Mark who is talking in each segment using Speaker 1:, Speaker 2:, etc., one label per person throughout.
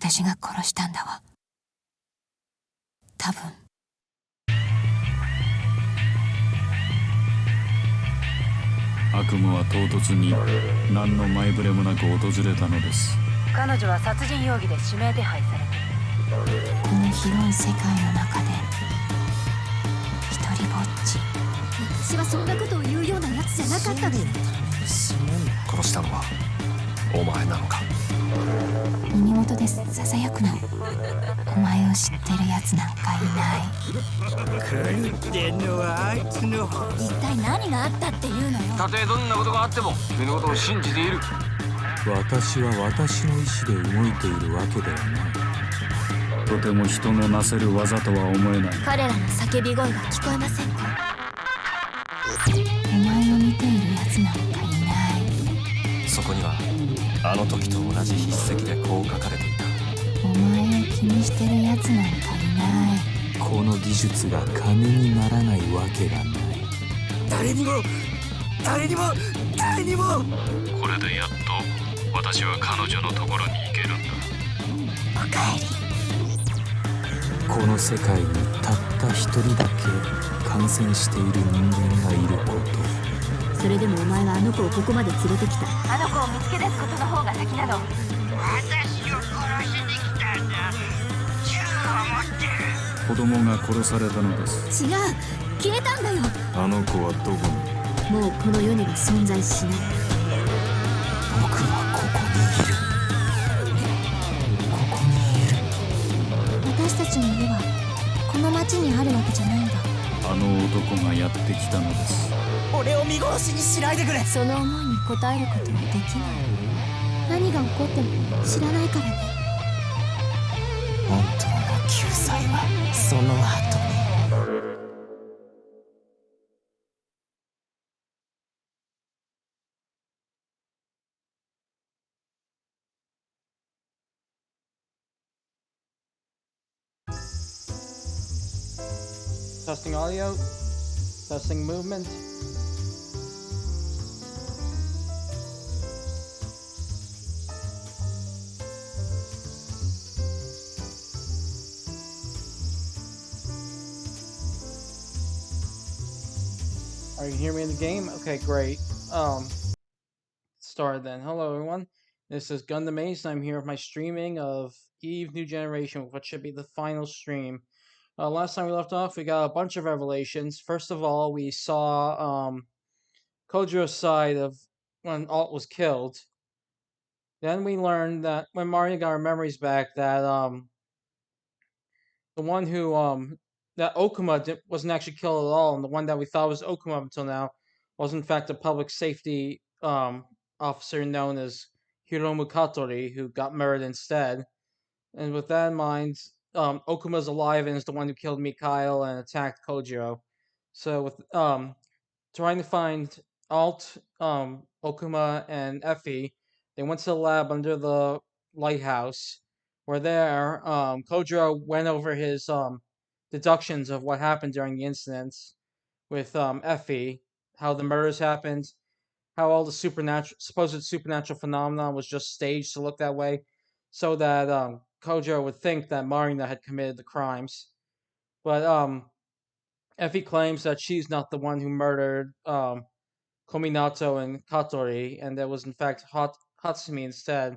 Speaker 1: 私が殺したんだわ。多分。
Speaker 2: 悪夢は唐突に何の前触れもなく訪れたのです。
Speaker 3: 彼女は殺人容疑で指名手配されている。
Speaker 1: この広い世界の中で一人ぼっち。
Speaker 4: 私はそんなことを言うようなやつじゃなかったの。
Speaker 5: 殺したのはお前なのか。
Speaker 1: 耳元でささやくの。お前を知ってるやつなんかいない。
Speaker 6: 狂ってんのはあいつの方。
Speaker 4: 一体何があったっていうのよ。
Speaker 7: たとえどんなことがあっても君のことを信じている。
Speaker 8: 私は私の意志で動いているわけではない。
Speaker 2: とても人のなせる技とは思えない。
Speaker 4: 彼らの叫び声が聞こえませんか。
Speaker 1: お前を見ているやつなんかいない。
Speaker 5: そこにはあの時と同じ筆跡でこう書かれていた。
Speaker 1: お前を気にしてるやつなんかいない。
Speaker 8: この技術が金にならないわけがない。
Speaker 6: 誰にも誰にも誰にも。
Speaker 2: これでやっと私は彼女のところに行けるんだ。
Speaker 1: おかえり。
Speaker 8: この世界にたった一人だけ感染している人間がいること。
Speaker 4: それでもお前はあの子をここまで連れてきた。
Speaker 3: あの子を見つけ出すことの方が先なの。
Speaker 6: 私を殺しに来たんだ。銃を持ってる。
Speaker 2: 子供が殺されたのです。
Speaker 4: 違う、消えたんだよ。
Speaker 8: あの子はどこに。
Speaker 4: もうこの世には存在しない。
Speaker 8: 僕はここにいる。ここにいる。
Speaker 4: 私たちの家はこの町にあるわけじゃないんだ。
Speaker 2: あの男がやってきたのです。
Speaker 6: 俺を見殺しにしないでくれ。
Speaker 4: その思いに応えることはできない。何が起こっても知らないからね。
Speaker 6: 本当の救済はその後に。
Speaker 9: Testing audio, testing movement. Are you hearing me in the game? Okay, great. Start then. Hello everyone. This is Gundam Ace, and I'm here with my streaming of Eve New Generation, what should be the final stream. Last time we left off, we got a bunch of revelations. First of all, we saw Kojiro's side of when Alt was killed. Then we learned that when Maria got her memories back, that the one who that Okuma wasn't actually killed at all, and the one that we thought was Okuma up until now was in fact a public safety officer known as Hiromu Katori, who got murdered instead. And with that in mind, Okuma's alive and is the one who killed Mikhail and attacked Kojiro. So with trying to find Alt, Okuma, and Effie, they went to the lab under the lighthouse. Where there, Kojiro went over his deductions of what happened during the incidents with Effie, how the murders happened, how all the supposed supernatural phenomenon was just staged to look that way, so that Kojiro would think that Marina had committed the crimes. But Effie claims that she's not the one who murdered Kominato and Katori, and that was in fact Hatsumi instead,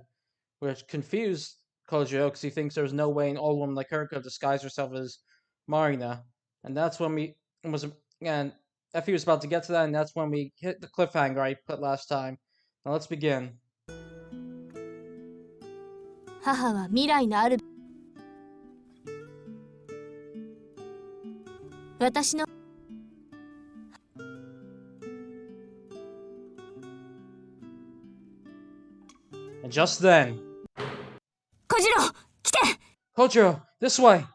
Speaker 9: which confused Kojiro because he thinks there's no way an old woman like her could have disguised herself as Marina. And that's when Effie was about to get to that, and that's when we hit the cliffhanger I put last time. Now let's begin.
Speaker 4: 母は未来のある私の
Speaker 9: And just then,
Speaker 4: 小次郎来て
Speaker 9: Kojiro, this way!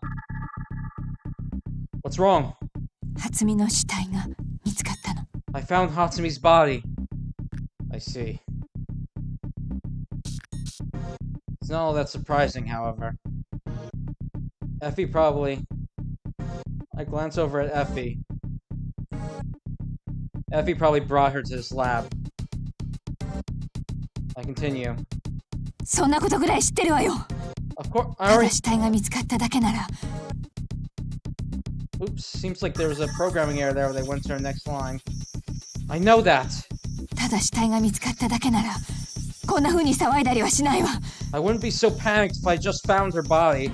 Speaker 9: What's wrong?
Speaker 1: 初見の死体が見つかったの。
Speaker 9: I found Hatsumi's body. I see. It's not all that surprising, however. Effie probably... I glance over at Effie. Effie probably brought her to this lab. I continue.
Speaker 1: そんなことぐらい知ってるわよ。
Speaker 9: Of course, I
Speaker 1: ただ
Speaker 9: already.
Speaker 1: 死体が見つかっただけなら
Speaker 9: Oops, seems like there was a programming error there where they went to our next line. I know that.
Speaker 1: ただ死体が見つかっただけならこんな風に騒いだりはしないわ
Speaker 9: I wouldn't be so panicked if I just found her body.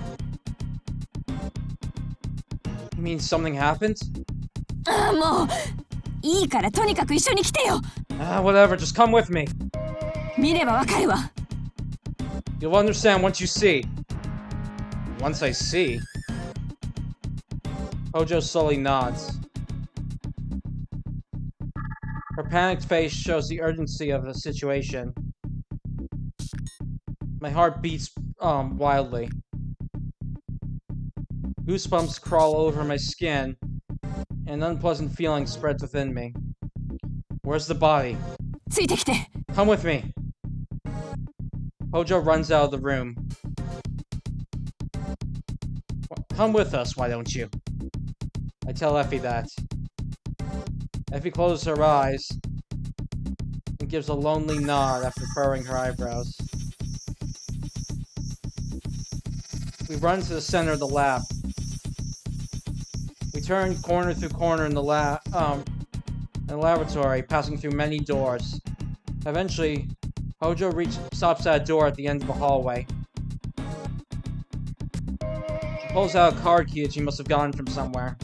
Speaker 9: You mean something happened?
Speaker 1: ああもういいからとにかく一緒に来てよ
Speaker 9: Whatever, just come with me.
Speaker 1: 見ればわかるわ
Speaker 9: You'll understand once you see. Once I see? Hojo slowly nods. Her panicked face shows the urgency of the situation. My heart beats wildly. Goosebumps crawl over my skin, and an unpleasant feeling spreads within me. Where's the body?
Speaker 1: ついてきて
Speaker 9: Come with me. Hojo runs out of the room. Come with us, why don't you? I tell Effie that. Effie closes her eyes and gives a lonely nod after furrowing her eyebrows. We run to the center of the lab. We turn corner through corner in the laboratory, passing through many doors. Eventually, Hojo stops at a door at the end of the hallway. She pulls out a card key that she must have gotten from somewhere.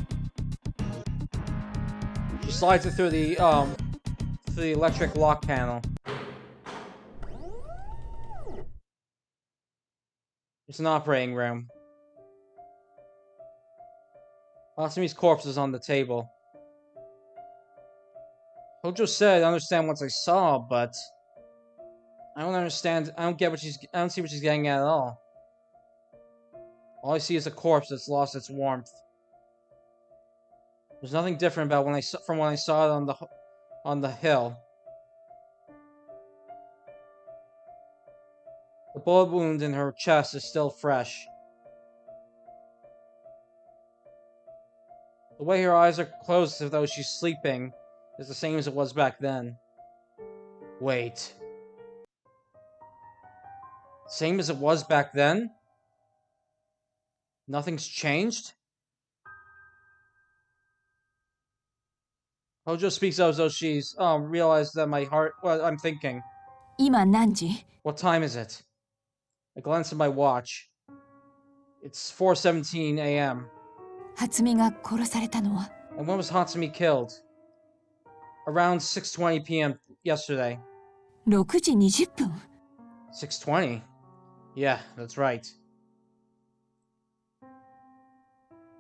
Speaker 9: She slides it through the electric lock panel. It's an operating room. Asumi's corpse is on the table. Hojo said, "I understand what I saw, but I don't understand. I don't see what she's getting at all. All I see is a corpse that's lost its warmth. There's nothing different about when I saw it on the hill. The bullet wound in her chest is still fresh. The way her eyes are closed as though she's sleeping is the same as it was back then. Wait. Same as it was back then? Nothing's changed? Hojo speaks as though she's realized that I'm thinking.
Speaker 1: 今何時
Speaker 9: What time is it? I glance at my watch. It's 4:17 a.m.
Speaker 1: 初見が殺されたのは
Speaker 9: And when was Hatsumi killed? Around 6:20 p.m. yesterday.
Speaker 1: 6時20分
Speaker 9: 6:20? Yeah, that's right.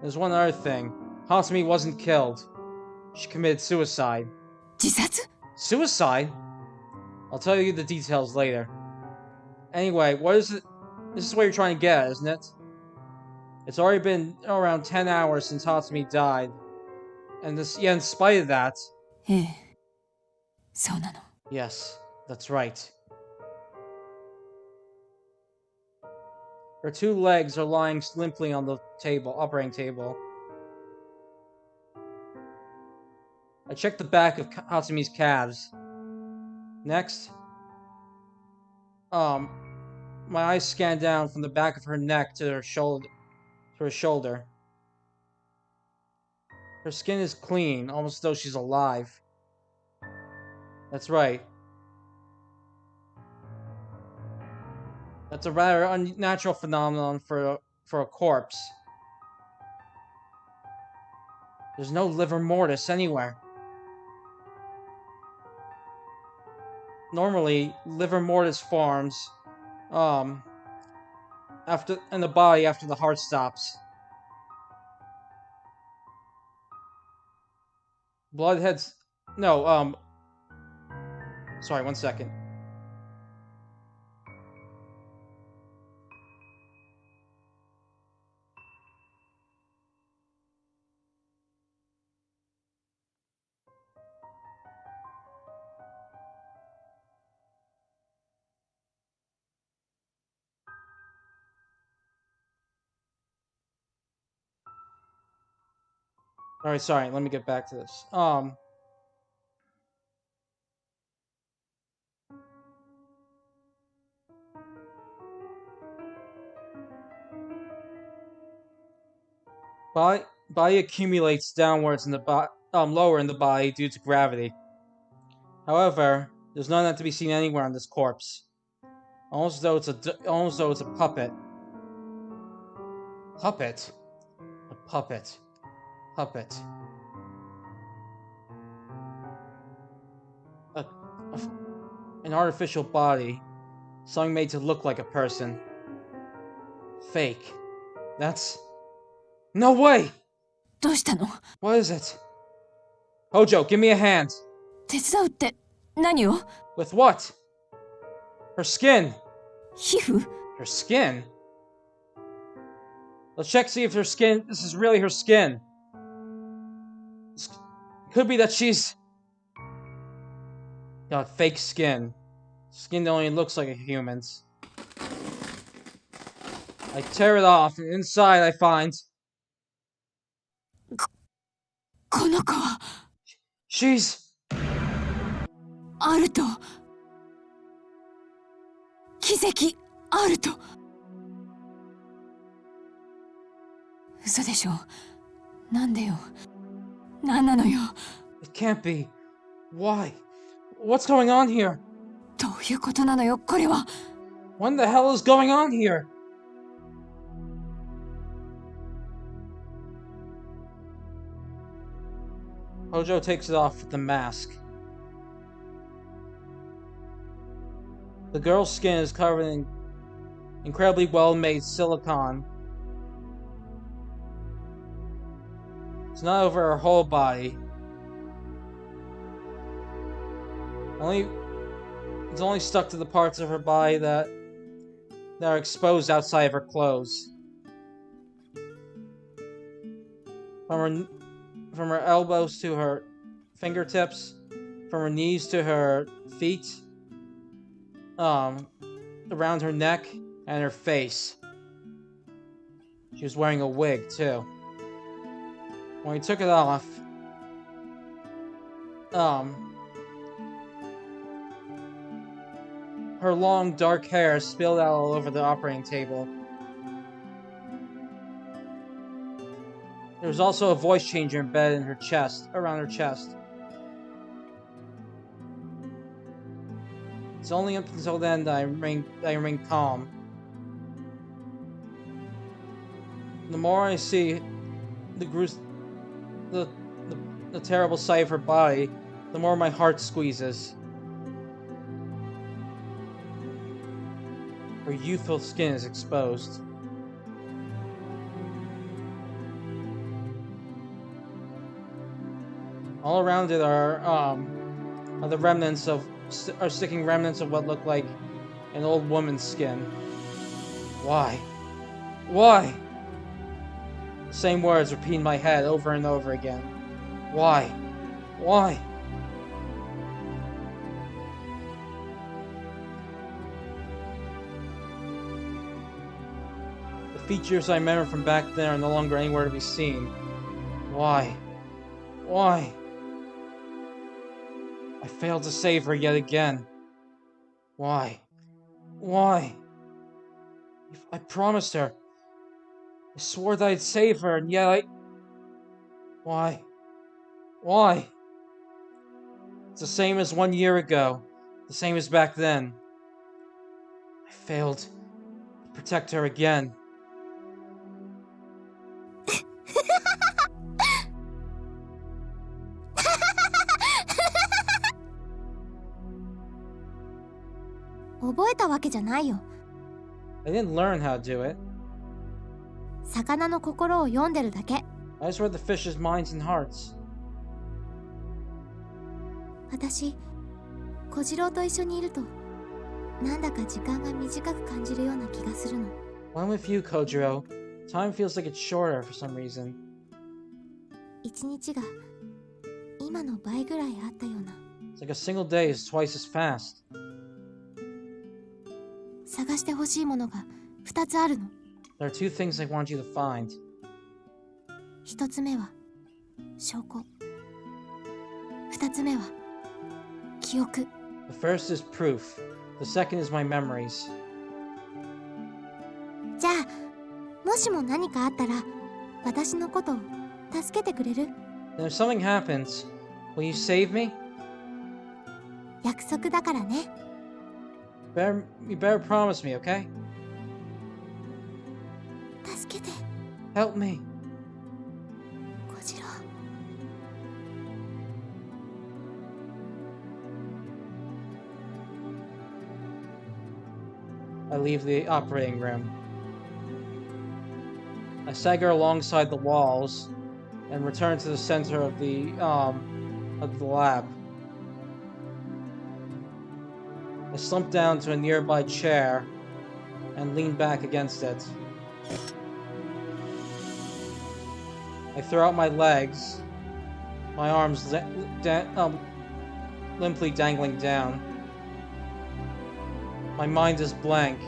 Speaker 9: There's one other thing. Hatsumi wasn't killed. She committed suicide.
Speaker 1: 自殺
Speaker 9: Suicide? I'll tell you the details later. Anyway, what is it? This is what you're trying to get at, isn't it? It's already been around 10 hours since Hatsumi died. And in spite of that...
Speaker 1: ええそうなの
Speaker 9: Yes, that's right. Her two legs are lying limply on the operating table. I check the back of Hatsumi's calves. Next, my eyes scan down from the back of her neck to her shoulder. Her skin is clean, almost as though she's alive. That's right. That's a rather unnatural phenomenon for a corpse. There's no livor mortis anywhere. Normally, livor mortis forms in the body after the heart stops. Bloodheads. No, sorry, 1 second. Alright, sorry, let me get back to this. Body accumulates downwards in the lower in the body due to gravity. However, there's none that to be seen anywhere on this corpse. Almost as though it's a puppet. Puppet? A puppet. Puppet. An artificial body. Something made to look like a person. Fake. That's... No way!
Speaker 1: どうしたの？
Speaker 9: What is it? Hojo, give me a hand.
Speaker 1: 手伝うって何を？
Speaker 9: With what? Her skin.
Speaker 1: 皮膚？
Speaker 9: Her skin? Let's check see if her skin... This is really her skin. Could be that she's... got fake skin. Skin that only looks like a human's. I tear it off, and inside I find...
Speaker 1: この子は
Speaker 9: She's...
Speaker 1: アルト。奇跡アルト。嘘でしょ。なんでよ。なんなのよ。
Speaker 9: It can't be. Why? What's going on here?
Speaker 1: どういうことなのよ、これは。
Speaker 9: What the hell is going on here? Hojo takes it off with the mask. The girl's skin is covered in incredibly well-made silicone. It's not over her whole body. It's only stuck to the parts of her body that are exposed outside of her clothes. From her elbows to her fingertips, from her knees to her feet, around her neck and her face. She was wearing a wig too. When he took it off, her long dark hair spilled out all over the operating table. There was also a voice changer embedded in her chest, around her chest. It's only up until then that I remain calm. The more I see the terrible sight of her body, the more my heart squeezes. Her youthful skin is exposed. All around it are the remnants of sticking remnants of what looked like an old woman's skin. Why? Why? The same words repeat in my head over and over again. Why? Why? The features I remember from back then are no longer anywhere to be seen. Why? Why? I failed to save her yet again. Why? Why? I promised her. I swore that I'd save her, and yet Why? Why? It's the same as 1 year ago. The same as back then. I failed to protect her again.
Speaker 4: 覚えたわけじゃないよ。
Speaker 9: I didn't learn how to do it.
Speaker 4: 魚の心を読んでるだけ。
Speaker 9: I just read the fish's minds and hearts.
Speaker 4: 私、小次郎と一緒にいると、なんだか時間が短く感じるような気がするの。
Speaker 9: When I'm with you, Kojiro, time feels like it's shorter for some reason.
Speaker 4: 一日が今の倍ぐらいあったような。
Speaker 9: It's like a single day is twice as fast.
Speaker 4: 探してほしいものが2つあるの。
Speaker 9: There are two things I want you to find.
Speaker 4: 1つ目は証拠。2つ目は記憶。
Speaker 9: The first is proof. The second is my memories.
Speaker 4: じゃあ、もしも何かあったら私のことを助けてくれる？
Speaker 9: Then if something happens, will you save me?
Speaker 4: 約束だからね。
Speaker 9: You better promise me, okay?
Speaker 4: 助けて、
Speaker 9: Help me.
Speaker 4: 小次郎。
Speaker 9: I leave the operating room. I stagger alongside the walls and return to the center of the lab. I slump down to a nearby chair and lean back against it. I throw out my legs, my arms limply dangling down. My mind is blank.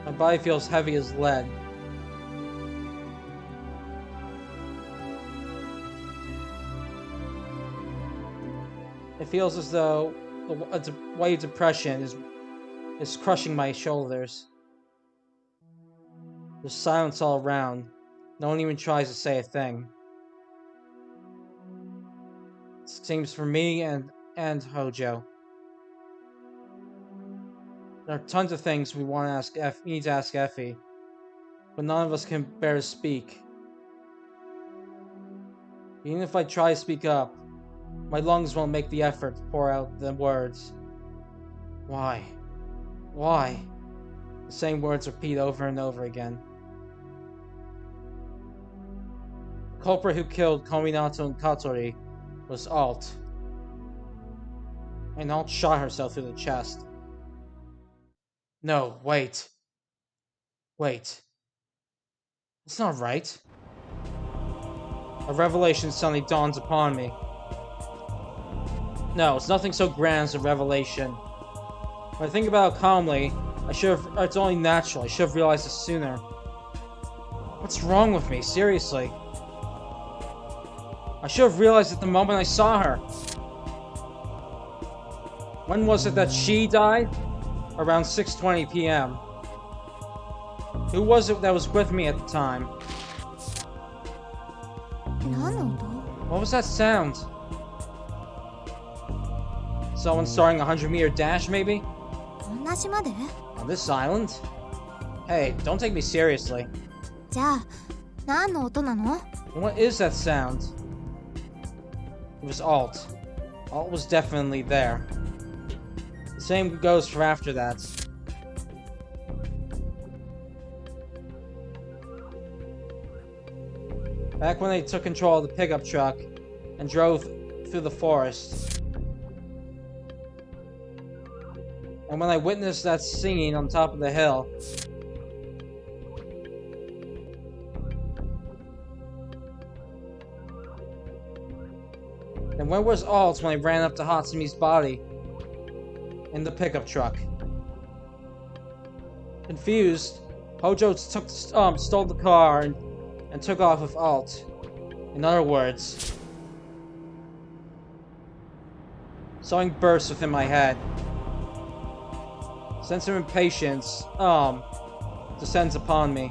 Speaker 9: My body feels heavy as lead. It feels as though a weight of depression is crushing my shoulders. There's silence all around. No one even tries to say a thing. It seems for me and Hojo. There are tons of things we need to ask Effie, but none of us can bear to speak. Even if I try to speak up, my lungs won't make the effort to pour out the words. Why? Why? The same words repeat over and over again. The culprit who killed Kominato and Katori was Alt. And Alt shot herself through the chest. No, wait. Wait. It's not right. A revelation suddenly dawns upon me. No, it's nothing so grand as a revelation. When I think about it calmly, it's only natural. I should have realized this sooner. What's wrong with me? Seriously. I should have realized it the moment I saw her. When was it that she died? Around 6:20 p.m. Who was it that was with me at the time?
Speaker 4: 何の音？
Speaker 9: What was that sound? Someone starting a 100-meter dash, maybe?
Speaker 4: こんな島で？
Speaker 9: On this island? Hey, don't take me seriously.
Speaker 4: じゃあ、何の音なの？
Speaker 9: What is that sound? It was Alt. Alt was definitely there. The same goes for after that. Back when they took control of the pickup truck and drove through the forest. And when I witnessed that scene on top of the hill, and where was Alt when I ran up to Hatsumi's body in the pickup truck? Confused, Hojo stole the car and took off with Alt. In other words, something burst within my head. A sense of impatience descends upon me.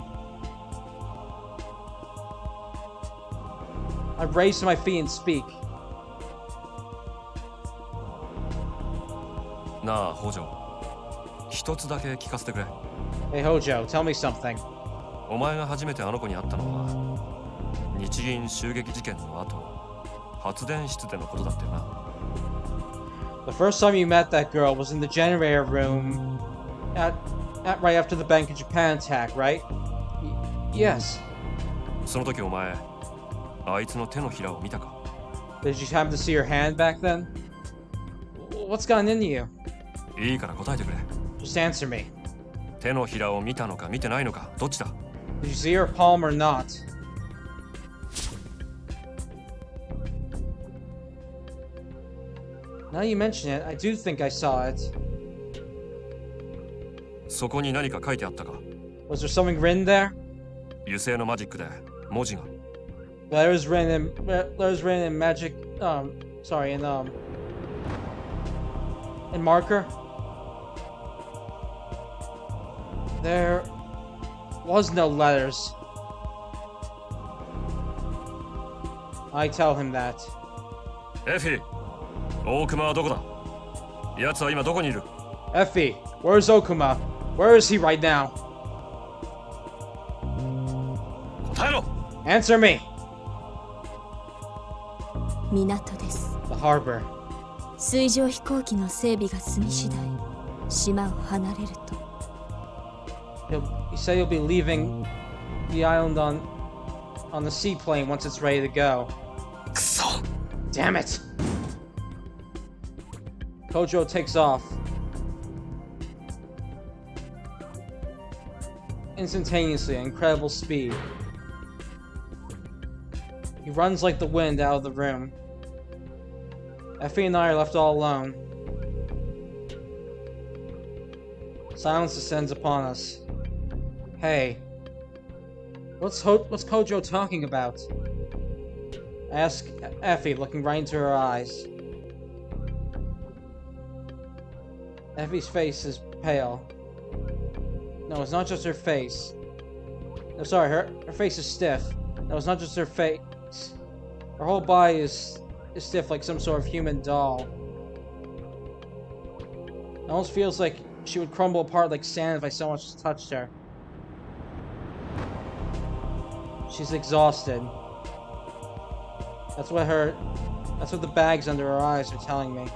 Speaker 9: I raise to my feet and speak.
Speaker 5: なあ、北条。一つだけ聞かせてくれ。
Speaker 9: Hey Hojo, tell me something.
Speaker 5: お前が初めてあの子に会ったのは、日銀襲撃事件の後、発電室でのことだったよな。
Speaker 9: The first time you met that girl was in the generator room at right after the Bank of Japan attack, right? Yes.
Speaker 5: その時お前、あいつの手のひらを見たか？
Speaker 9: Did you happen to see your hand back then? What's gotten into you?
Speaker 5: いいから答えてくれ。
Speaker 9: Just answer me.
Speaker 5: 手のひらを見たのか見てないのか、どっちだ？
Speaker 9: Did you see her palm or not? Now you mention it, I do think I saw it.
Speaker 5: そこに何か書いてあったか？
Speaker 9: Was there something written there?
Speaker 5: 油性のマジックで文字が。
Speaker 9: Letters written in magic. In marker. There was no letters. I tell him that.
Speaker 5: エフィ、大熊はどこだ？奴は今どこにいる？
Speaker 9: Effie, where's Okuma? Where is he right now?
Speaker 5: 答えろ！
Speaker 9: Answer me!
Speaker 4: 港です。
Speaker 9: The harbor.
Speaker 4: 水上飛行機の整備が済み次第、島を離れると。
Speaker 9: He said he'll be leaving the island on the seaplane once it's ready to go.
Speaker 5: くそ！
Speaker 9: Damn it! Kojo takes off. Instantaneously, at incredible speed. He runs like the wind out of the room. Effie and I are left all alone. Silence descends upon us. Hey, what's Kojo talking about? I ask Effie, looking right into her eyes. Effie's face is pale. No, it's not just her face. No, sorry, her face is stiff. No, it's not just her face. Her whole body is stiff like some sort of human doll. It almost feels like she would crumble apart like sand if I so much as touched her. She's exhausted. That's what the bags under her eyes are telling me.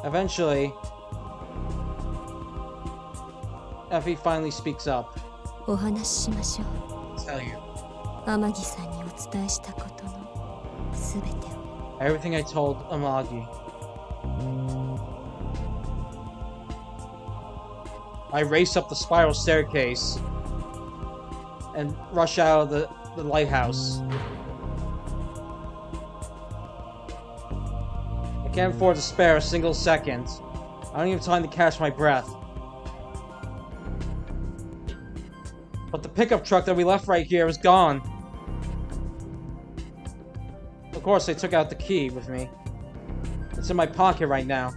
Speaker 9: Eventually, Effie finally speaks up.
Speaker 4: お話ししましょう。
Speaker 9: Tell you.
Speaker 4: 天城さんにお伝えしたことのすべてを。
Speaker 9: Everything I told Amagi. I race up the spiral staircase and rush out of the lighthouse. I can't afford to spare a single second. I don't even have time to catch my breath. But the pickup truck that we left right here is gone. Of course, I took out the key with me. It's in my pocket right now.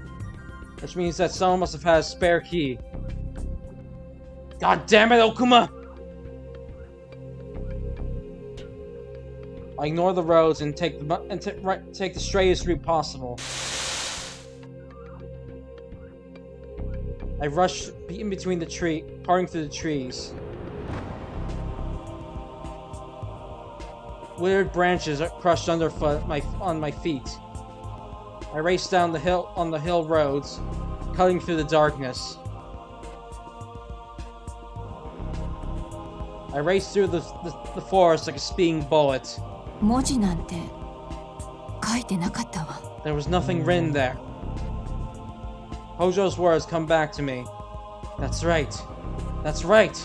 Speaker 9: Which means that someone must have had a spare key. God damn it, Okuma! I ignore the roads and take the straightest route possible. I rush in between the parting through the trees. Withered branches are crushed underfoot on my feet. I race down the hill roads, cutting through the darkness. I race through the forest like a speeding bullet.
Speaker 1: 文字なんて書いてなかったわ。
Speaker 9: There was nothing written there. Hojo's words come back to me. That's right. That's right.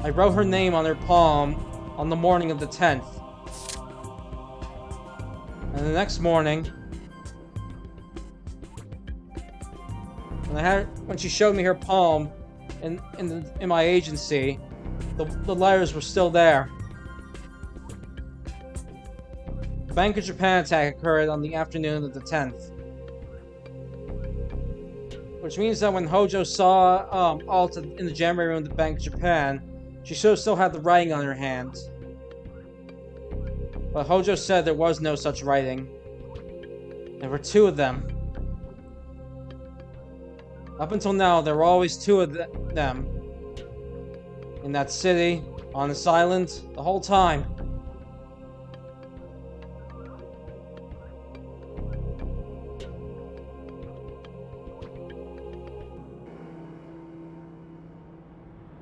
Speaker 9: I wrote her name on her palm on the morning of the 10th. And the next morning, when she showed me her palm in my agency, the letters were still there. The Bank of Japan attack occurred on the afternoon of the 10th. Which means that when Hojo saw Alt in the jamboree room of the Bank of Japan, she should have still had the writing on her hand. But Hojo said there was no such writing. There were two of them. Up until now, there were always two of them. In that city, on this island, the whole time.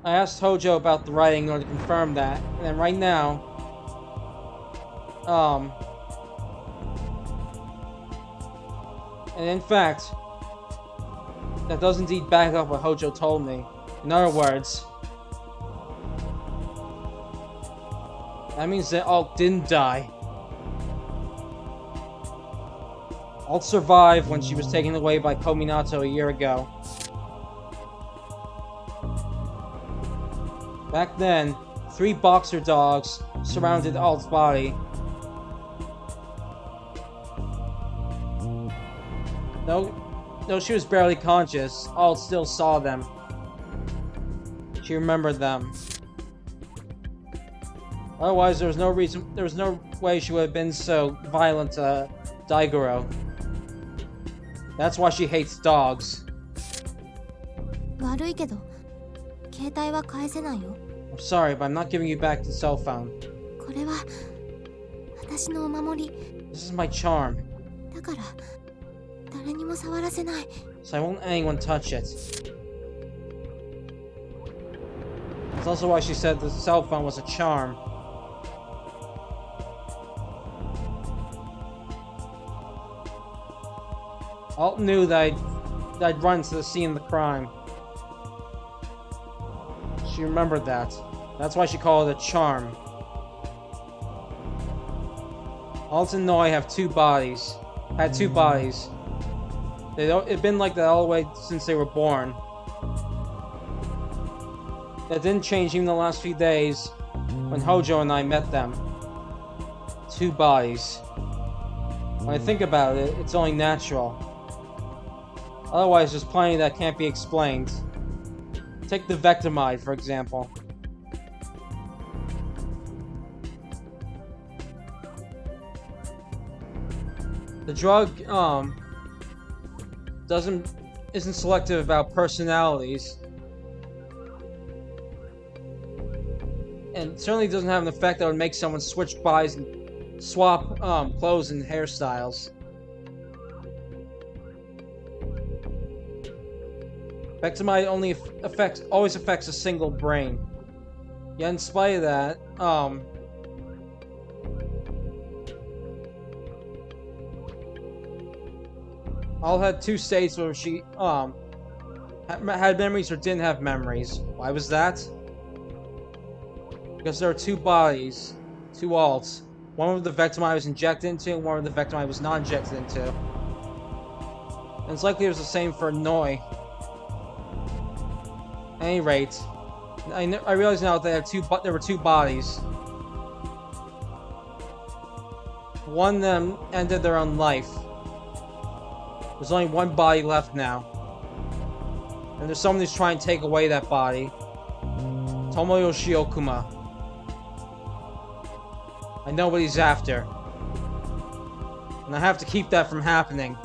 Speaker 9: I asked Hojo about the writing in order to confirm that, and then right now, and in fact, that does indeed back up what Hojo told me. In other words, that means that Alt didn't die. Alt survived when she was taken away by Kominato a year ago. Back then, 3 boxer dogs surrounded Alt's body. Though she was barely conscious, Alt still saw them. She remembered them. Otherwise, there was no way she would have been so violent to Daigoro. That's why she hates dogs.
Speaker 4: 悪いけど携帯は返せないよ。
Speaker 9: I'm sorry, but I'm not giving you back the cell phone.
Speaker 4: これは私のお守り
Speaker 9: This is my charm,
Speaker 4: だから誰にも触らせない。
Speaker 9: so I won't let anyone touch it. That's also why she said the cell phone was a charm. Alt knew that I'd run to the scene of the crime. She remembered that. That's why she called it a charm. Alt and Noi have two bodies. Had two bodies. It'd been like that all the way since they were born. That didn't change even the last few days when Hojo and I met them. Two bodies. When I think about it, it's only natural. Otherwise, there's plenty that can't be explained. Take the Vectomide, for example. The drug, isn't selective about personalities. And certainly doesn't have an effect that would make someone switch bodies and swap, clothes and hairstyles. Vectomide only always affects a single brain. Yet in spite of that, All had two states where she had memories or didn't have memories. Why was that? Because there are two bodies, two alts. One where the Vectomide was injected into, and one where the Vectomide was not injected into. And it's likely it was the same for Noi. At any rate, I realize now that there were two bodies. One of them ended their own life. There's only one body left now. And there's someone who's trying to take away that body. Tomoyoshi Okuma. I know what he's after. And I have to keep that from happening.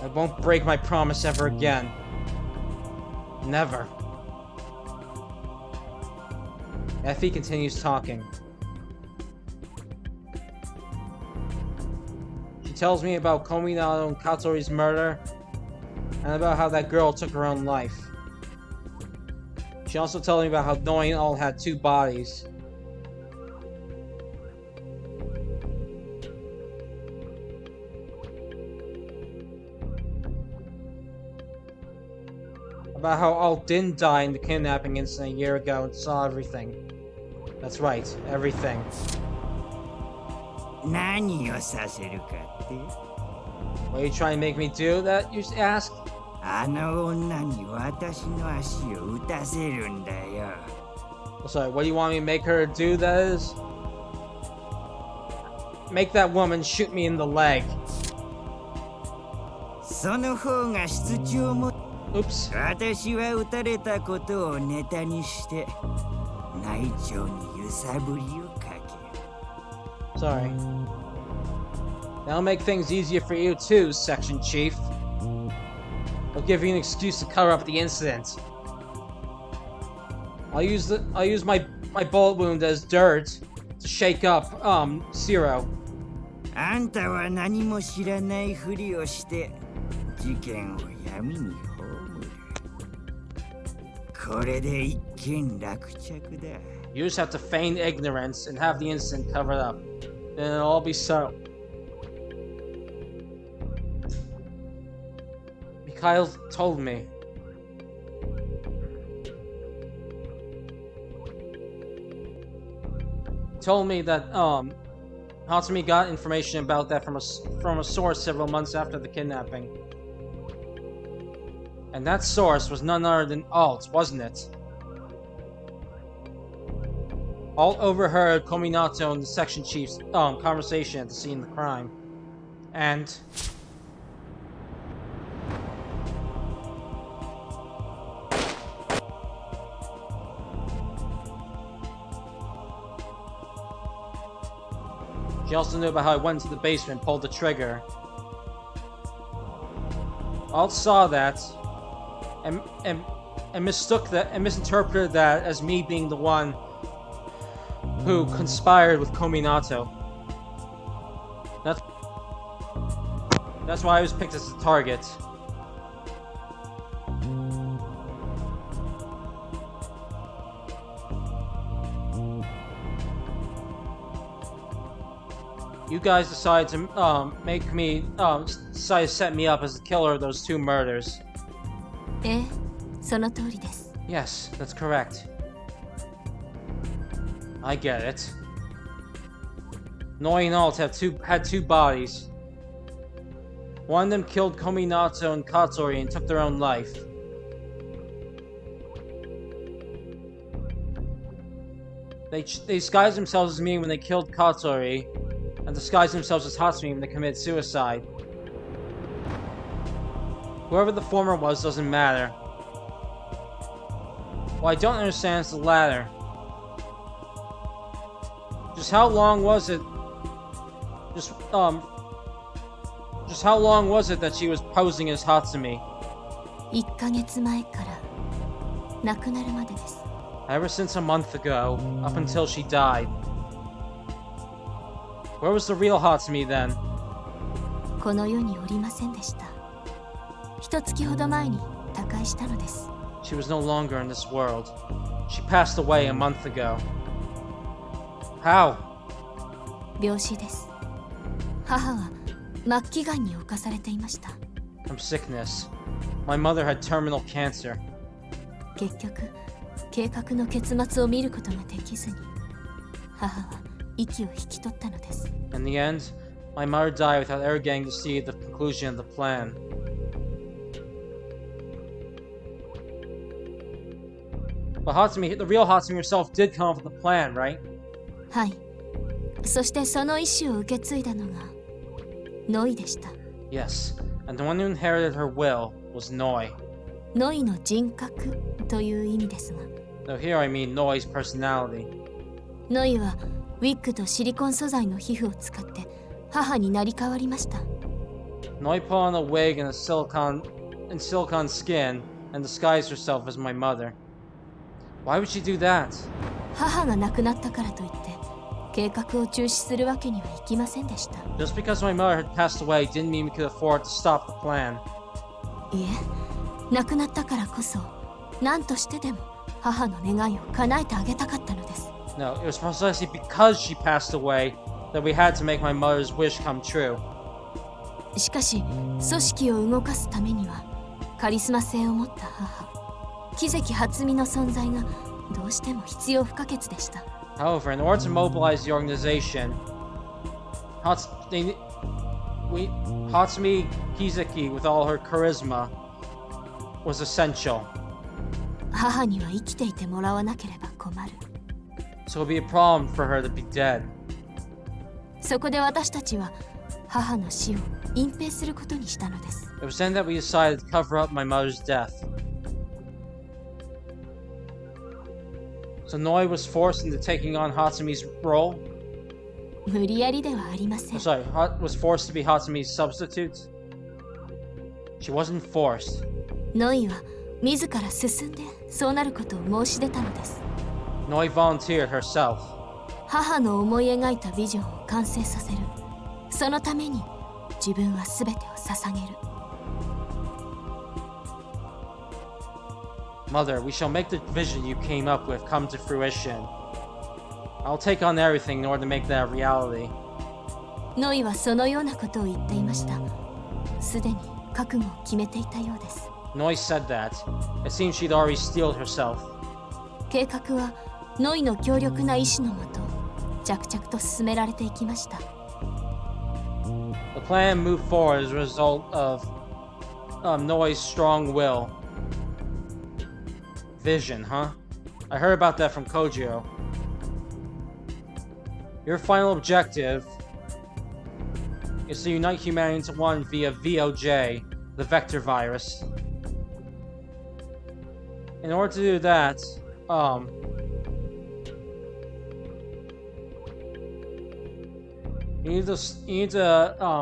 Speaker 9: I won't break my promise ever again. Never. Effie continues talking. She tells me about Kominato and Katori's murder, and about how that girl took her own life. She also tells me about how Noi and all had two bodies. About how Alt didn't die in the kidnapping incident a year ago and saw everything. That's right, everything.
Speaker 6: 何をさせるかって
Speaker 9: What are you trying to make me do that, you ask?
Speaker 6: あの女に私の足を打たせるんだよ
Speaker 9: Oh, sorry, what do you want me to make her do, that is? Make that woman shoot me in the leg.
Speaker 6: その方が室長も
Speaker 9: Oops.
Speaker 6: 私は撃たれたことをネタにして内調に揺さぶりをかける
Speaker 9: Sorry. That'll make things easier for you too, Section Chief. I'll give you an excuse to cover up the incident. I'll use my bullet wound as dirt to shake up Zero.
Speaker 6: あんたは何も知らないふりをして事件を闇に葬るこれで一件落着だ
Speaker 9: You just have to feign ignorance and have the incident covered up. And it'll all be so. Mikhail told me. Told me that Hatsumi got information about that from a source several months after the kidnapping. And that source was none other than Alt, wasn't it? Alt overheard Kominato and the section chief's conversation at the scene of the crime. And She also knew about how I went into the basement and pulled the trigger. Alt saw that and mistook that and misinterpreted that as me being the one who conspired with Kominato. That's why I was picked as the target. You guys decided to make me decide to set me up as the killer of those 2 murders.
Speaker 4: ええ、その通りです。
Speaker 9: Yes, that's correct. I get it. Noi and Alt had two bodies. One of them killed Kominato and Katori and took their own life. They disguised themselves as me when they killed Katori, and disguised themselves as Hatsumi when they committed suicide. Whoever the former was doesn't matter. What I don't understand is the latter. Just how long was it? Just how long was it that she was posing as Hatsumi?
Speaker 4: 1ヶ月前から亡くなるまでです。
Speaker 9: Ever since a month ago, up until she died. Where was the real Hatsumi then?
Speaker 4: この世におりませんでした。1月ほど前に他界したのです。
Speaker 9: She was no longer in this world. She passed away a month ago. How?
Speaker 4: 病死です。母は末期がんに侵されていました。
Speaker 9: From sickness. My mother had terminal cancer.
Speaker 4: 結局、計画の結末を見ることができずに、母は息を引き取ったのです。
Speaker 9: In the end, my mother died without ever getting to see the conclusion of the plan. But Hatsumi, the real Hatsumi herself did come up with the plan, right?
Speaker 4: はい。そしてその意思を受け継いだのがノイでした。
Speaker 9: Yes, and the one who inherited her will was Noi.
Speaker 4: ノイの人格という意味ですが、
Speaker 9: Now here I mean Noi's personality.
Speaker 4: ノイはウィッグとシリコン素材の皮膚を使って母になり変わりました。
Speaker 9: Noi put on a wig and silicone skin and disguised herself as my mother. Why would she do that?
Speaker 4: 母が亡くなったからといって計画を中止するわけにはいきませんでした。
Speaker 9: Just because my mother had passed away didn't mean we could afford to stop the plan.
Speaker 4: いえ、亡くなったからこそ何としてでも母の願いを叶えてあげたかったのです。
Speaker 9: No, it was precisely because she passed away that we had to make my mother's wish come true.
Speaker 4: しかし、組織を動かすためにはカリスマ性を持った母、木関初美の存在がどうしても必要不可欠でした。
Speaker 9: However, in order to mobilize the organization, Hatsumi Kizaki, with all her charisma, was essential.
Speaker 4: 母には生きていてもらわなければ困る。
Speaker 9: So it would be a problem for her to be dead.
Speaker 4: そこで私たちは母の死を隠蔽することにしたのです。
Speaker 9: It was then that we decided to cover up my mother's death. So Noi was forced into taking on Hatsumi's role.
Speaker 4: 無理やりではありません。
Speaker 9: Sorry, was forced to be Hatsumi's substitute. She wasn't forced.
Speaker 4: ノイは自ら進んでそうなることを申し出たのです。
Speaker 9: Noi volunteered herself.
Speaker 4: 母の思い描いたビジョンを完成させる。そのために自分は全てを捧げる。
Speaker 9: Mother, we shall make the vision you came up with come to fruition. I'll take on everything in order to make that a reality.
Speaker 4: ノイはそのようなことを言っていました。すでに覚悟を決めていたようです。
Speaker 9: Noi said that. It seems she'd already steeled herself.
Speaker 4: 計画はノイの強力な意志のもと着々と進められていきました。
Speaker 9: The plan moved forward as a result of Noi's strong will. Vision, huh? I heard about that from Kojiro. Your final objective is to unite humanity into one via VOJ, the vector virus. In order to do that, You need to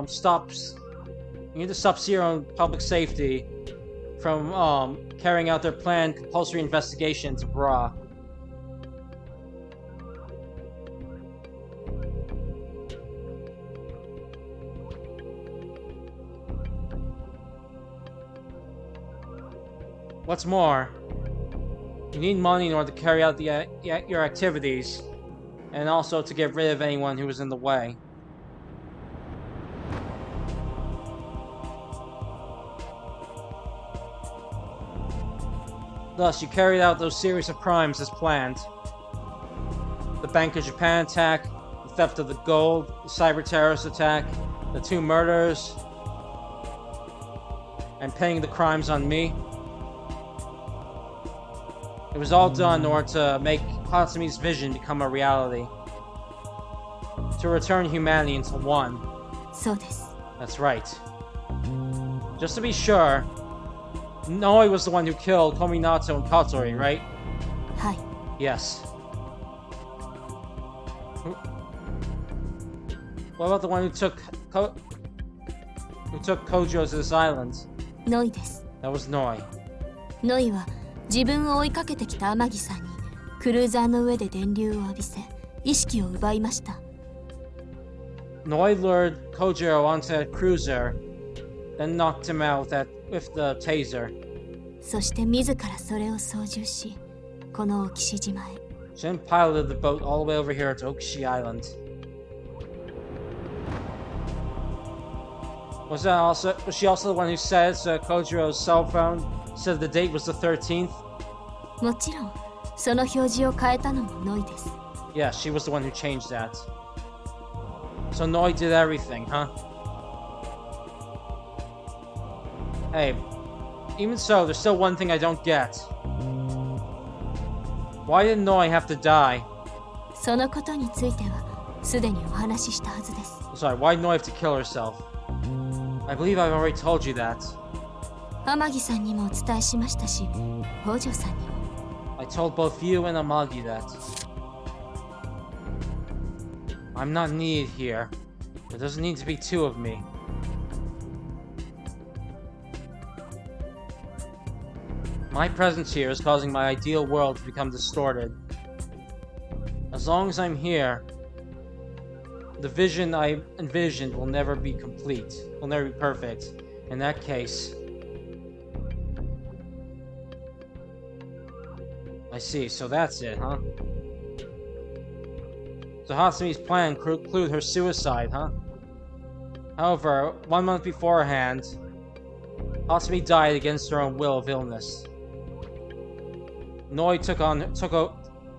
Speaker 9: stop Sub-Zero and Public Safety from carrying out their planned compulsory investigation into Bra. What's more, you need money in order to carry out your activities, and also to get rid of anyone who was in the way. Thus, you carried out those series of crimes as planned. The Bank of Japan attack, the theft of the gold, the cyber terrorist attack, the 2 murders, and paying the crimes on me. It was all done in order to make Hatsumi's vision become a reality. To return humanity into one.
Speaker 4: そうです。
Speaker 9: That's right. Just to be sure, Noi was the one who killed Kominato and Katori, right?
Speaker 4: はい。
Speaker 9: Yes. What about the one who took Kojo to this island?
Speaker 4: ノイです。
Speaker 9: That was Noi.
Speaker 4: ノイは自分を追いかけてきた天城さんにクルーザーの上で電流を浴びせ意識を奪いました。
Speaker 9: Noi lured Kojiro onto a cruiser, then knocked him out with the taser.
Speaker 4: そして自らそれを操縦しこのオキシ島へ。
Speaker 9: She then piloted the boat all the way over here to Okishi Island. Was she also the one who said Kojiro's cell phone said the date was the 13th?
Speaker 4: もちろんその表示を変えたのもノイです。
Speaker 9: Yeah, she was the one who changed that. So Noi did everything, huh? Hey, even so, there's still one thing I don't get. Why did Noi have to die?
Speaker 4: そのことについてはすでにお話ししたはずです。
Speaker 9: Sorry, why did Noi have to kill herself? I believe I've already told you that.
Speaker 4: 天城さんにもお伝えしましたし、北条さんにも。
Speaker 9: I told both you and Amagi that. I'm not needed here. There doesn't need to be 2 of me. My presence here is causing my ideal world to become distorted. As long as I'm here, the vision I envisioned will never be complete, will never be perfect. In that case... I see, so that's it, huh? So Hatsumi's plan included her suicide, huh? However, 1 month beforehand, Hatsumi died against her own will of illness. Noi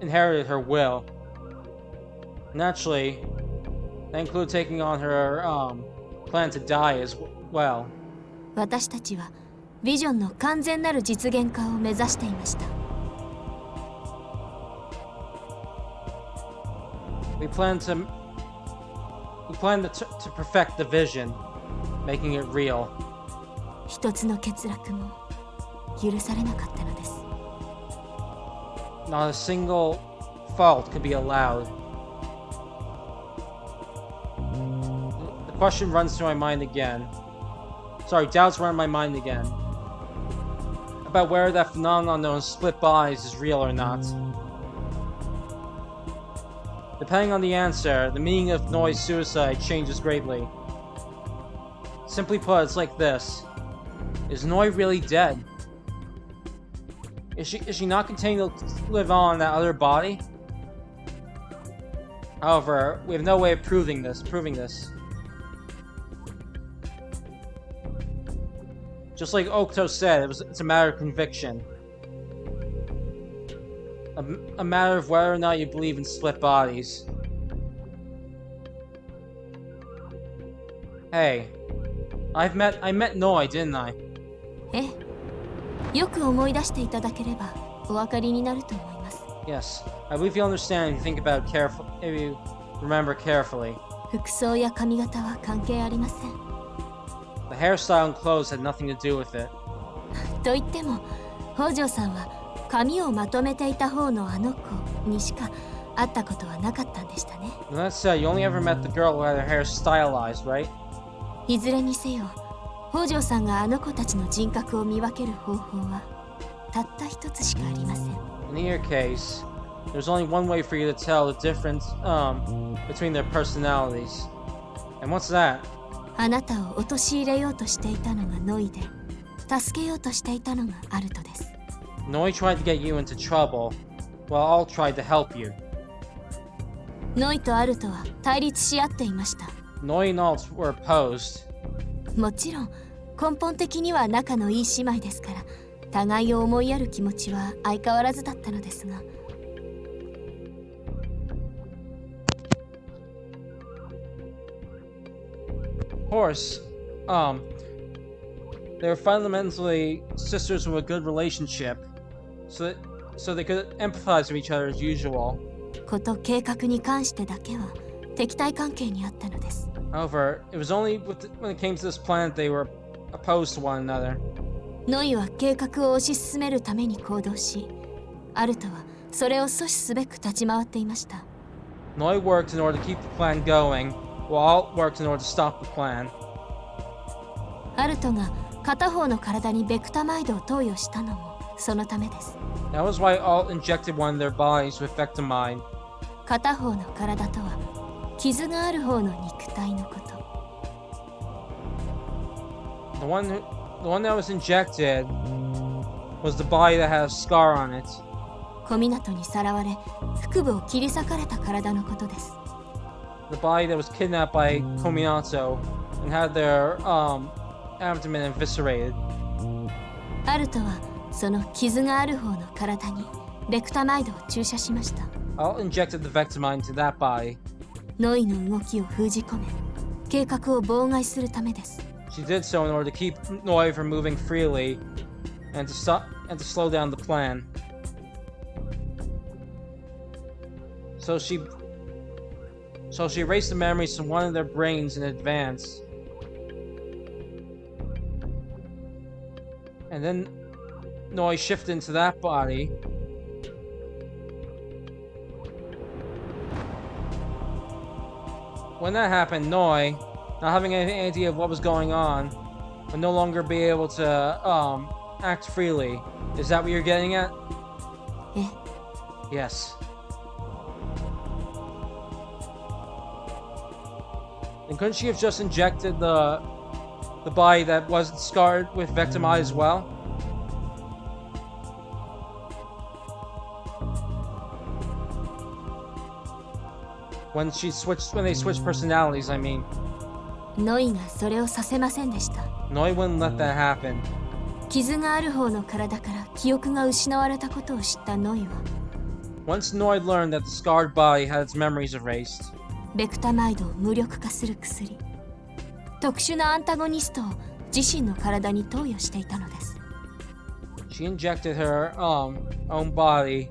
Speaker 9: inherited her will. Naturally, that included taking on her plan to die as well.
Speaker 4: 私たちはビジョンの完全なる実現化を目指していました。
Speaker 9: We plan to perfect the vision, making it real.
Speaker 4: 一つの欠落も許されなかったのです。
Speaker 9: Not a single fault could be allowed. The question runs through my mind again. Sorry, doubts run in my mind again. About whether that phenomenon known as split bodies is real or not. Depending on the answer, the meaning of Noi's suicide changes greatly. Simply put, it's like this. Is Noi really dead? Is she not continuing to live on in that other body? However, we have no way of proving this. Just like Okuto said, it's a matter of conviction. A matter of whether or not you believe in split bodies. Hey, I met Noi, didn't I?
Speaker 4: ええ、よく思い出していただければお分かりになると思います。
Speaker 9: Yes, I believe you'll understand if you think about it carefully, if you remember carefully.
Speaker 4: 服装や髪型は関係ありません。
Speaker 9: The hairstyle and clothes had nothing to do with it.
Speaker 4: と言っても、北条さんは髪をまとめていた方のあの子にしか会ったことはなかったんでしたね。
Speaker 9: And let's say you only ever met the girl who had her hair stylized, right?
Speaker 4: いずれにせよ、北条さんがあの子たちの人格を見分ける方法はたった一つしかありません。
Speaker 9: In your case, there's only one way for you to tell the difference between their personalities. And what's that?
Speaker 4: あなたを陥れようとしていたのがノイで、助けようとしていたのがアルトです。
Speaker 9: Noi tried to get you into trouble, while Alt tried to help you.
Speaker 4: ノイとアルトは対立し合っていました。
Speaker 9: Noi and Alt were opposed.
Speaker 4: もちろん根本的には仲のいい姉妹ですから、互いを思いやる気持ちは相変わらずだったのですが、
Speaker 9: Of course, they were fundamentally sisters with a good relationship, so they could empathize with each other as usual.
Speaker 4: こと計画に関してだけは敵対関係にあったのです。
Speaker 9: However, it was only when it came to this plan that they were opposed to one another.
Speaker 4: ノイは計画を推し進めるために行動し、アルトはそれを阻止すべく立ち回っていました。
Speaker 9: Noi worked in order to keep the plan going, while Alt worked in order to stop the plan.
Speaker 4: アルトが片方の体にベクタマイドを投与したのもそのためです。
Speaker 9: That was why Alt injected one of their bodies with Vectamine.
Speaker 4: 片方の体とは傷がある方の肉体のこと。
Speaker 9: The one that was injected was the body that had a scar on it.
Speaker 4: 小湊にさらわれ、腹部を切り裂かれた体のことです。
Speaker 9: The body that was kidnapped by Kominato and had their abdomen eviscerated.
Speaker 4: アルトはその傷がある方の体にベクタマイドを注射しました。
Speaker 9: Alt injected the Vectamine to that body.
Speaker 4: ノイの動きを封じ込め、計画を妨害するためです。
Speaker 9: She did so in order to keep Noi from moving freely and to slow down the plan. So she erased the memories from one of their brains in advance. And then Noi shifted into that body. When that happened, Noi, not having any idea of what was going on, would no longer be able to act freely. Is that what you're getting at?
Speaker 4: え、
Speaker 9: Yes. And couldn't she have just injected the body that wasn't scarred with Vectamide as well? When they switched personalities, I mean.
Speaker 4: ノイがそれをさせませんでした。
Speaker 9: Noi wouldn't let that happen.
Speaker 4: 傷がある方の体から記憶が失われたことを知ったノイは、
Speaker 9: Once Noi learned that the scarred body had its memories erased,
Speaker 4: ベクタマイドを無力化する薬、特殊なアンタゴニストを自身の体に投与していたのです。
Speaker 9: she injected her own body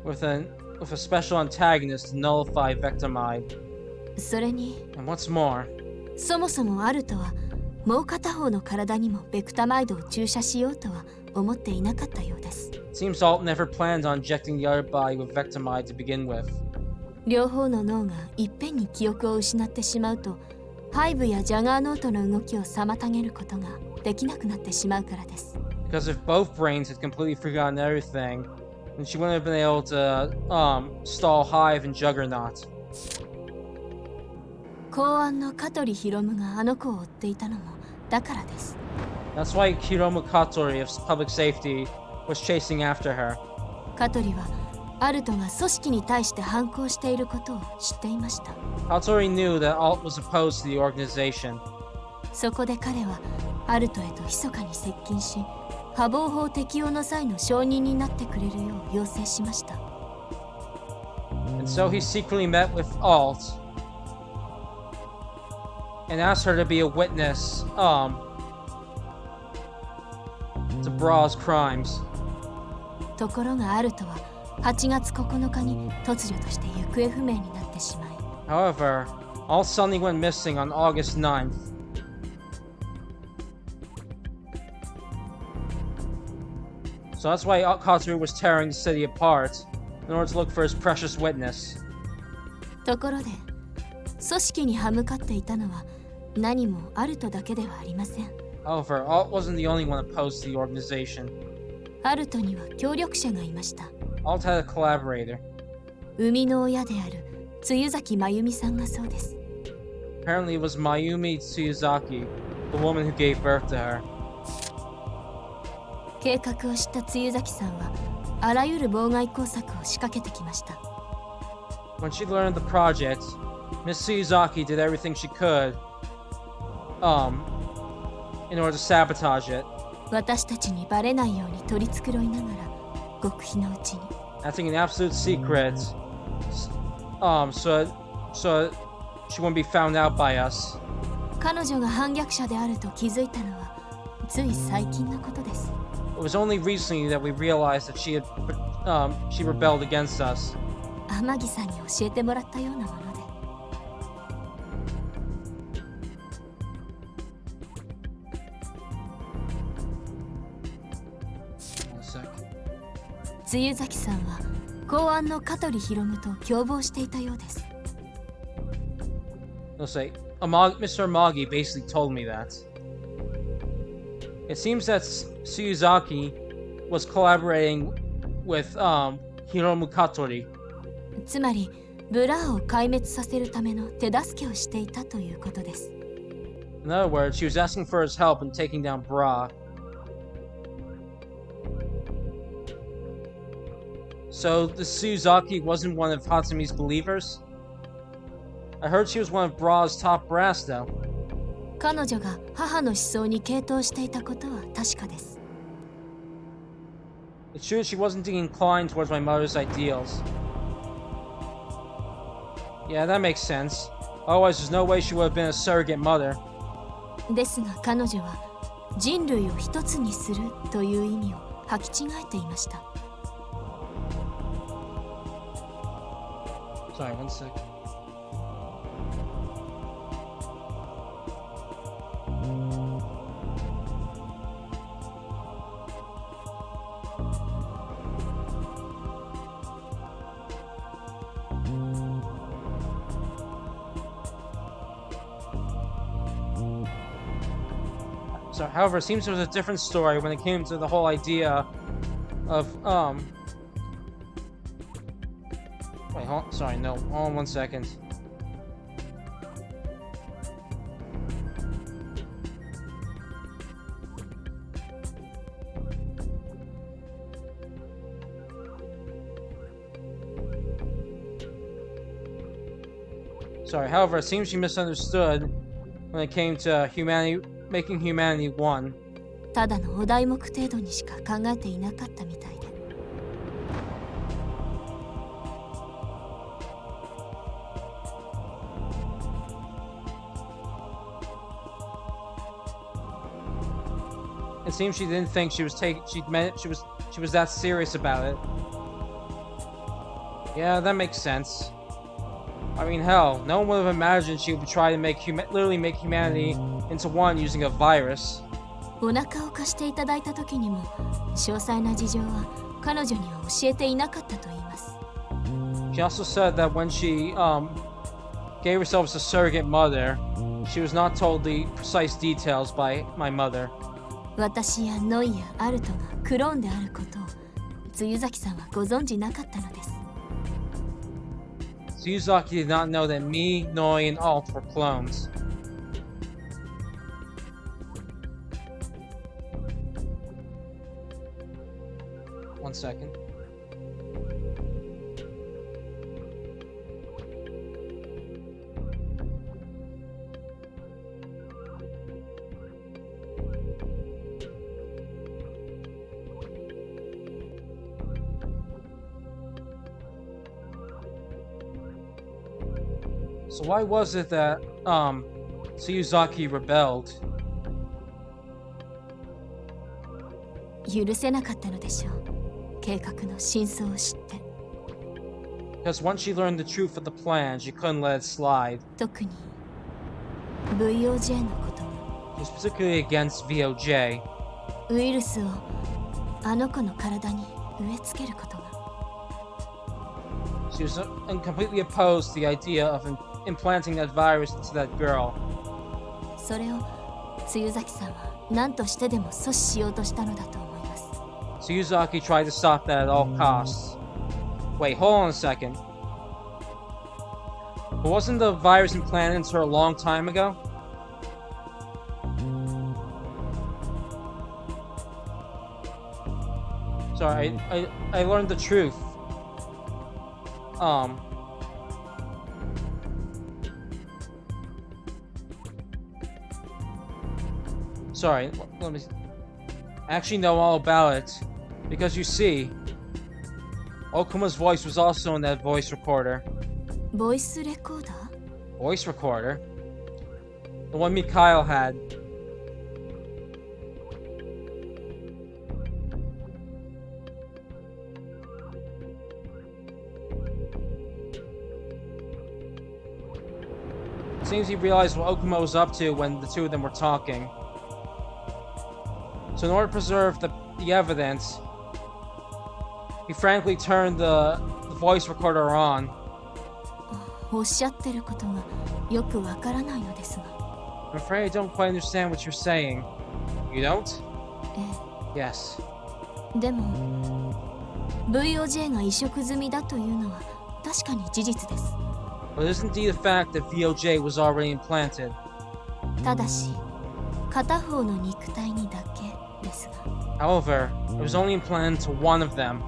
Speaker 9: with a special antagonist to nullify Vectamide.
Speaker 4: それに、
Speaker 9: And what's more,
Speaker 4: そもそもアルトはもう片方の体にもベクタマイドを注射しようとは思っていなかったようです。
Speaker 9: it seems Alt never planned on injecting the other body with Vectamide to begin with.
Speaker 4: 両方の脳がいっぺんに記憶を失ってしまうと、ハイブやジャガーノートの動きを妨げることができなくなってしまうからです。
Speaker 9: Because if both brains had completely forgotten everything, then she wouldn't have been able to stall Hive and Juggernaut.
Speaker 4: 公安の香取ヒロムがあの子を追っていたのもだからです。
Speaker 9: That's why Hiromu Katori of Public Safety was chasing after her.
Speaker 4: 香取はアルトが組織に対して反抗していることを知っていました。
Speaker 9: Katori knew that Alt was opposed to the organization.
Speaker 4: そこで彼はアルトへと密かに接近し、破防法適用の際の証人になってくれるよう要請しました。
Speaker 9: And so he secretly met with Alt and asked her to be a witness to Bra's crimes.
Speaker 4: ところがアルトは8月9日に突如として行方不明になってしまい、
Speaker 9: However, Alt suddenly went missing on August 9th. So that's why Katsuru was tearing the city apart in order to look for his precious witness.
Speaker 4: ところで組織に歯向かっていたのは何もアルトだけではありません。
Speaker 9: However, Alt wasn't the only one opposed to the organization.
Speaker 4: アルトには協力者がいました。
Speaker 9: Alt had a collaborator.
Speaker 4: 生みの親である露崎真由美さんがそうです。
Speaker 9: Apparently, it was Mayumi Tsuyuzaki, the woman who gave birth to her.
Speaker 4: 計画を知った露崎さんはあらゆる妨害工作を仕掛けてきました。
Speaker 9: When she learned the project, Miss Tsuyuzaki did everything she could, in order to sabotage it,
Speaker 4: 私たちにバレないように取り繕いながら極秘のうちに
Speaker 9: acting in absolute secret, so she wouldn't be found out by us.
Speaker 4: 彼女が反逆者であると気づいたのはつい最近のことです。
Speaker 9: It was only recently that we realized that she rebelled against us.
Speaker 4: 天城さんに教えてもらったようなもので。
Speaker 9: One sec.
Speaker 4: 露崎さんは公安の香取博夢と共謀していたようです。
Speaker 9: Let's say, Mr. Amagi basically told me that. It seems that Tsuyuzaki was collaborating with Hiromu Katori.
Speaker 4: つまりブラーを壊滅させるための手助けをしていたということです。
Speaker 9: In other words, she was asking for his help in taking down Bra. So the Tsuyuzaki wasn't one of Hatsumi's believers? I heard she was one of Bra's top brass, though.
Speaker 4: 彼女が母の思想に傾倒していたことは確かです。
Speaker 9: It's true she wasn't inclined towards my mother's ideals. Yeah, that makes sense. Otherwise, there's no way she would have been a surrogate mother.
Speaker 4: ですが彼女は人類を一つにするという意味を履き違えていました。
Speaker 9: Sorry, one sec. So, however, it seems there was a different story when it came to the whole idea of Wait, sorry, no. Hold on 1 second. Sorry, however, it seems she misunderstood when it came to making humanity one.
Speaker 4: ただのお題目程度にしか考えていなかったみたいで。 It seems she didn't think she was that serious about it. Yeah, that makes sense. I mean, hell, no one would have imagined she would try to literally make humanity into one using a virus. お腹を貸していただいた時にも詳細な事情は彼女には教えていなかったと言います。
Speaker 9: She also said that when she gave herself as a surrogate mother, she was not told the precise details by my mother.
Speaker 4: 私やノイやアルトがクローンであることを露崎さんはご存じなかったのです。
Speaker 9: Tsuyuzaki did not know that me, Noi, and Alt were clones. One second. So why was it that Tsuyuzaki rebelled?
Speaker 4: 許せなかったのでしょう。計画の真相を知って。
Speaker 9: Because once she learned the truth of the plan, she couldn't let it slide.
Speaker 4: 特に VOJ のことも。
Speaker 9: She was particularly against VOJ.
Speaker 4: ウイルスをあの子の体に植え付けることが。
Speaker 9: She was completely opposed to the idea of implanting that virus into that girl.
Speaker 1: それを露崎さんは何としてでも阻止しようとしたのだと思います。
Speaker 9: Tsuyuzaki tried to stop that at all costs. Wait, hold on a second. But wasn't the virus implanted into her a long time ago? Sorry, I learned the truth. Sorry, let me... I actually know all about it. Because you see, Okuma's voice was also in that voice recorder.
Speaker 1: ボイスレコーダー
Speaker 9: Voice recorder? The one Mikhail had. It seems he realized what Okuma was up to when the two of them were talking. So in order to preserve the evidence, he frankly turned the voice recorder on.
Speaker 1: おっしゃってることがよくわからないのですが。
Speaker 9: I'm afraid I don't quite understand what you're saying. You don't?
Speaker 1: え
Speaker 9: Yes.
Speaker 1: え、でも VOJ が移植済みだというのは確かに事実です。
Speaker 9: But it is indeed a fact that VOJ was already implanted.
Speaker 1: ただし片方の肉体にだけですが。
Speaker 9: However, it was only implanted to one of them.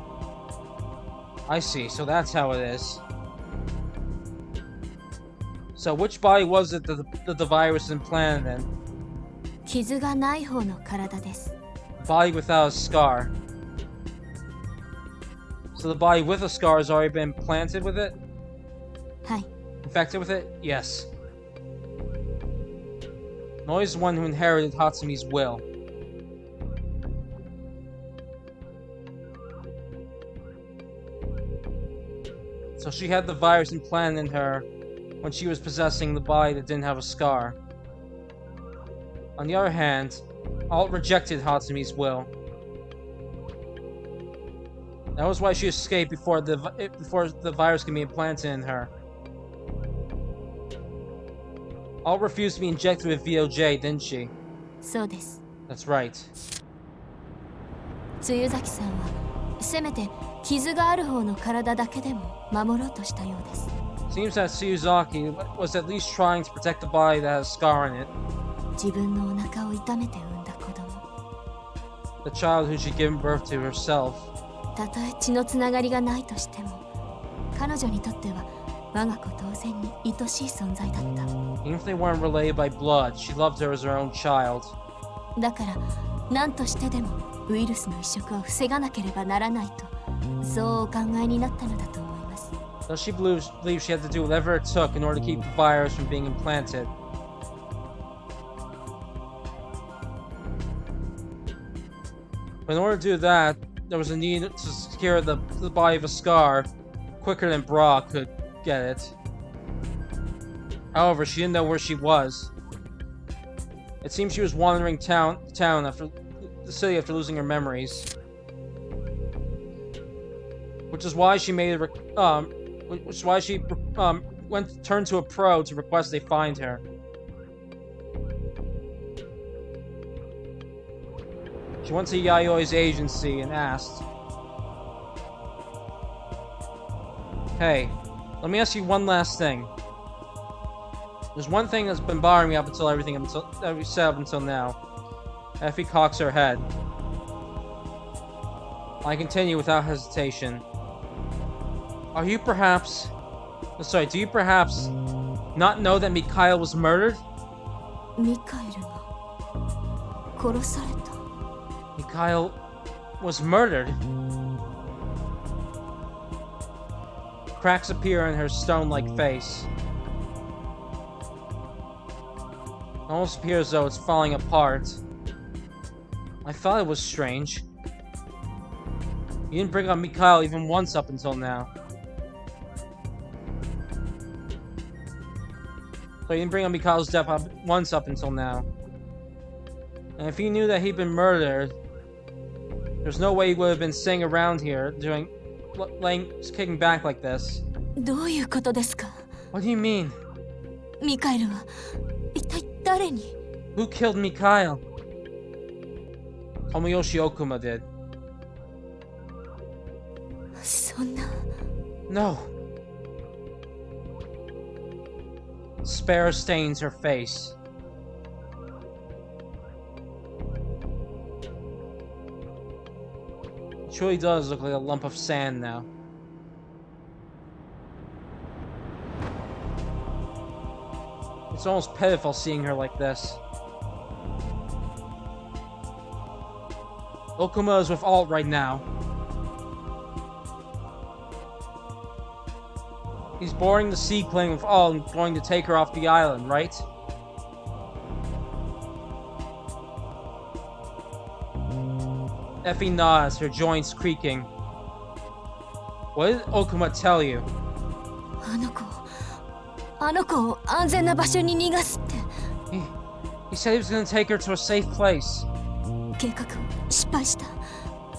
Speaker 9: I see, so that's how it is. So which body was it that the virus implanted in?
Speaker 1: 傷がない方の体です。
Speaker 9: The body without a scar. So the body with a scar has already been implanted with it?
Speaker 1: はい。
Speaker 9: Infected with it? Yes. Noi is the one who inherited Hatsumi's will. So she had the virus implanted in her when she was possessing the body that didn't have a scar. On the other hand, Alt rejected Hatsumi's will. That was why she escaped before the virus could be implanted in her. Alt refused to be injected with VOJ, didn't she?
Speaker 1: そうです。
Speaker 9: That's right.
Speaker 1: 露崎さんはせめて傷がある方の体だけでも守ろうとしたようです。
Speaker 9: Seems that Tsuyuzaki was at least trying to protect the body that has a scar in it.
Speaker 1: 自分のお腹を痛めて産んだ子供。
Speaker 9: The child who she'd given birth to herself.
Speaker 1: たとえ血のつながりがないとしても、彼女にとっては我が子同然に愛しい存在だった。
Speaker 9: Even if they weren't related by blood, she loved her as her own child.
Speaker 1: だから何としてでもウイルスの移植を防がなければならないと、そうお考えになったのだと思います。
Speaker 9: So she believed she had to do whatever it took in order to keep the virus from being implanted. But in order to do that, there was a need to secure the body of a scar quicker than Bra could get it. However, she didn't know where she was. It seems she was wandering town after the city after losing her memories, which is why she made turned to a pro to request they find her. She went to Yayoi's agency and asked, "Hey, let me ask you one last thing. There's one thing that's been bothering me up until that we said up until now." Effie cocks her head. I continue without hesitation. Do you perhaps not know that Mikhail was murdered?
Speaker 1: ミカエルが殺された。
Speaker 9: Mikhail was murdered. Cracks appear in her stone-like face. It almost appears as though it's falling apart. I thought it was strange. You didn't bring up Mikhail even once up until now. So you didn't bring up Mikhail's death up once up until now. And if you knew that he'd been murdered, there's no way he would have been sitting around here kicking back like this.
Speaker 1: どういうことですか？
Speaker 4: What do you mean?
Speaker 1: ミカエルは一体誰に？
Speaker 4: Who killed Mikhail? Tomoyoshi Okuma did.
Speaker 1: そんな。
Speaker 4: No. Despair stains her face. It truly does look like a lump of sand now. It's almost pitiful seeing her like this. Okuma is with Alt right now. He's boarding the seaplane with Alt and going to take her off the island, right? Effie nods, her joints creaking. What did Okuma tell you?
Speaker 1: あの子を安全な場所に逃がすって。
Speaker 4: He said he was going to take her to a safe place.
Speaker 1: 計画を失敗した。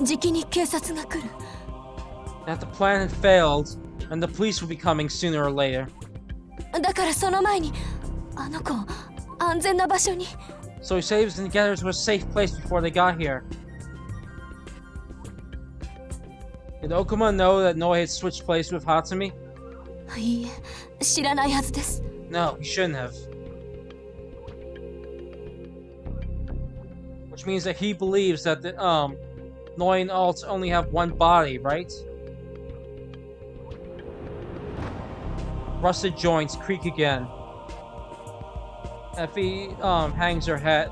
Speaker 1: じきに警察が来る。
Speaker 4: That the plan had failed, and the police would be coming sooner or later.
Speaker 1: だからその前にあの子を安全な場所に。
Speaker 4: So he said he was going to get her to a safe place before they got here. Did Okuma know that Noe had switched place with Hatsumi?
Speaker 1: いいえ、知らないはずです。
Speaker 4: No, he shouldn't have. Which means that he believes that the Noe and Alt only have one body, right? Rusted joints creak again. Effie hangs her head.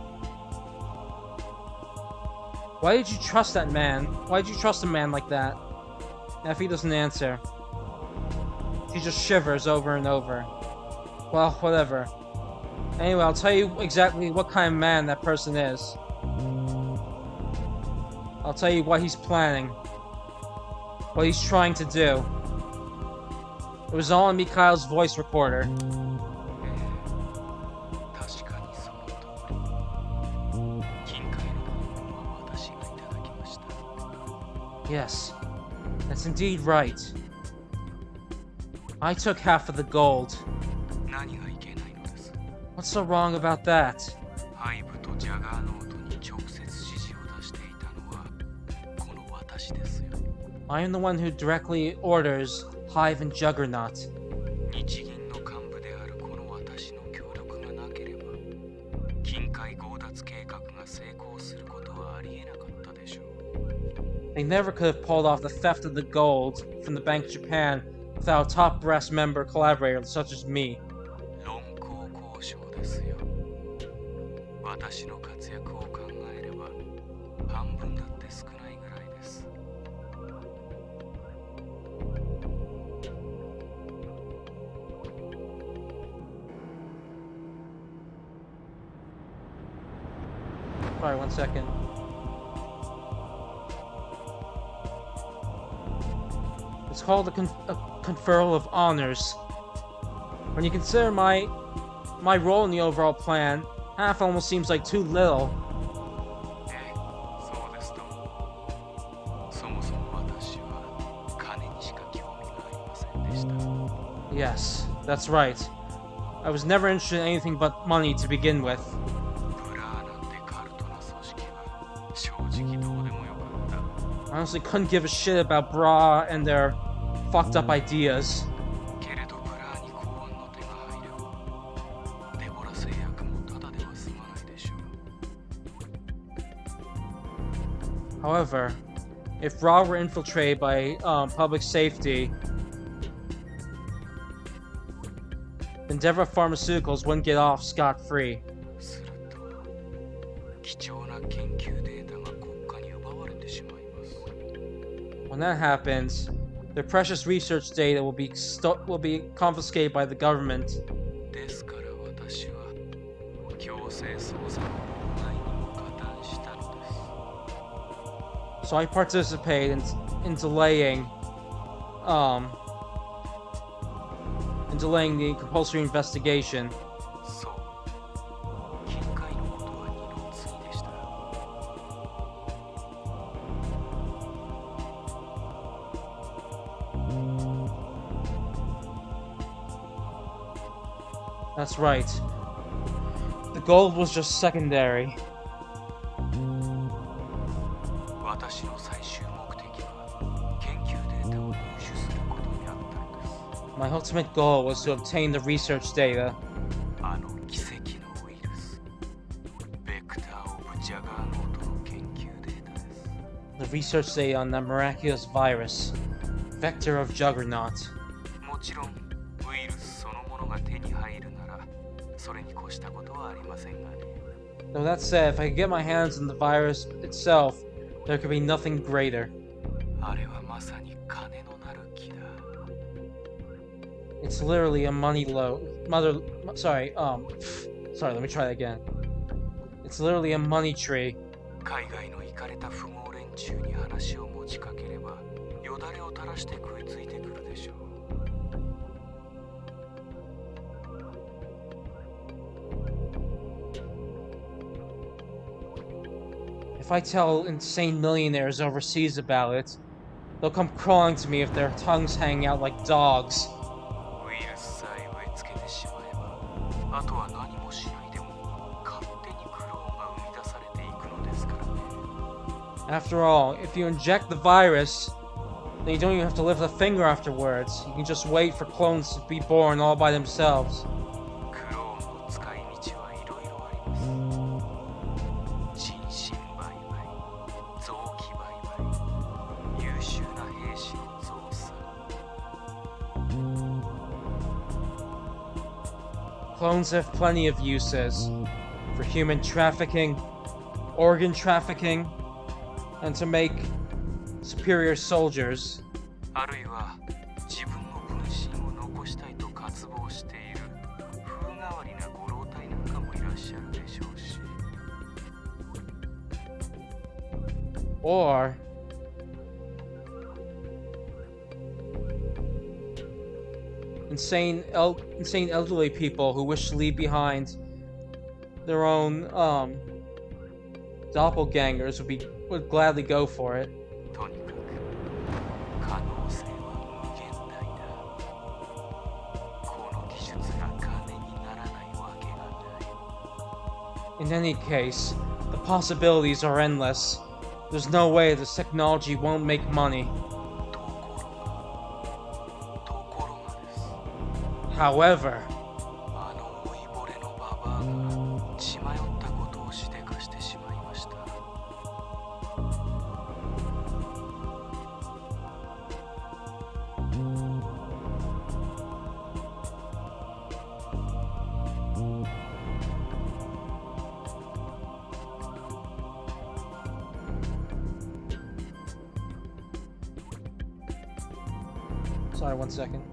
Speaker 4: Why did you trust that man? Why did you trust a man like that? Effie doesn't answer. She just shivers over and over. Well, whatever. Anyway, I'll tell you exactly what kind of man that person is. I'll tell you what he's planning. What he's trying to do. It was all in Mikhail's voice recorder. Yes, that's indeed right. I took half of the gold. What's so wrong about that? I am the one who directly orders Hive and Juggernaut. They never could have pulled off the theft of the gold from the Bank of Japan without a top brass member collaborator such as me. Sorry, 1 second. It's called a conferral of honors. When you consider my role in the overall plan, half almost seems like too little. Yes, that's right. I was never interested in anything but money to begin with. I honestly couldn't give a shit about Bra and their fucked up ideas. However, if Bra were infiltrated by public safety, Endeavor Pharmaceuticals wouldn't get off scot-free. When that happens, their precious research data will be confiscated by the government. So I participate in delaying the compulsory investigation.
Speaker 9: That's right. The gold was just secondary.
Speaker 6: 私の最終目的は研究データを入手することにあったのです。
Speaker 9: My ultimate goal was to obtain the research data.
Speaker 6: あの奇跡のウイルス、ベクター・オブ・ジャガーノートの研究データです。
Speaker 9: The research data on that miraculous virus, Vector of Juggernaut.
Speaker 6: もちろん、ウイルスそのものが手に入るなら、それに越したことはありませんがね。
Speaker 9: Though that said, if I could get my hands on the virus itself, there could be nothing greater.
Speaker 6: あれはまさに金のなる木だ。
Speaker 9: It's literally a money sorry, let me try that again. It's literally a money tree.
Speaker 6: 海外のイカれた富豪連中に話を持ちかければ、よだれを垂らして食いついてくるでしょう。
Speaker 9: If I tell insane millionaires overseas about it, they'll come crawling to me with their tongues hanging out like dogs.
Speaker 6: ウイルスさえ植え付けてしまえば、あとは何もしないでも勝手にクローンが生み出されていくのですからね。
Speaker 9: After all, if you inject the virus, then you don't even have to lift a finger afterwards. You can just wait for clones to be born all by themselves.
Speaker 6: クローンの使い道はいろいろあります。人身売買、臓器売買、優秀な兵士の増産。
Speaker 9: Clones have plenty of uses for human trafficking, organ trafficking, and to make superior soldiers.
Speaker 6: あるいは自分の分身を残したいと渇望している風変わりなご老体なんかもいらっしゃるでしょうし。
Speaker 9: Or insane elderly people who wish to leave behind their own doppelgangers would gladly go for it.
Speaker 6: とにかく可能性は無限大だ。この技術が金にならないわけがない。
Speaker 9: In any case, the possibilities are endless. There's no way this technology won't make money.
Speaker 6: ところがです。
Speaker 9: However,
Speaker 6: あの老いぼれのババアが血迷ったことをしでかしてしまいました。
Speaker 9: sorry, 1 second.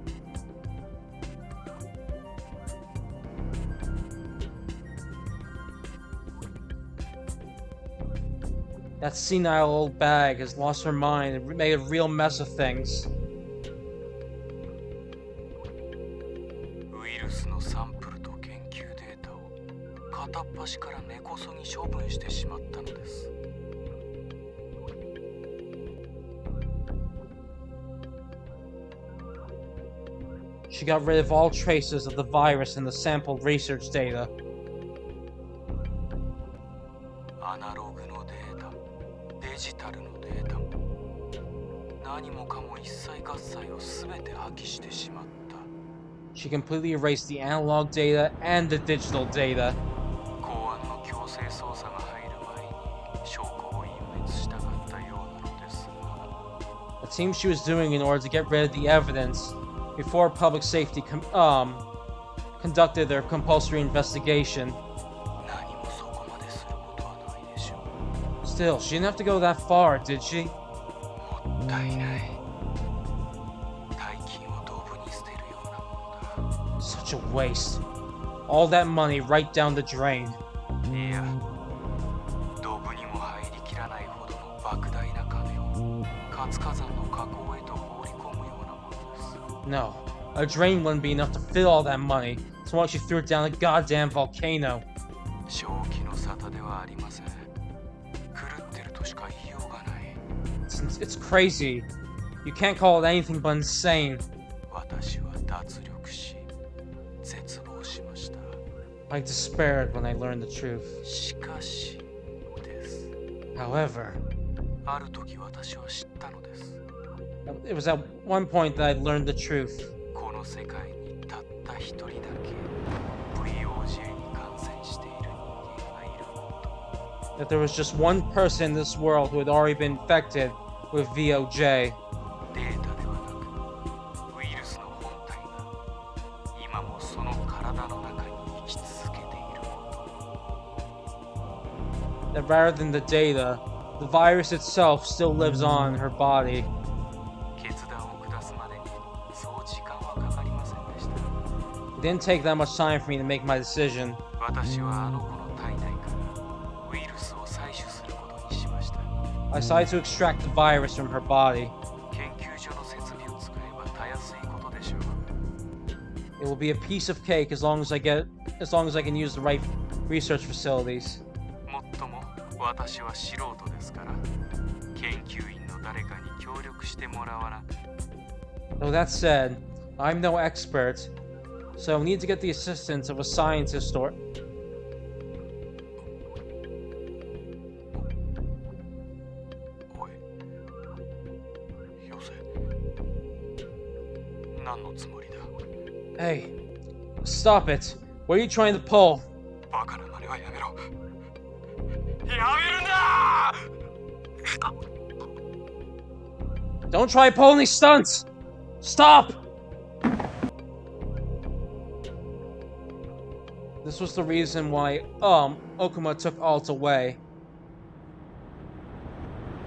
Speaker 9: That senile old bag has lost her mind and made a real mess of things.
Speaker 6: ウイルスのサンプルと研究データを片っ端から根こそぎ処分してしまったのです。
Speaker 9: She got rid of all traces of the virus in the sampled research data.
Speaker 6: アナログのデータ、デジタルのデータも何もかも一切合切を全て破棄してしまった。
Speaker 9: She completely erased the analog data and the digital data.
Speaker 6: 公安の強制捜査が入る前に証拠を隠滅したかったようなのですが。
Speaker 9: It seems she was doing in order to get rid of the evidence before public safety conducted their compulsory investigation.
Speaker 6: 何もそこまですることはないでしょう。
Speaker 9: Still, she didn't have to go that far, did she?
Speaker 6: もったいない。大金をドブに捨てるようなものだ。
Speaker 9: Such a waste. All that money right down the drain.
Speaker 6: いや、ドブにも入りきらないほどの莫大な金を活火山の火口へと放り込むようなものです。
Speaker 9: No, a drain wouldn't be enough to fill all that money, so why don't you throw it down a goddamn volcano?
Speaker 6: 正気の沙汰ではありません。狂ってるとしか言いようがない。
Speaker 9: It's crazy. You can't call it anything but insane.
Speaker 6: 私は脱力し、絶望しました。
Speaker 4: I despaired when I learned the truth.
Speaker 6: しかしです。
Speaker 4: However,
Speaker 6: ある時私は知ったのです。
Speaker 4: it was at one point that I learned the truth.
Speaker 6: この世界にたった一人だけ VOJ に感染している人間がいること。
Speaker 4: That there was just one person in this world who had already been infected with VOJ.
Speaker 6: データではなくウイルスの本体が今もその体の中に生き続けていること。
Speaker 4: That rather than the data, the virus itself still lives on in her body.
Speaker 6: 決断を下すまでにそう時間はかかりませんでした。
Speaker 4: It didn't take that much time for me to make my decision.
Speaker 6: 私はあの子の体内からウイルスを採取することにしました。
Speaker 4: I decided to extract the virus from her body.
Speaker 6: 研究所の設備を使えばたやすいことでしょう。
Speaker 4: It will be a piece of cake as long as I can use the right research facilities.
Speaker 6: もっとも私は素人ですから研究員の誰かに協力してもらわな。
Speaker 4: Though that said, I'm no expert, so I need to get the assistance of a scientist or...
Speaker 6: おい、よせ。何のつもりだ。
Speaker 4: Hey, stop it. What are you trying to pull?
Speaker 6: バカな真似はやめろ。やめるんだー
Speaker 4: Don't try pulling these stunts! Stop! This was the reason why, Okuma took Alt away.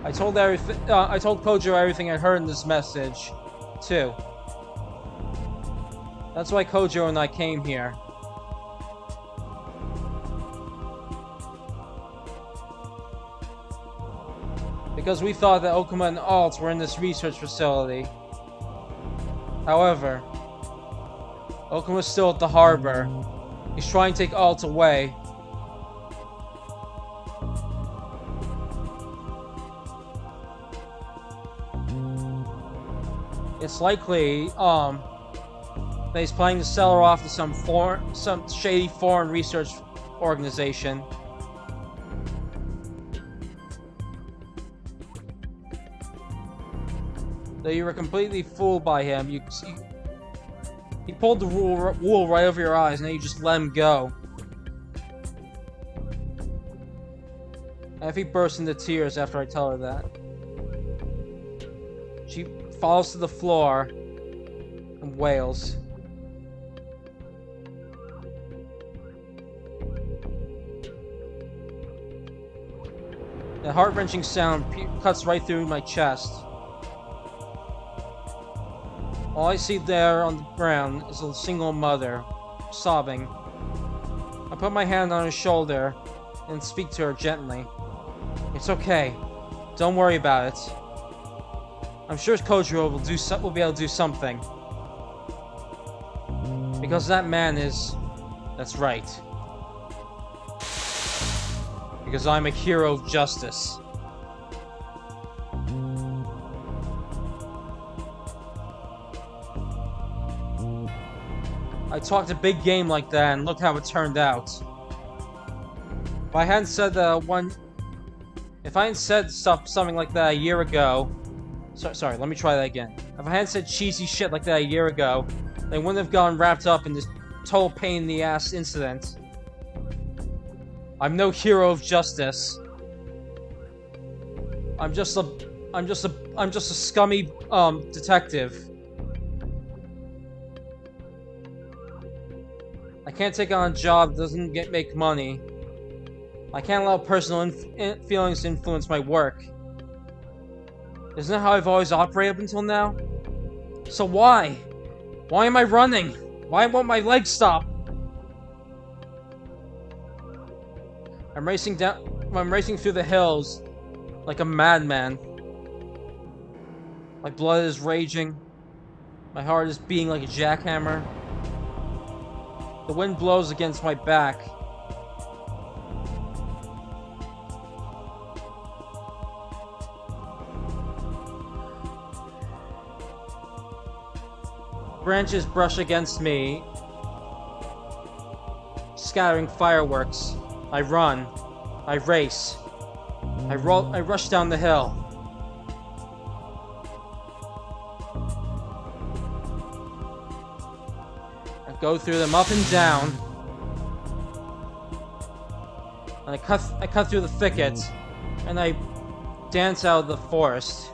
Speaker 4: I told Kojo everything I heard in this message, too. That's why Kojo and I came here. Because we thought that Okuma and Alt were in this research facility. However, Okuma's still at the harbor. He's trying to take Alt away. It's likely, that he's planning to sell her off to some shady foreign research organization. Though you were completely fooled by him, he pulled the wool right over your eyes, and then you just let him go. And if he bursts into tears after I tell her that, she falls to the floor and wails. The heart-wrenching sound cuts right through my chest. All I see there on the ground is a single mother, sobbing. I put my hand on her shoulder and speak to her gently. It's okay. Don't worry about it. I'm sure Kojiro will be able to do something. Because that man is... That's right. Because I'm a hero of justice. I talked a big game like that, and look how it turned out. If I hadn't said something like that a year ago... Sorry, let me try that again. If I hadn't said cheesy shit like that a year ago, they wouldn't have gotten wrapped up in this total pain in the ass incident. I'm no hero of justice. I'm just a scummy detective. I can't take on a job that doesn't make money. I can't allow personal feelings to influence my work. Isn't that how I've always operated up until now? So why? Why am I running? Why won't my legs stop? I'm racing through the hills like a madman. My blood is raging. My heart is beating like a jackhammer. The wind blows against my back. Branches brush against me. scattering fireworks. I run. I race. I rush down the hill. I go through them up and down. And I cut through the thickets. And I dance out of the forest.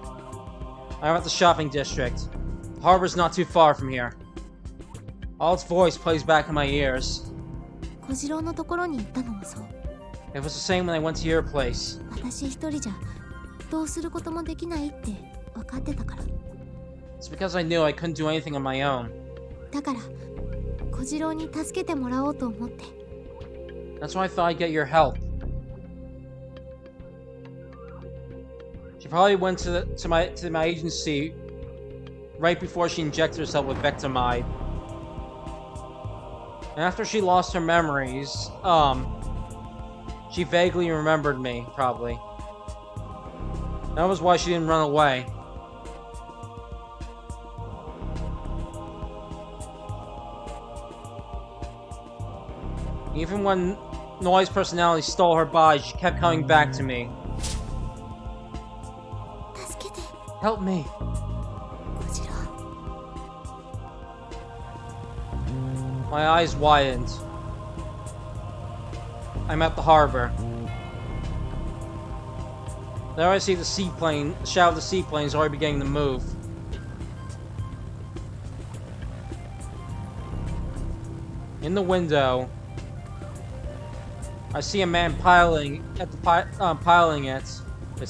Speaker 4: I'm at the shopping district. The harbor's not too far from here. Alt's voice plays back in my ears.
Speaker 1: 小次郎のところに行ったのもそう。
Speaker 4: It was the same when I went to your place.
Speaker 1: 私一人じゃどうすることもできないって分かってたから。
Speaker 4: It's because I knew I couldn't do anything on my own.
Speaker 1: だから小次郎に助けてもらおうと思って。
Speaker 4: That's why I thought I'd get your help. She probably went to my agency right before she injected herself with Vectamide. And after she lost her memories, she vaguely remembered me, probably. That was why she didn't run away. Even when Noi's personality stole her body, she kept coming back to me.
Speaker 1: 助けて
Speaker 4: Help me.
Speaker 1: 小次郎。
Speaker 4: My eyes widened. I'm at the harbor. There I see the seaplane. The shadow of the seaplane is already beginning to move. In the window, I see a man piloting it. It's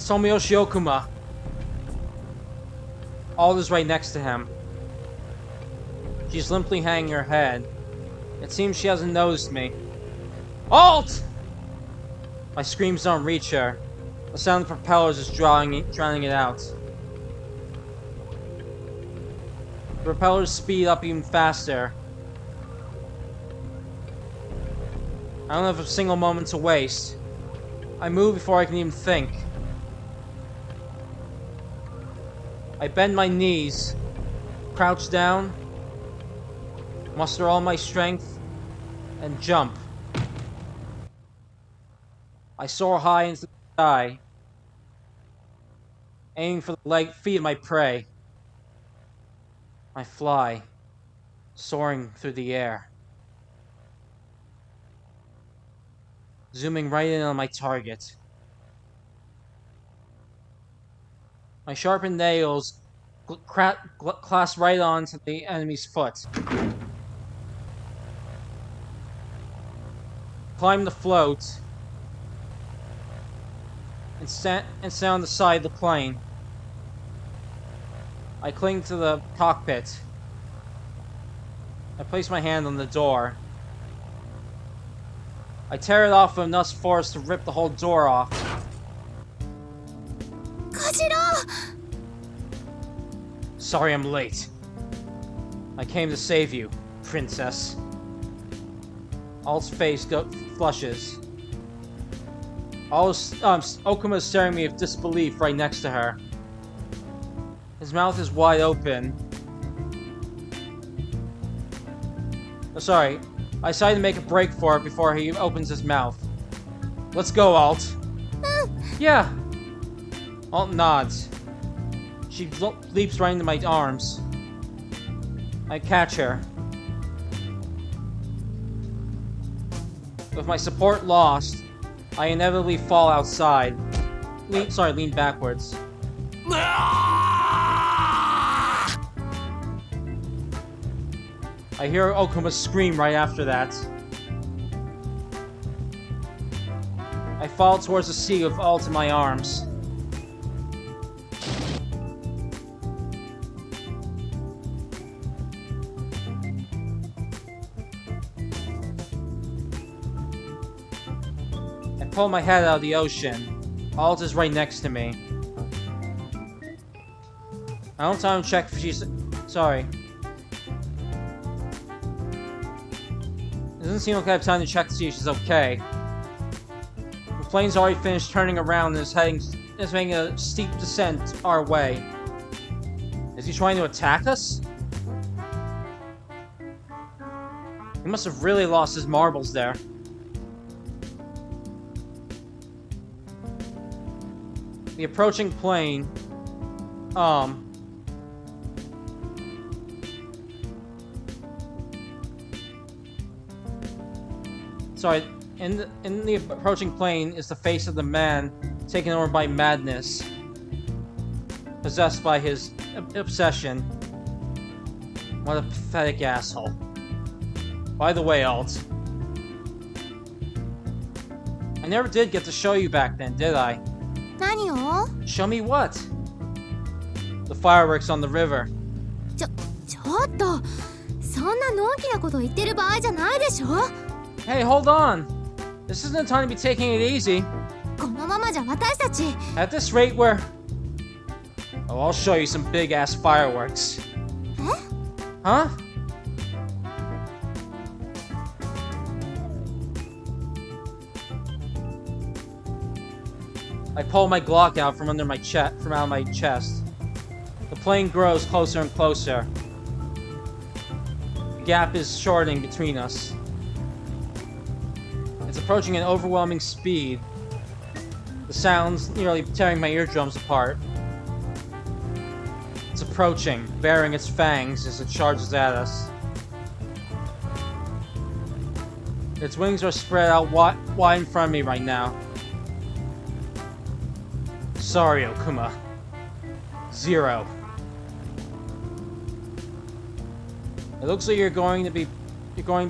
Speaker 4: Tomoyoshi Okuma. Alt is right next to him. She's limply hanging her head. It seems she hasn't noticed me. Alt! My screams don't reach her. The sound of propellers is drowning it out. The propellers speed up even faster. I don't have a single moment to waste. I move before I can even think. I bend my knees, crouch down, muster all my strength, and jump. I soar high into the sky, aiming for the feet of my prey. I fly, soaring through the air, zooming right in on my target. My sharpened nails clasp right onto the enemy's foot. Climb the float and stand on the side of the plane. I cling to the cockpit. I place my hand on the door. I tear it off with enough force to rip the whole door off.
Speaker 1: 小次郎
Speaker 4: Sorry I'm late. I came to save you, princess. Alt's face flushes. Okuma is staring at me with disbelief right next to her. His mouth is wide open. Oh, sorry. I decided to make a break for it before he opens his mouth. Let's go, Alt. Yeah. Alt nods. She leaps right into my arms. I catch her. With my support lost, I inevitably fall outside. Lean backwards. I hear Okuma scream right after that. I fall towards the sea with Alt in my arms. I pull my head out of the ocean. Alt is right next to me. I don't have time to check if she's... Sorry. It doesn't seem like I have time to check to see if she's okay. The plane's already finished turning around and is making a steep descent our way. Is he trying to attack us? He must have really lost his marbles there. the approaching plane, sorry, in the approaching plane is the face of the man taken over by madness, possessed by his obsession. What a pathetic asshole. By the way, Alt, I never did get to show you back then, did I?
Speaker 1: 何を
Speaker 4: Show me what? The fireworks on the river.
Speaker 1: ちょっとそんなのんきなこと言ってる場合じゃないでしょ
Speaker 4: Hey, hold on! This isn't the time to be taking it easy.
Speaker 1: このままじゃ私たち
Speaker 4: At this rate, we're... Oh, I'll show you some big-ass fireworks. Huh? I pull my Glock out from under my chest, from out of my chest. The plane grows closer and closer. The gap is shortening between us. It's approaching at overwhelming speed. The sounds nearly tearing my eardrums apart. It's approaching, baring its fangs as it charges at us. Its wings are spread out wide in front of me right now. Sorry, Okuma. 0. It looks like you're going to be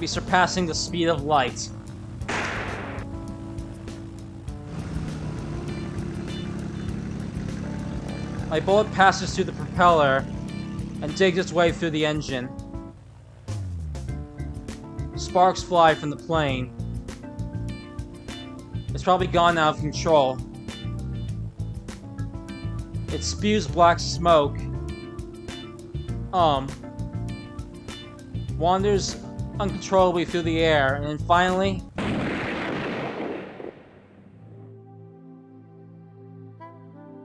Speaker 4: surpassing the speed of light. My bullet passes through the propeller and digs its way through the engine. Sparks fly from the plane. It's probably gone out of control. It spews black smoke. Wanders uncontrollably through the air, and then finally...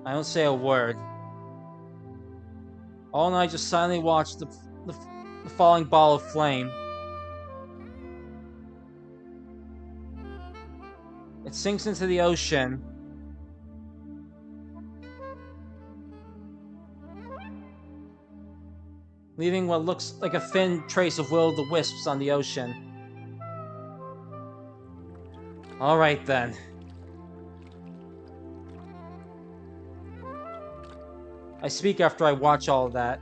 Speaker 4: I don't say a word. All night just silently watch the falling ball of flame. It sinks into the ocean. Leaving what looks like a thin trace of will-o'-the-wisps on the ocean. Alright then. I speak after I watch all of that.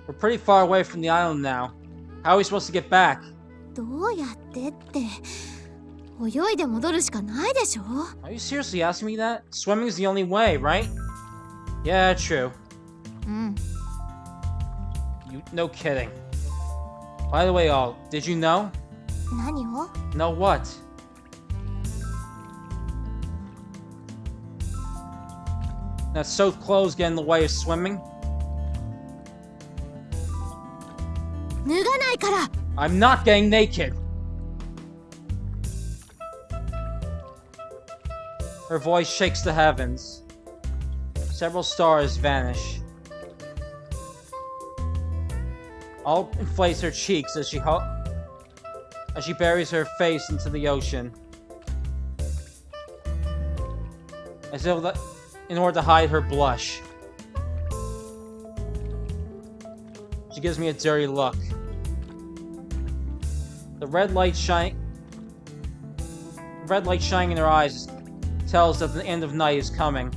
Speaker 4: We're pretty far away from the island now. How are we supposed to get back?
Speaker 1: どうやってって泳いで戻るしかないでしょ
Speaker 4: Are you seriously asking me that? Swimming is the only way, right? Yeah, true.
Speaker 1: うん
Speaker 4: No kidding. By the way, all, did you know?
Speaker 1: 何を
Speaker 4: Know what? That soaked clothes get in the way of swimming?
Speaker 1: 脱がないから
Speaker 4: I'm not getting naked! Her voice shakes the heavens. Several stars vanish. All inflates her cheeks as she buries her face into the ocean. As if in order to hide her blush. She gives me a dirty look. The red light shining in her eyes tells that the end of night is coming.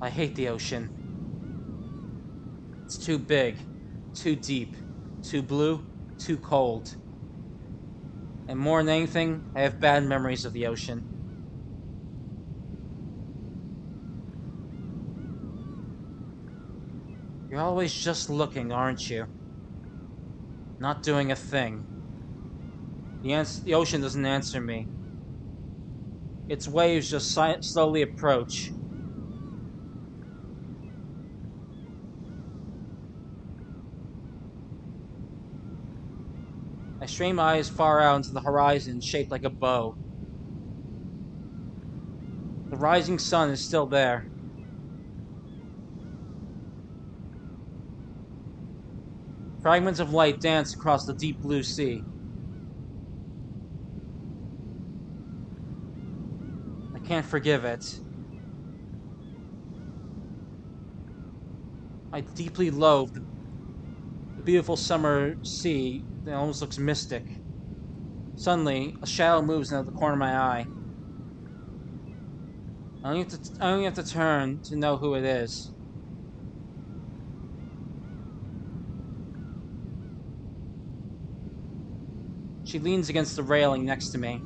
Speaker 4: I hate the ocean. It's too big, too deep, too blue, too cold. And more than anything, I have bad memories of the ocean. You're always just looking, aren't you? Not doing a thing. The ocean doesn't answer me. Its waves just slowly approach. I strain my eyes far out into the horizon, shaped like a bow. The rising sun is still there. Fragments of light dance across the deep blue sea.
Speaker 9: can't forgive it. I deeply loathe the beautiful summer sea that almost looks mystic. Suddenly, a shadow moves out of the corner of my eye. I only have to turn to know who it is. She leans against the railing next to me.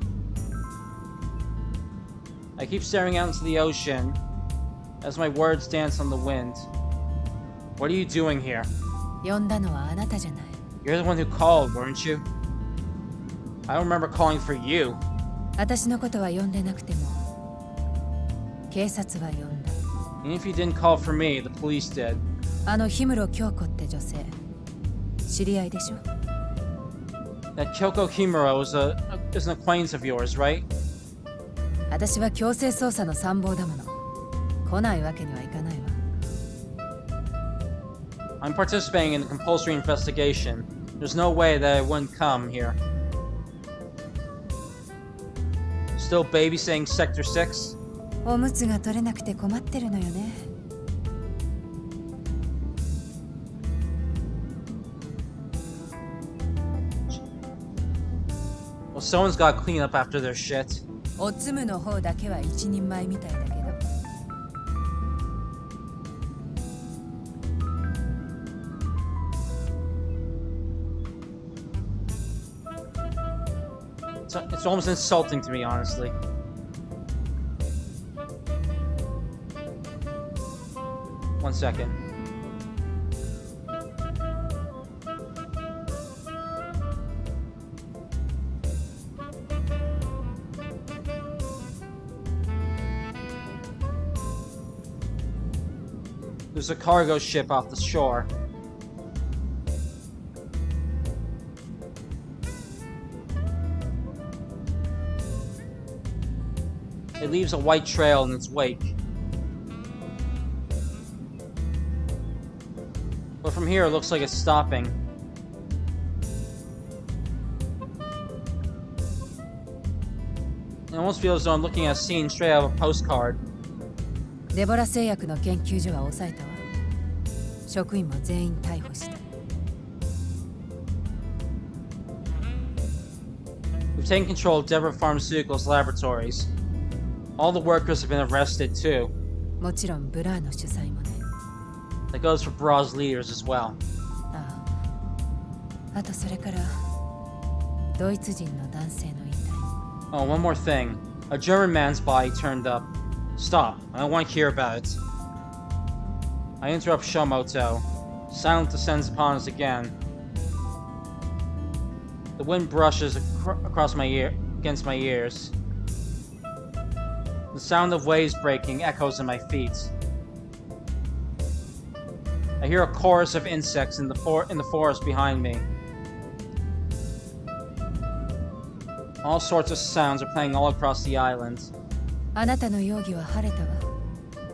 Speaker 9: I keep staring out into the ocean as my words dance on the wind. What are you doing here?
Speaker 3: 呼んだのはあなたじゃない。
Speaker 9: You're the one who called, weren't you? I don't remember calling for you.
Speaker 3: 私のことは呼んでなくても警察は呼んだ。
Speaker 9: Even if you didn't call for me, the police did.
Speaker 3: あの氷室京子って女性知り合いでしょ。
Speaker 9: That Kyoko Kimura is an acquaintance of yours, right?
Speaker 3: 私は強制捜査の参謀だもの。来ないわけにはいかないわ。
Speaker 9: I'm participating in a compulsory investigation. There's no way that I wouldn't come here. Still babysitting Sector 6?
Speaker 3: おむつが取れなくて困ってるのよね。
Speaker 9: Well, someone's gotta clean up after their shit.
Speaker 3: おつむの方だけは一人前みたいだけど。
Speaker 9: It's almost insulting to me, honestly. One second. There's a cargo ship off the shore. It leaves a white trail in its wake. But from here, it looks like it's stopping. It almost feels as though I'm looking at a scene straight out of a postcard.
Speaker 3: デボラ製薬の研究所は抑えたわ。職員も全員逮捕した。
Speaker 9: We've taken control of Deborah Pharmaceuticals laboratories. All the workers have been arrested too.
Speaker 3: もちろんブラーの主催もね。
Speaker 9: That goes for Bra's leaders as well.
Speaker 3: ああ。あとそれからドイツ人の男性の遺体。
Speaker 9: Oh, one more thing. A German man's body turned up. Stop. I don't want to hear about it. I interrupt Shomoto. Silence descends upon us again. The wind brushes across my ear against my ears. The sound of waves breaking echoes in my feet. I hear a chorus of insects in the forest behind me. All sorts of sounds are playing all across the island.
Speaker 3: あなたの容疑は晴れたわ。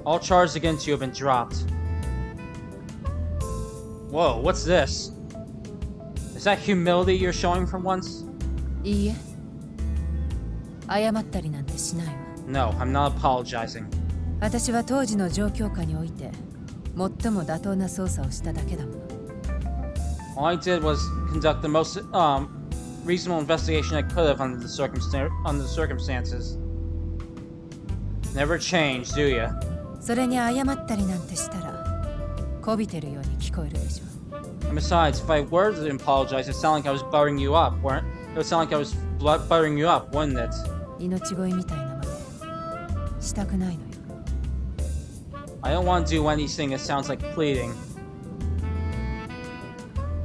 Speaker 9: All charges against you have been dropped. Whoa, what's this? Is that humility you're showing for once?
Speaker 3: いいえ。謝ったりなんてしないわ。
Speaker 9: No, I'm not apologizing.
Speaker 3: 私は当時の状況下において最も妥当な捜査をしただけだもの。
Speaker 9: All I did was conduct the most reasonable investigation I could have under the circumstances. Never change, do ya?
Speaker 3: それに謝ったりなんてしたらこびてるように聞こえるでしょ。
Speaker 9: And besides, if I were to apologize, it'd sound like I was buttering you up, it would sound like I was buttering you up, wouldn't it?
Speaker 3: 命乞いみたいなまでしたくないのよ。
Speaker 9: I don't want to do anything that sounds like pleading.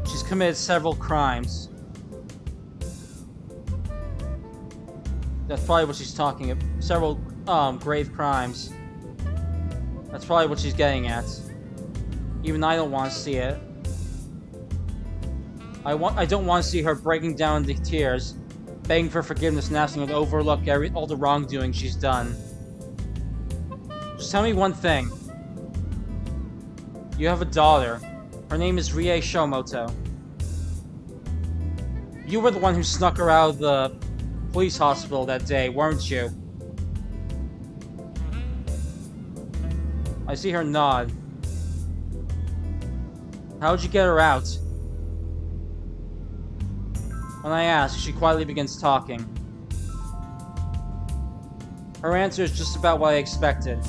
Speaker 9: She's committed several crimes. That's probably what she's talking about. Several grave crimes. That's probably what she's getting at. Even I don't want to see it. I don't want to see her breaking down into tears, begging for forgiveness and asking her to overlook all the wrongdoing she's done. Just tell me one thing. You have a daughter. Her name is Rie Shomoto. You were the one who snuck her out of the police hospital that day, weren't you? I see her nod. How'd you get her out? When I ask, she quietly begins talking. Her answer is just about what I expected.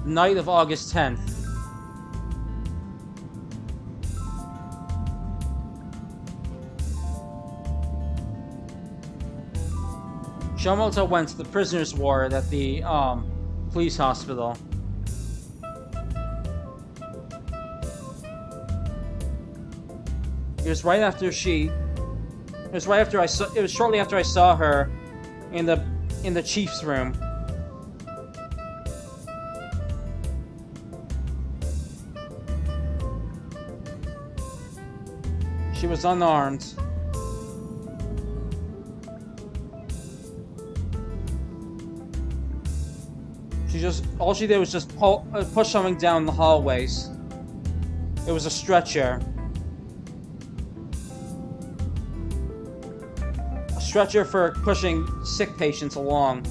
Speaker 9: The night of August 10th. Shomoto went to the prisoner's ward at the police hospital. It was right after it was shortly after I saw her in the chief's room. She was unarmed. All she did was just push something down the hallways. It was a stretcher. A stretcher for pushing sick patients along.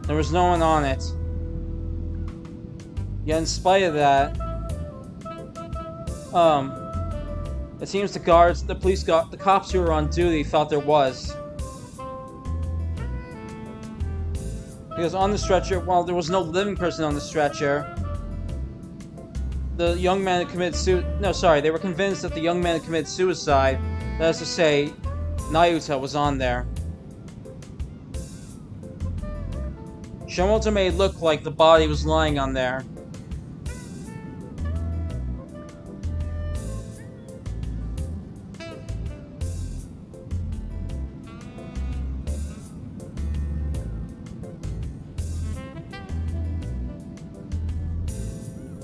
Speaker 9: There was no one on it. Yet in spite of that, it seems the cops who were on duty thought there was. Because on the stretcher, while there was no living person on the stretcher, the young man had committed they were convinced that the young man had committed suicide. That is to say, Nayuta was on there. Shomoto made it look like the body was lying on there.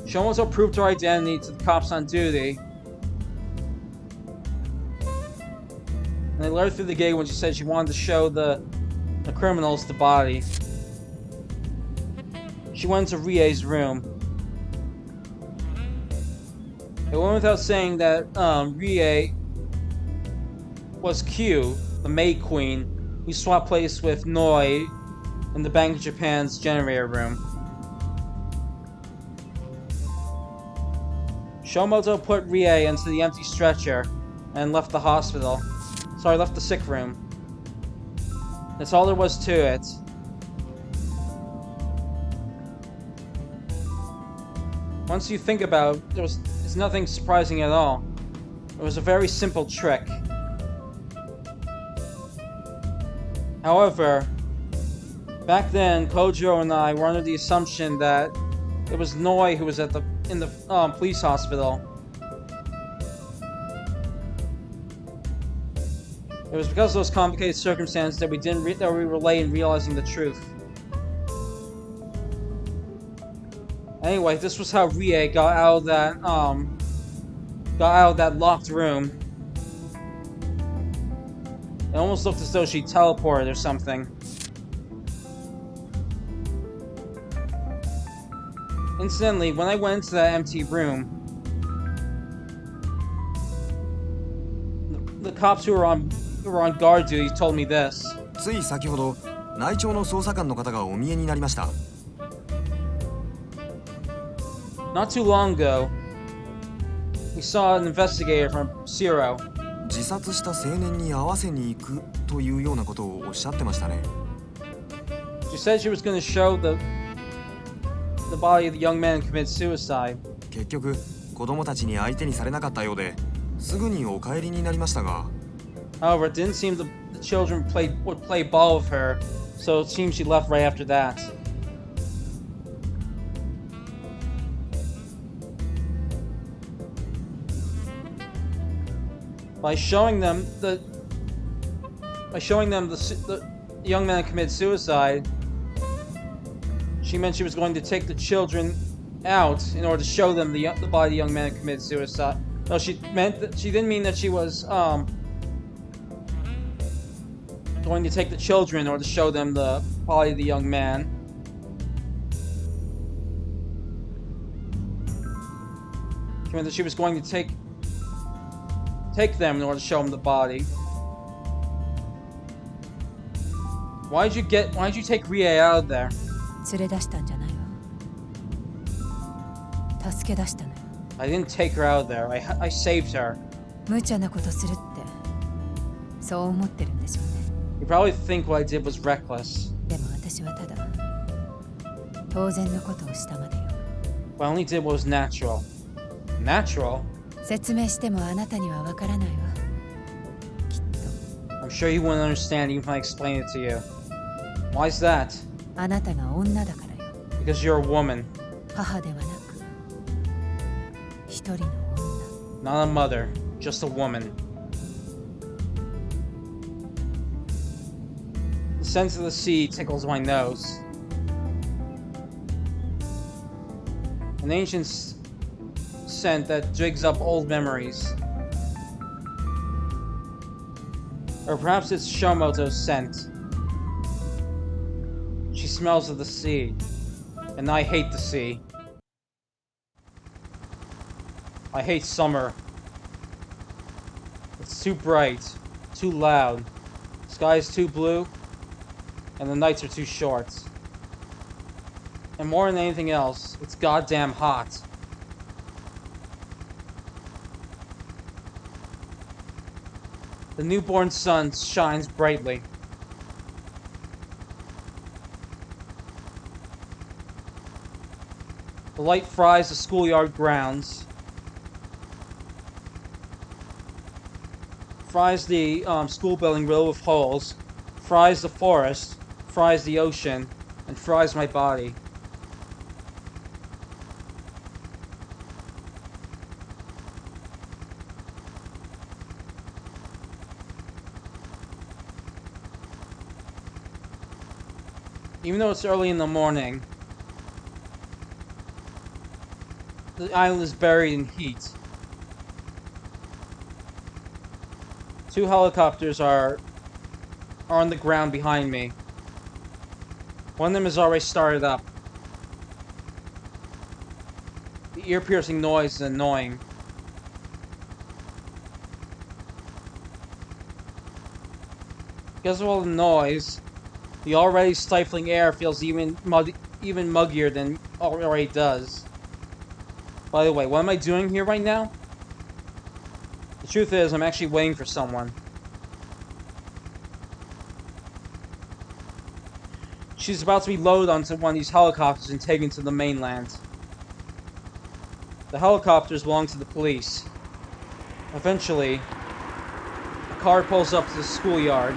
Speaker 9: Shomoto proved her identity to the cops on duty. And they let her through the gate when she said she wanted to show the criminals the body. She went to Rie's room. It went without saying that Rie was Q, the maid queen, who swapped place with Noi in the Bank of Japan's generator room. Shomoto put Rie into the empty stretcher and left the hospital. Sorry, left the sick room. That's all there was to it. Once you think about it, it's nothing surprising at all. It was a very simple trick. However, back then, Kojiro and I were under the assumption that it was Noi who was in the police hospital. It was because of those complicated circumstances that we were late in realizing the truth. Anyway, this was how Rie got out of that locked room. It almost looked as though she teleported or something. Incidentally, when I went into that empty room, the cops who were on guard duty told me this.
Speaker 10: つい先ほど内調の捜査官の方がお見えになりました。
Speaker 9: Not too long ago, we saw an investigator from Zero.
Speaker 10: 自殺した青年に会わせに行くというようなことをおっしゃってましたね。
Speaker 9: She said she was going to show the body of the young man who committed suicide.
Speaker 10: 結局子供たちに相手にされなかったようですぐにお帰りになりましたが。
Speaker 9: However, it didn't seem the children would play ball with her, so it seems she left right after that. By showing them the young man who committed suicide, she meant she was going to take the children out in order to show them the body of the young man who committed suicide. No, she didn't mean that she was going to take the children in order to show them the body of the young man. She meant that she was going to take them in order to show them the body. Why'd you take Rie out of there?
Speaker 3: 連れ出したんじゃないわ。助け出したのよ。
Speaker 9: I didn't take her out of there. I saved her.
Speaker 3: 無茶なことするってそう思ってるんでしょうね。
Speaker 9: You probably think what I did was reckless.
Speaker 3: でも私はただ当然のことをしたまでよ。
Speaker 9: But I only did what was natural. Natural?
Speaker 3: 説明してもあなたにはわからないわ。きっ
Speaker 9: I'm sure you wouldn't understand even if I explain it to you. Why is that?
Speaker 3: とあなたが女だからよ。
Speaker 9: Because you're a woman,
Speaker 3: 母ではなく一人の女。
Speaker 9: not a mother, just a woman. The scent of the sea tickles my nose. An ancient scent that digs up old memories. Or perhaps it's Shomoto's scent. She smells of the sea, and I hate the sea. I hate summer. It's too bright, too loud, sky is too blue, and the nights are too short. And more than anything else, it's goddamn hot. The newborn sun shines brightly. The light fries the schoolyard grounds. Fries the school building riddled with holes. Fries the forest. Fries the ocean. And fries my body. Even though it's early in the morning, the island is buried in heat. 2 helicopters are on the ground behind me. One of them has already started up. The ear-piercing noise is annoying. Because of all the noise, the already stifling air feels even muggier than it already does. By the way, what am I doing here right now? The truth is, I'm actually waiting for someone. She's about to be loaded onto one of these helicopters and taken to the mainland. The helicopters belong to the police. Eventually, a car pulls up to the schoolyard.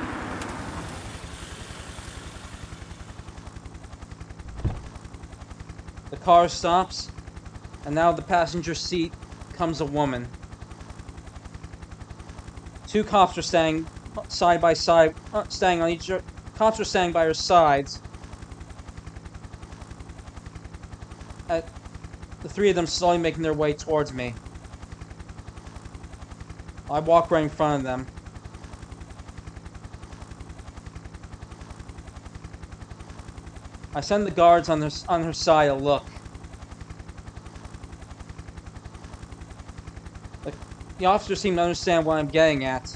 Speaker 9: The car stops, and now the passenger seat comes a woman. 2 cops are standing side by side, standing on each. Cops are standing by her sides. The 3 of them slowly making their way towards me. I walk right in front of them. I send the guards on her side a look. The officers seem to understand what I'm getting at.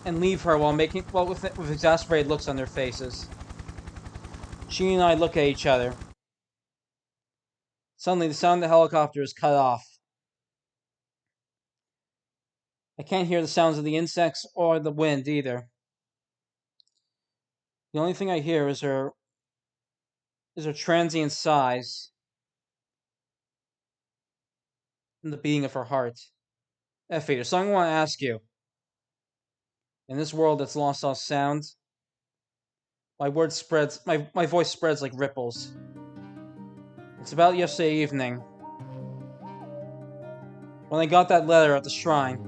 Speaker 9: And leave her with exasperated looks on their faces. She and I look at each other. Suddenly, the sound of the helicopter is cut off. I can't hear the sounds of the insects or the wind either. The only thing I hear is her transient sighs and the beating of her heart. Effie, there's something I want to ask you. In this world that's lost all sound, my voice spreads like ripples. It's about yesterday evening, when I got that letter at the shrine.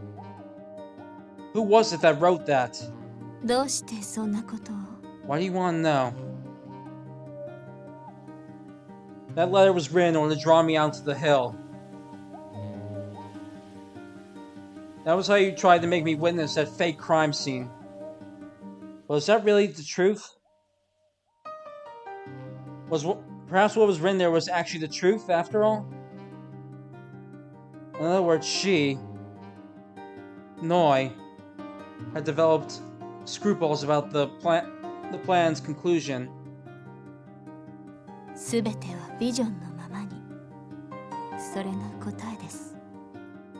Speaker 9: Who was it that wrote that?
Speaker 1: どうしてそんなことを?
Speaker 9: Why do you want to know? That letter was written in order to draw me out to the hill. That was how you tried to make me witness that fake crime scene. But is that really the truth? Perhaps what was written there was actually the truth after all? In other words, she, Noi, had developed scruples about the plan's conclusion.
Speaker 1: すべてはビジョンのままに。それが答えです。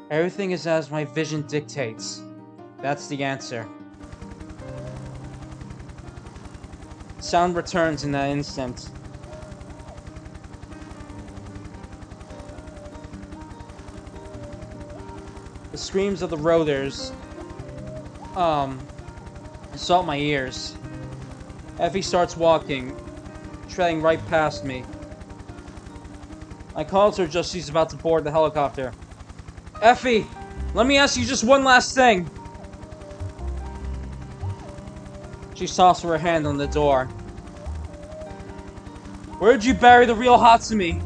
Speaker 9: Everything is as my vision dictates. That's the answer. Sound returns in that instant. The screams of the rotors assault my ears. Effie starts walking, treading right past me. I called her just as she's about to board the helicopter. Effie, let me ask you just one last thing. She stops with her hand on the door. Where did you bury the real Hatsumi?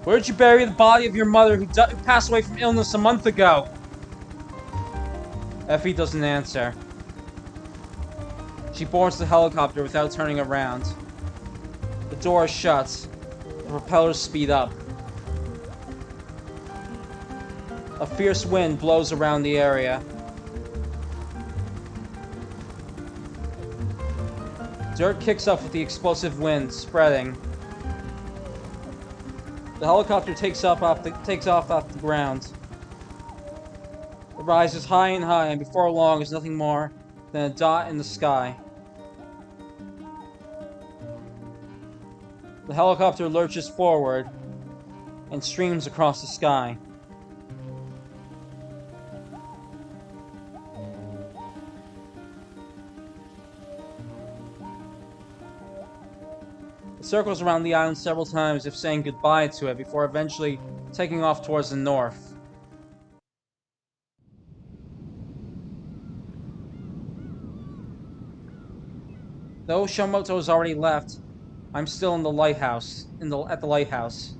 Speaker 9: Where did you bury the body of your mother who passed away from illness a month ago? Effie doesn't answer. She boards the helicopter without turning around. The door is shut. The propellers speed up. A fierce wind blows around the area. Dirt kicks up with the explosive wind spreading. The helicopter takes off off the ground. It rises high and high, and before long is nothing more than a dot in the sky. The helicopter lurches forward and streams across the sky. It circles around the island several times as if saying goodbye to it before eventually taking off towards the north. Though Shomoto has already left, I'm still in the lighthouse. At the lighthouse.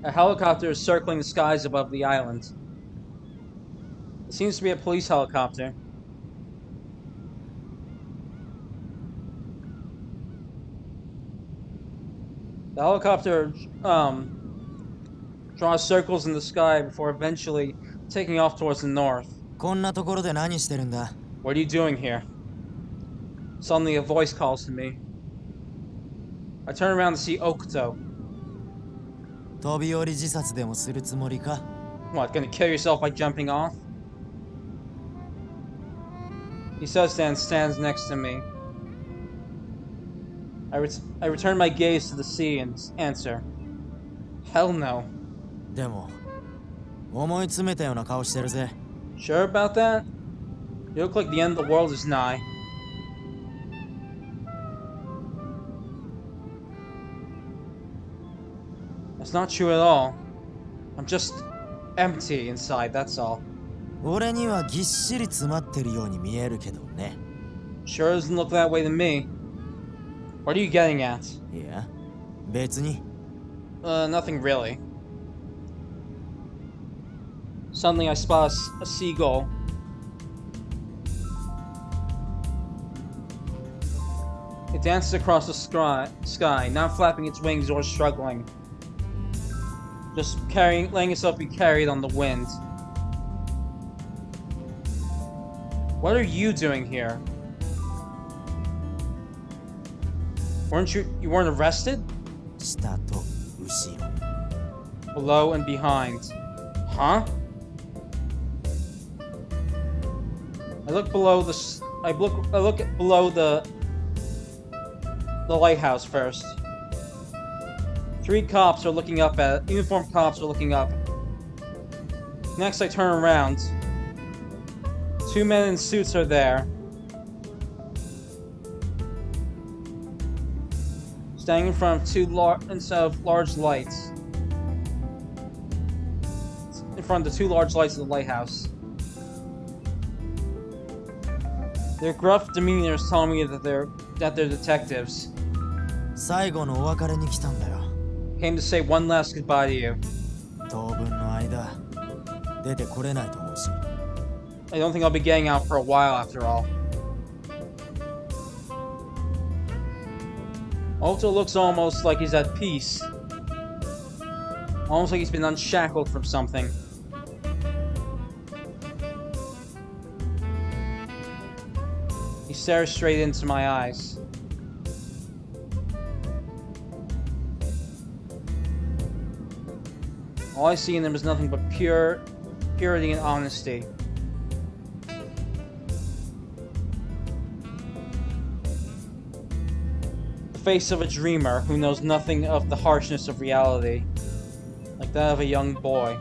Speaker 9: A helicopter is circling the skies above the island. It seems to be a police helicopter. The helicopter draws circles in the sky before eventually taking off towards the north.
Speaker 10: こんなところで何してるんだ?
Speaker 9: What are you doing here? Suddenly a voice calls to me. I turn around to see Okuto.
Speaker 10: 飛び降り自殺でもするつもりか?
Speaker 9: What, gonna kill yourself by jumping off? He says that and stands next to me. I return my gaze to the sea and answer. Hell no.
Speaker 10: でも思い詰めたような顔してるぜ.
Speaker 9: Sure about that? You look like the end of the world is nigh. That's not true at all. I'm just empty inside, that's all.
Speaker 10: 俺にはぎっしり詰まってるように見えるけどね.
Speaker 9: Sure doesn't look that way to me. What are you getting at?
Speaker 10: いや、別に.
Speaker 9: Nothing really. Suddenly I spot a seagull. It dances across the sky, not flapping its wings or struggling. Just letting itself be carried on the wind. What are you doing here? You weren't arrested?
Speaker 10: 下と後ろ.
Speaker 9: Below and behind. Huh? I look below the lighthouse first. Uniformed cops are looking up. Next I turn around. Two men in suits are there. Standing in front of large lights. In front of the two large lights of the lighthouse. Their gruff demeanor is telling me that they're detectives.
Speaker 10: 最後のお別れに来たんだよ.
Speaker 9: Came to say one last goodbye to you.
Speaker 10: 当分の間出てこれないと思うし.
Speaker 9: I don't think I'll be getting out for a while after all. Otto looks almost like he's at peace. Almost like he's been unshackled from something. He stares straight into my eyes. All I see in them is nothing but purity and honesty. The face of a dreamer who knows nothing of the harshness of reality, like that of a young boy.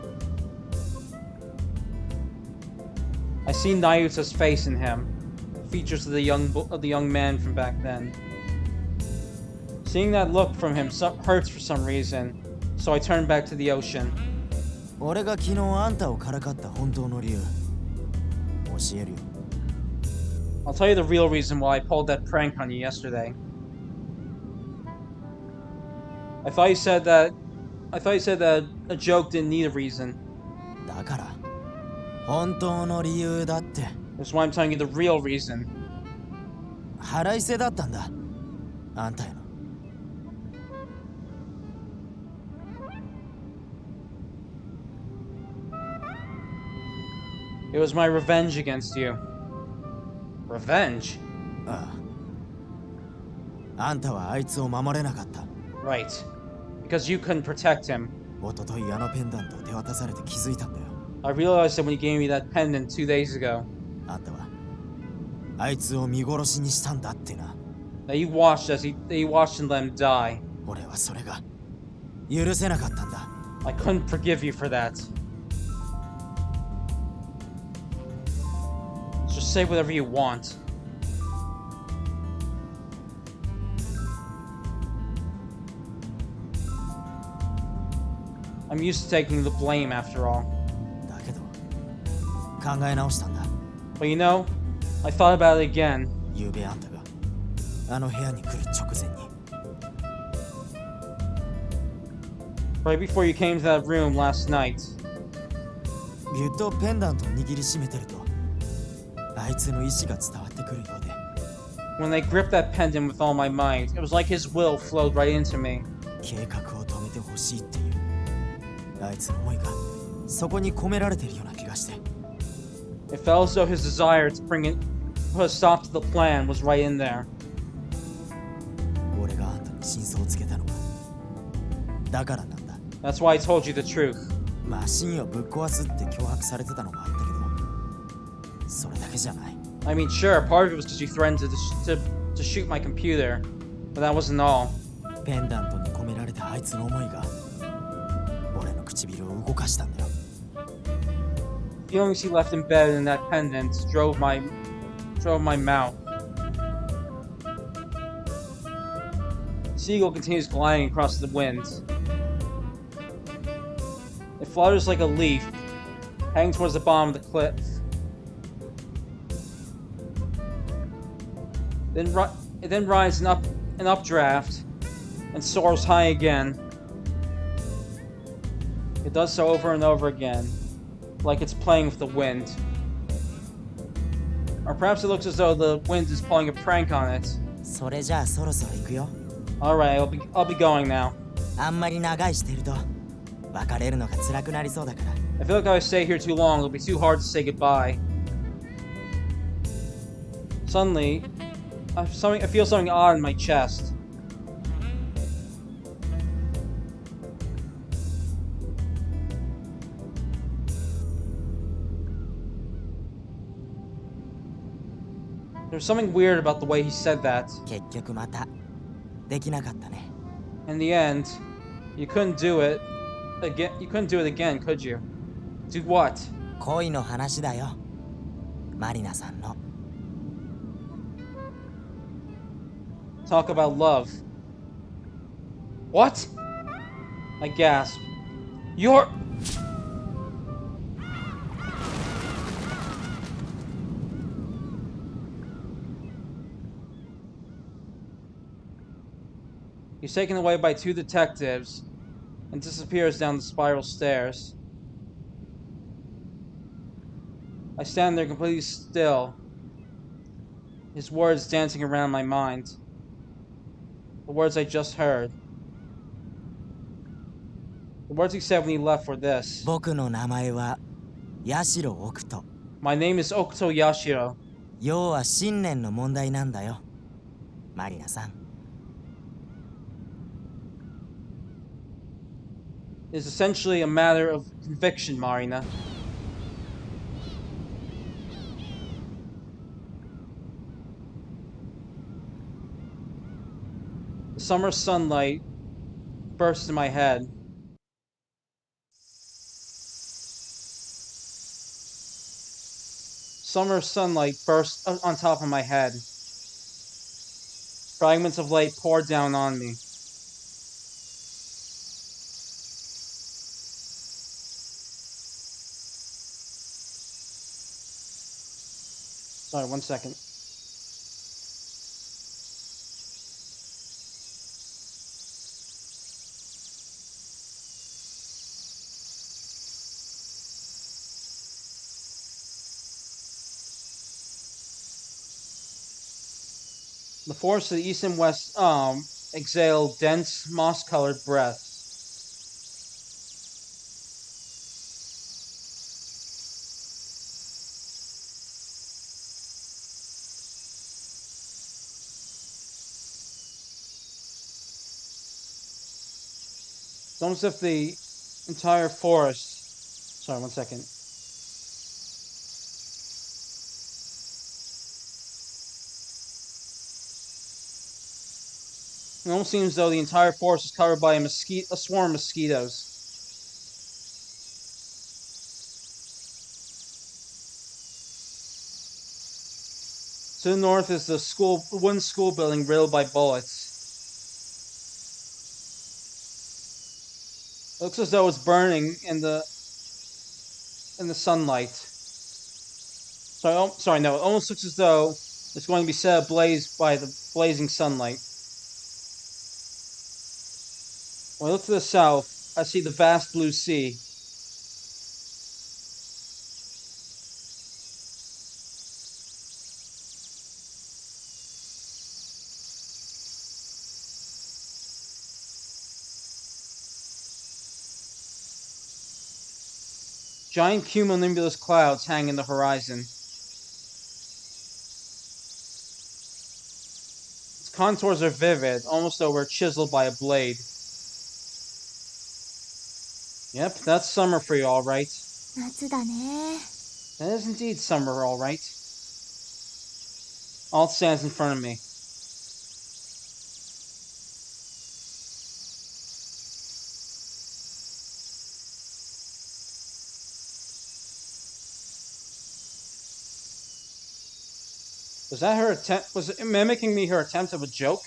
Speaker 9: I see Nayuta's face in him, features of the young man from back then. Seeing that look from him hurts for some reason, so I turn back to the ocean.
Speaker 11: 俺が昨日あんたをからかった本当の理由教えるよ。
Speaker 9: I'll tell you the real reason why I pulled that prank on you yesterday. I thought you said that a joke didn't need a reason.
Speaker 11: だから本当の理由だって。
Speaker 9: That's why I'm telling you the real reason.
Speaker 11: 腹いせだったんだ。あんたへの。
Speaker 9: It was my revenge against you. Revenge?
Speaker 11: ああ。あんたはあいつを守れなかった。
Speaker 9: Right. Because you couldn't protect him.
Speaker 11: おとといあのペンダントを手渡されて気づいたんだよ。
Speaker 9: I realized that when you gave me that pendant 2 days ago.
Speaker 11: あんたはあいつを見殺しにしたんだってな。
Speaker 9: That you watched and let him die.
Speaker 11: 俺はそれが許せなかったんだ。
Speaker 9: I couldn't forgive you for that. Just say whatever you want. I'm used to taking the blame after all.
Speaker 11: だけど考え直したんだ。
Speaker 9: But you know, I thought about it again.
Speaker 11: 昨べあんたがあの部屋に来る直前に。
Speaker 9: Right before you came to that room last night.
Speaker 11: ぎゅっとペンダントを握りしめてるとあいつの意志が伝わってくるようで。
Speaker 9: When I gripped that pendant with all my might, it was like his will flowed right into me.
Speaker 11: 計画を止めてほしいっていうあいつの思いがそこに込められてるような気がして。
Speaker 9: It felt as though his desire to put a stop to the plan was right in there.
Speaker 11: 俺があんたに真相をつけたのはだからなんだ。
Speaker 9: That's why I told you the truth.
Speaker 11: マシンをぶっ壊すって脅迫されてたのもあったけどそれだけじゃない。
Speaker 9: I mean, sure, part of it was because you threatened to shoot my computer, but that wasn't all.
Speaker 11: ペンダントに込められたあいつの思いが俺の唇を動かしたんだよ。
Speaker 9: Feelings he left embedded in that pendant drove my mouth. Seagull continues gliding across the wind. It flutters like a leaf, heading towards the bottom of the cliff. It then rides an updraft and soars high again. It does so over and over again, like it's playing with the wind. Or perhaps it looks as though the wind is pulling a prank on it.
Speaker 11: それじゃあそろそろ行くよ。
Speaker 9: Alright, I'll be going now.
Speaker 11: あんまり長いしてると別れるのが辛くなりそうだから。
Speaker 9: I feel like if I stay here too long, it'll be too hard to say goodbye. Suddenly, I feel something odd in my chest. There's something weird about the way he said that.
Speaker 11: 結局またできなかったね。
Speaker 9: In the end, you couldn't do it again. You couldn't do it again, could you? Do what?
Speaker 11: 恋の話だよ。マリナさんの。
Speaker 9: Talk about love. What? I gasp. You're... He's taken away by 2 detectives and disappears down the spiral stairs. I stand there completely still, his words dancing around my mind. The words I just heard. The words he said when he left were this.
Speaker 11: 僕の名前は八代奥斗。
Speaker 9: My name is Okuto Yashiro.
Speaker 11: 要は信念の問題なんだよ、マリナさん。
Speaker 9: It's essentially a matter of conviction, Marina. The summer sunlight burst in my head. Summer sunlight burst on top of my head. Fragments of light poured down on me. Sorry, 1 second. The forest to the east and west exhale dense, moss-colored breath. It's almost as if the entire forest... Sorry, 1 second. It almost seems as though the entire forest is covered by a swarm of mosquitoes. To the north is the wooden school building riddled by bullets. It looks as though it's burning in the sunlight. Sorry, no. It almost looks as though it's going to be set ablaze by the blazing sunlight. When I look to the south, I see the vast blue sea. Giant cumulonimbus clouds hang in the horizon. Its contours are vivid, almost though were chiseled by a blade. Yep, that's summer for you, all right.
Speaker 1: 夏だね。
Speaker 9: That is indeed summer, all right. All stands in front of me. Was that her attempt? Was it mimicking me her attempt of a joke?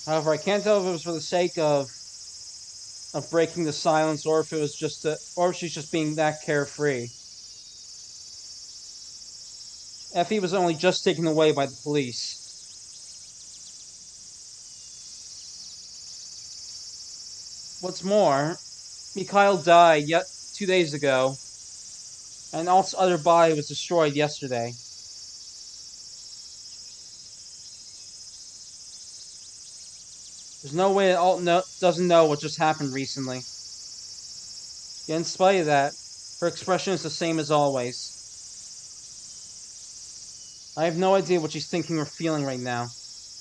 Speaker 9: However, I can't tell if it was for the sake of breaking the silence, or if it was just or if she's just being that carefree. Effie was only just taken away by the police. What's more, Mikhail died yet 2 days ago, and Alt's other body was destroyed yesterday. There's no way that Alt doesn't know what just happened recently. Yet in spite of that, her expression is the same as always. I have no idea what she's thinking or feeling right now.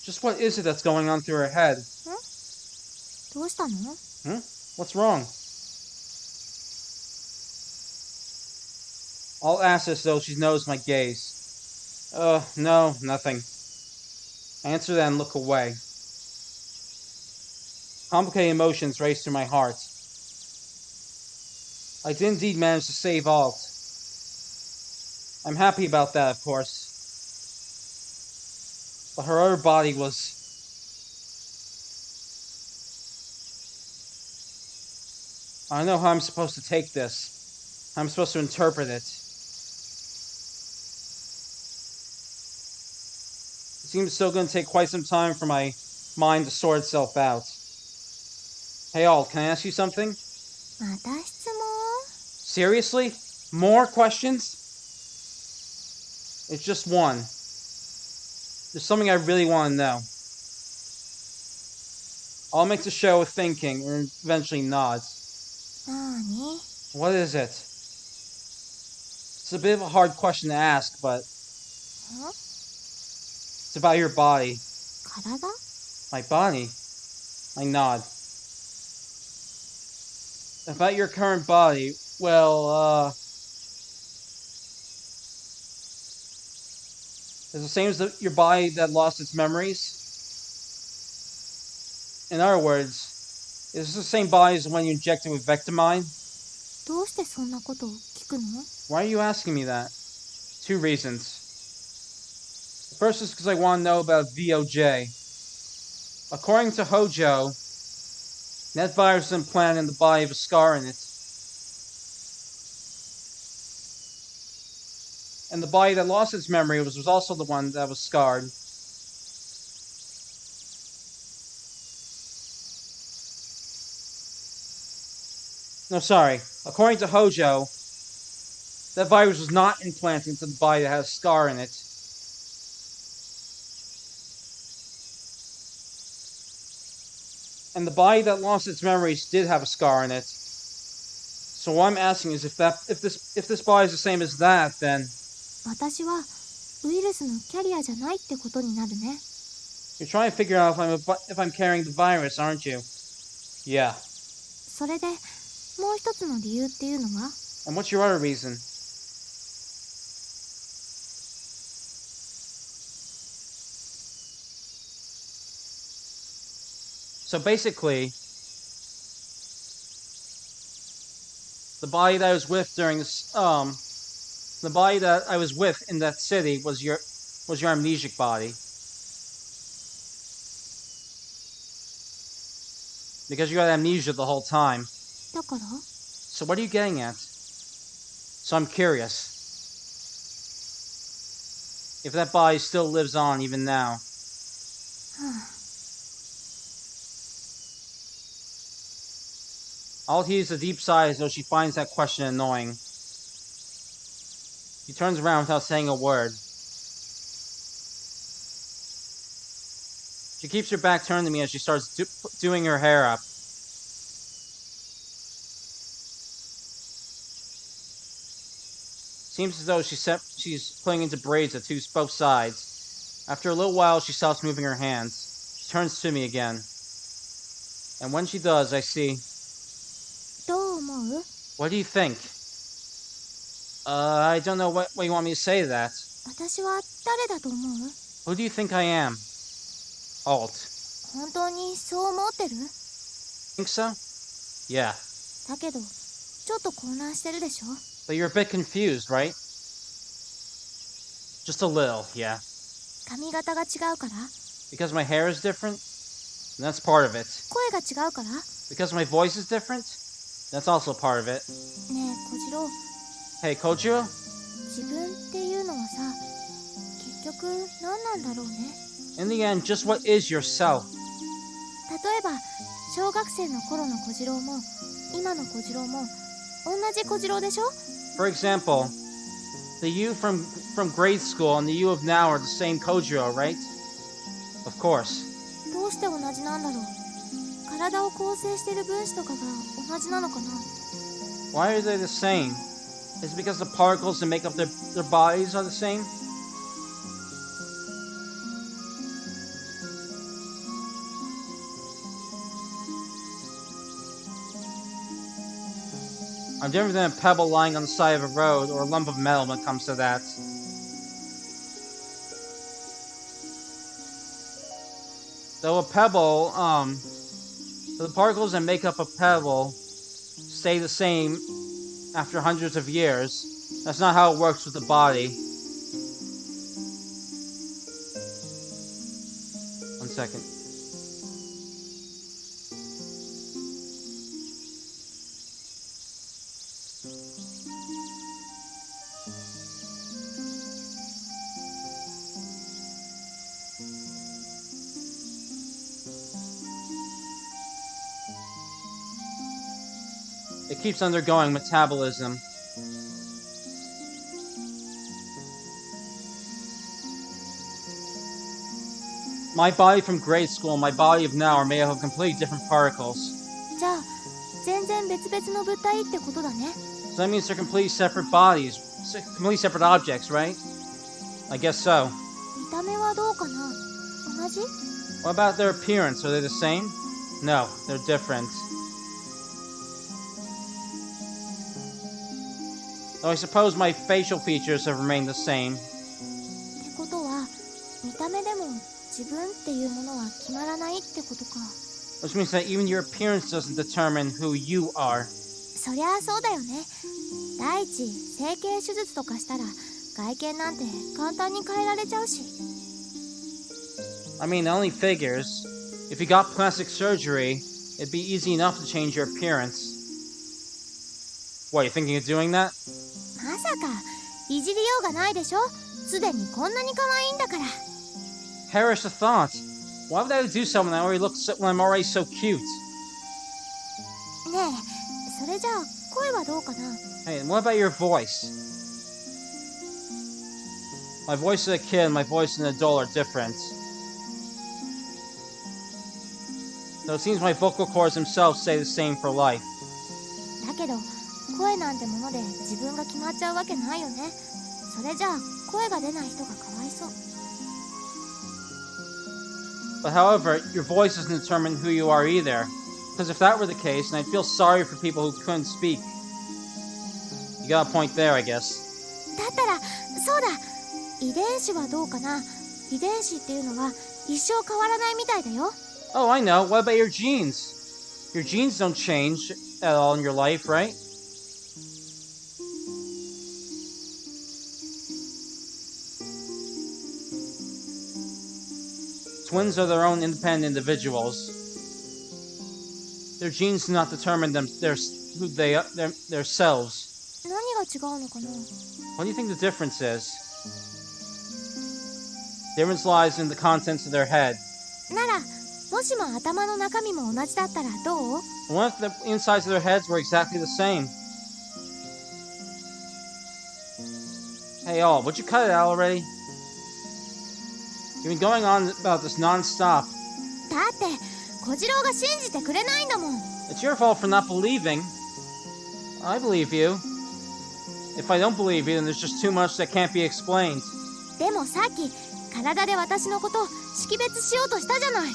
Speaker 9: Just what is it that's going on through her head?
Speaker 1: どうしたの?
Speaker 9: What's wrong? Alt asks as though she knows my gaze. No, nothing. I answer that and look away. Complicated emotions race through my heart. I did indeed manage to save Alt. I'm happy about that, of course. But her other body was... I don't know how I'm supposed to take this. How I'm supposed to interpret it. It's Seems still gonna take quite some time for my mind to sort itself out. Hey, Alt, can I ask you something?
Speaker 1: また質問？
Speaker 9: Seriously? More questions? It's just one. There's something I really want to know. All makes a show of thinking and eventually nods.
Speaker 1: 何？
Speaker 9: What is it? It's a bit of a hard question to ask, but it's about your body.
Speaker 1: 体？
Speaker 9: My body? I nod. About your current body, well, it's the same as your body that lost its memories. In other words, it's the same body as when you injected with Vectamine.
Speaker 1: どうしてそんなことを聞くの？
Speaker 9: Why are you asking me that? 2 reasons. The first is because I want to know about VOJ. According to Hojo, that virus is implanted in the body of a scar in it. And the body that lost its memory was also the one that was scarred. No, sorry. According to Hojo, that virus was not implanted into the body that has a scar in it. And the body that lost its memories did have a scar in it. So what I'm asking is if this body is the same as that, then
Speaker 1: 私はウイルスのキャリアじゃないってことになるね。
Speaker 9: you're trying to figure out if I'm carrying the virus, aren't you? Yeah.
Speaker 1: それでもう一つの理由っていうのは？
Speaker 9: And what's your other reason? So basically, the body that I was with during this, the body that I was with in that city was your amnesic body. Because you had amnesia the whole time.
Speaker 1: だから？
Speaker 9: So what are you getting at? So I'm curious. If that body still lives on even now. Alt heaves a deep sigh as though she finds that question annoying. She turns around without saying a word. She keeps her back turned to me as she starts doing her hair up. Seems as though she's putting into braids at both sides. After a little while, she stops moving her hands. She turns to me again. And when she does, I see...
Speaker 1: どう思う？
Speaker 9: What do you think? I don't know what you want me to say to that.
Speaker 1: 私は誰だと思う？
Speaker 9: Who do you think I am? Alt.
Speaker 1: 本当にそう思ってる？
Speaker 9: Think so? Yeah.
Speaker 1: だけどちょっと混乱してるでしょ？
Speaker 9: But you're a bit confused, right? Just a little, yeah.
Speaker 1: 髪型が違うから？
Speaker 9: Because my hair is different? And that's part of it.
Speaker 1: 声が違うから？
Speaker 9: Because my voice is different? That's also part of it.
Speaker 1: ねえ小次郎、
Speaker 9: Hey, Kojiro?
Speaker 1: 自分っていうのはさ、結局何なんだろうね。
Speaker 9: In the end, just what is yourself?
Speaker 1: 例えば小学生の頃の小次郎も今の小次郎も同じ小次郎でしょ？
Speaker 9: For example, the you from grade school and the you of now are the same Kojiro, right? Of course.
Speaker 1: どうして同じなんだろう。体を構成している分子とかが同じなのかな。
Speaker 9: Why are they the same? Is it because the particles that make up their bodies are the same? I'm different than a pebble lying on the side of a road or a lump of metal when it comes to that. Though a pebble, the particles that make up a pebble stay the same after hundreds of years. That's not how it works with the body. 1 second. It keeps undergoing metabolism. My body from grade school and my body of now are made up of completely different particles.
Speaker 1: じゃあ全然別々の物体ってことだね。
Speaker 9: So that means they're completely separate bodies, completely separate objects, right? I guess so.
Speaker 1: 見た目はどうかな？同じ？
Speaker 9: What about their appearance? Are they the same? No, they're different. Though I suppose my facial features have remained the same.
Speaker 1: ってことは見た目でも自分っていうものは決まらないってことか。
Speaker 9: Which means that even your appearance doesn't determine who you are.
Speaker 1: そりゃあそうだよね。第一整形手術とかしたら外見なんて簡単に変えられちゃうし。
Speaker 9: I mean, it only figures. If you got plastic surgery, it'd be easy enough to change your appearance. What, you thinking of doing that?
Speaker 1: まさかいじりようがないでしょ。すでにこんなに可愛いんだから。
Speaker 9: Perish the thought. Why would I do something when I'm already so cute?
Speaker 1: ねえ、それじゃあ声はどうかな？
Speaker 9: Hey, and what about your voice? My voice as a kid and my voice as an adult are different. Though it seems my vocal cords themselves stay the same for life.
Speaker 1: だけど声なんてもので自分が決まっちゃうわけないよね。それじゃあ声が出ない人がかわいそう。
Speaker 9: But however, your voice doesn't determine who you are either. Because if that were the case, then I'd feel sorry for people who couldn't speak. You got a point there, I guess.
Speaker 1: だったらそうだ。遺伝子はどうかな？遺伝子っていうのは一生変わらないみたいだよ。
Speaker 9: Oh, I know. What about your genes? Your genes don't change at all in your life, right? Twins are their own independent individuals. Their genes do not determine their selves.
Speaker 1: 何が違うのかな？
Speaker 9: What do you think the difference is? The difference lies in the contents of their head.
Speaker 1: ならもしも頭の中身も同じだったらどう？
Speaker 9: What if the insides of their heads were exactly the same? Hey, all, would you cut it out already? You've been going on about this non-stop.
Speaker 1: だって小次郎が信じてくれないんだもん。
Speaker 9: It's your fault for not believing. I believe you. If I don't believe you, then there's just too much that can't be explained.
Speaker 1: でもさっき体で私のこと識別しようとしたじゃない。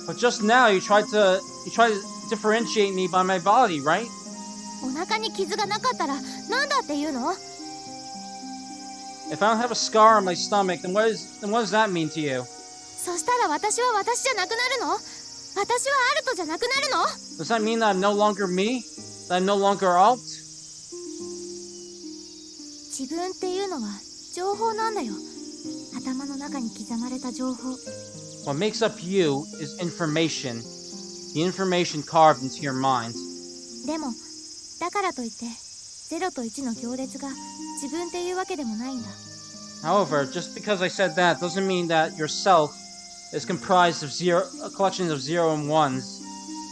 Speaker 9: But just now you tried to differentiate me by my body, right?
Speaker 1: お腹に傷がなかったらなんだっていうの？
Speaker 9: If I don't have a scar on my stomach, then what does that mean to you?
Speaker 1: そしたら私は私じゃなくなるの？私はアルトじゃなくなるの？
Speaker 9: Does that mean that I'm no longer me? That I'm no longer Alt?
Speaker 1: 自分っていうのは情報なんだよ。頭の中に刻まれた情報。
Speaker 9: What makes up you is information. The information carved into your mind.
Speaker 1: でもだからといって0と1の行列が自分っていうわけでもないんだ。
Speaker 9: However, just because I said that doesn't mean that yourself is comprised of a collection of 0 and 1s.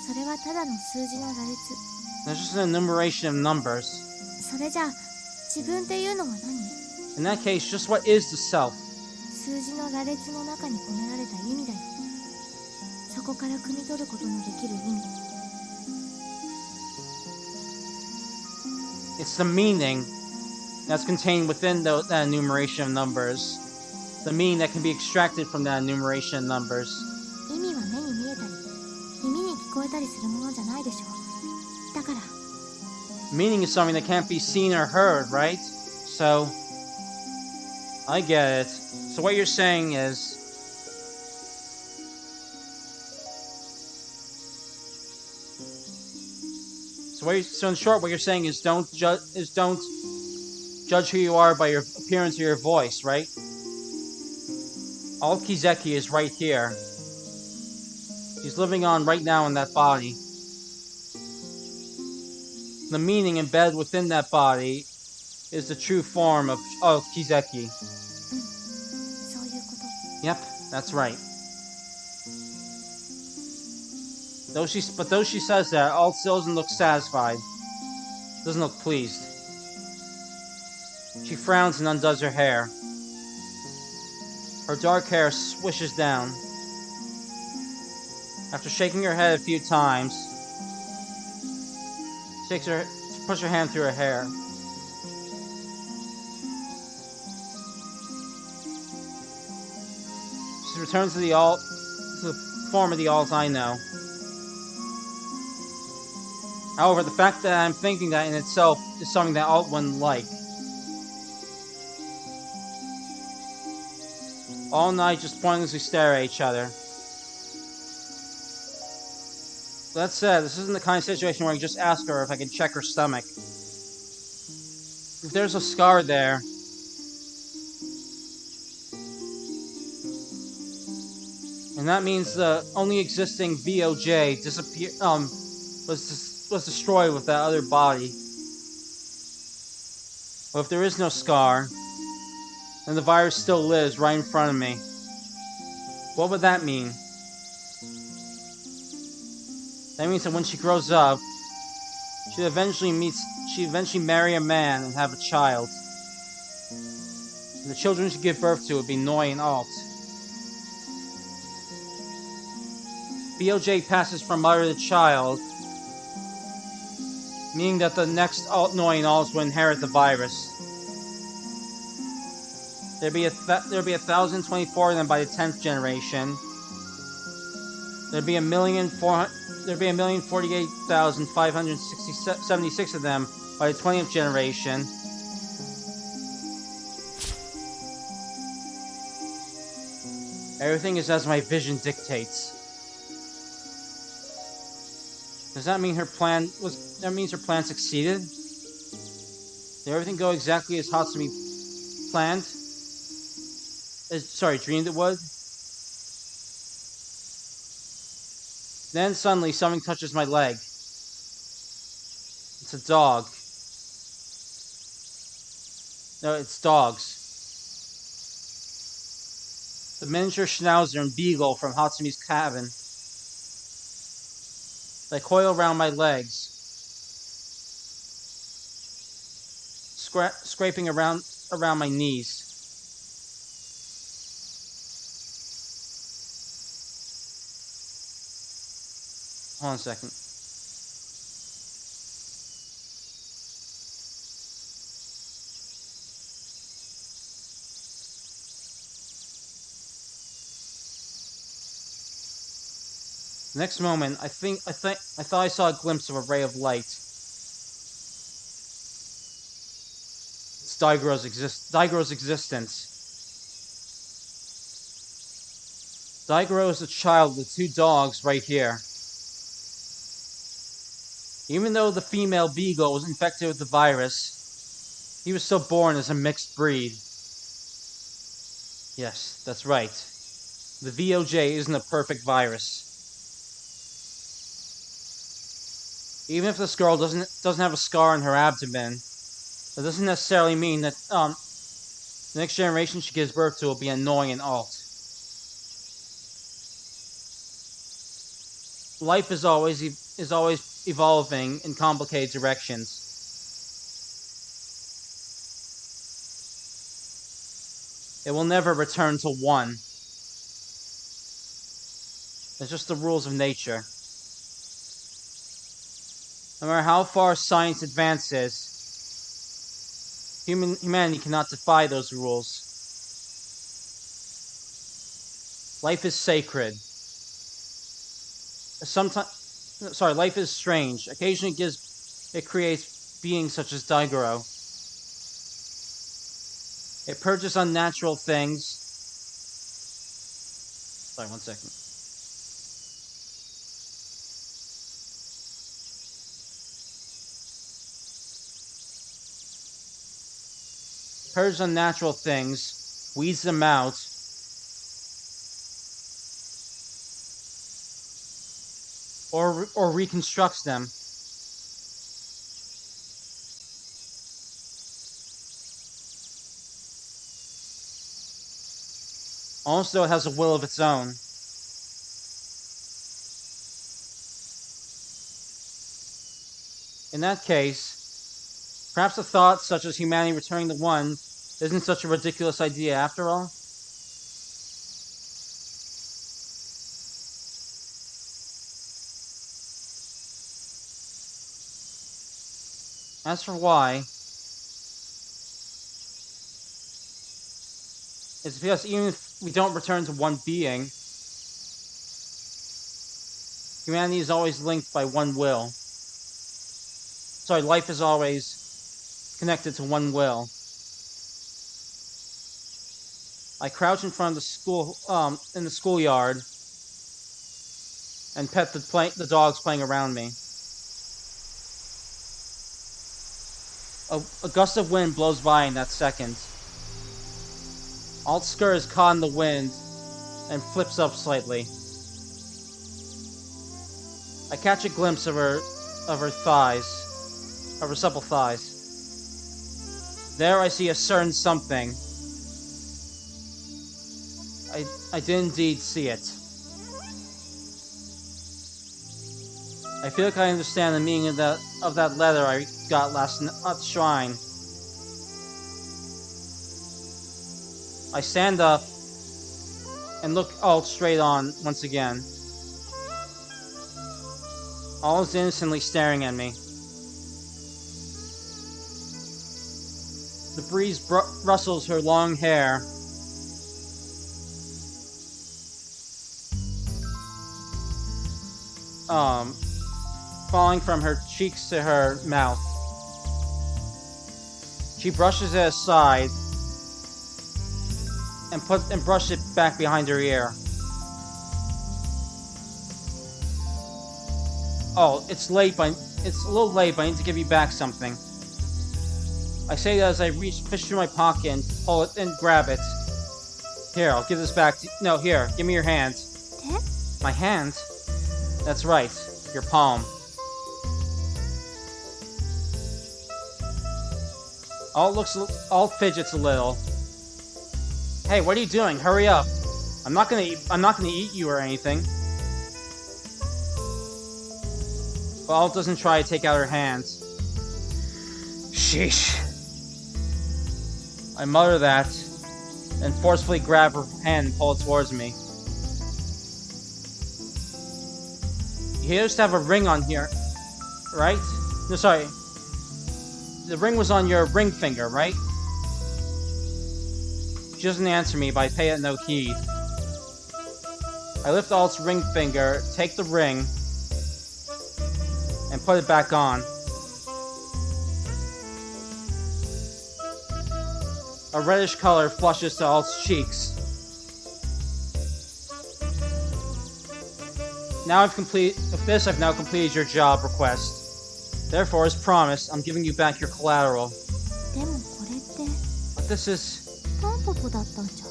Speaker 1: それはただの数字の羅列。
Speaker 9: That's just an enumeration of numbers.
Speaker 1: それじゃあ自分っていうのは何？
Speaker 9: In that case, just what is the self?
Speaker 1: 数字の羅列の中に込められた意味だよ。そこから汲み取ることのできる意味。
Speaker 9: It's the meaning that's contained within that enumeration of numbers. The meaning that can be extracted from that enumeration of numbers.
Speaker 1: 意味は目に見えたり耳に聞こえたりするものじゃないでしょ。だから
Speaker 9: Meaning is something that can't be seen or heard, right? So, I get it. So what you're saying is, so in short, what you're saying is don't judge who you are by your appearance or your voice, right? Alt Kizeki is right here. He's living on right now in that body. The meaning embedded within that body is the true form of Kizeki.
Speaker 1: そういうこと。
Speaker 9: Yep, that's right. Though she says that, Alt still doesn't look satisfied. Doesn't look pleased. She frowns and undoes her hair. Her dark hair swishes down. After shaking her head a few times, puts her hand through her hair. She returns to the form of the Alt I know. However, the fact that I'm thinking that in itself is something that Alt wouldn't like. All night just pointlessly stare at each other. That said, this isn't the kind of situation where I can just ask her if I can check her stomach. If there's a scar there, and that means the only existing VOJ was destroyed with that other body. Well, if there is no scar, and the virus still lives right in front of me, what would that mean? That means that when she grows up, she'd eventually marry a man and have a child. And the children she'd give birth to would be Noi and Alt. BOJ passes from mother to child, meaning that the next Noi and Alt will inherit the virus. There'd be 1,024 of them by the 10th generation. There'd be 1,048,576 of them by the 20th generation. Everything is as my vision dictates. Does that mean that means her plan succeeded? Did everything go exactly as Hatsumi planned? Dreamed it would? Then suddenly something touches my leg. It's a dog. No, it's dogs. The miniature Schnauzer and Beagle from Hatsumi's cabin. They coil around my legs, scraping around my knees. Hold on a second. The next moment, I thought I saw a glimpse of a ray of light. It's Daigo's existence. Daigoro is a child with two dogs right here. Even though the female Beagle was infected with the virus, he was still born as a mixed breed. Yes, that's right. The VOJ isn't a perfect virus. Even if this girl doesn't have a scar on her abdomen, that doesn't necessarily mean that the next generation she gives birth to will be Noi and Alt. Life is always evolving in complicated directions. It will never return to one. It's just the rules of nature. No matter how far science advances, humanity cannot defy those rules. Life is sacred. Life is strange. Occasionally it creates beings such as Daigoro. It purges unnatural things. Sorry, one second. Purges unnatural things, weeds them out, or reconstructs them. Also, it has a will of its own. In that case, perhaps a thought such as humanity returning to one isn't such a ridiculous idea after all. As for why, it's because even if we don't return to one being, humanity is always linked by one will. Sorry, life is always connected to one will. I crouch in front of the school, in the schoolyard, and pet the dogs playing around me. A gust of wind blows by in that second. Alt's skirt is caught in the wind and flips up slightly. I catch a glimpse of her thighs, of her supple thighs. There I see a certain something. I did indeed see it. I feel like I understand the meaning of that letter I got last at the shrine. I stand up and look Alt straight on once again. All is innocently staring at me. The breeze rustles her long hair. Falling from her cheeks to her mouth. She brushes it aside and brushes it back behind her ear. Oh, it's late, but it's a little late, but I need to give you back something. I say that as I fish through my pocket and pull it and grab it. Here, I'll give this back to you. No, here, give me your hand. My hand? That's right, your palm. Alt fidgets a little. Hey, what are you doing? Hurry up. I'm not gonna eat you or anything. But Alt doesn't try to take out her hands. Sheesh. I mutter that, and forcefully grab her hand and pull it towards me. You used to have a ring on here, right? No, sorry. The ring was on your ring finger, right? She doesn't answer me, but I pay it no heed. I lift Alt's ring finger, take the ring, and put it back on. A reddish color flushes to Alt's cheeks. With this, I've now completed your job request. Therefore, as promised, I'm giving you back your collateral.
Speaker 1: でもこれって
Speaker 9: But this is...
Speaker 1: タンポポだったんじゃ。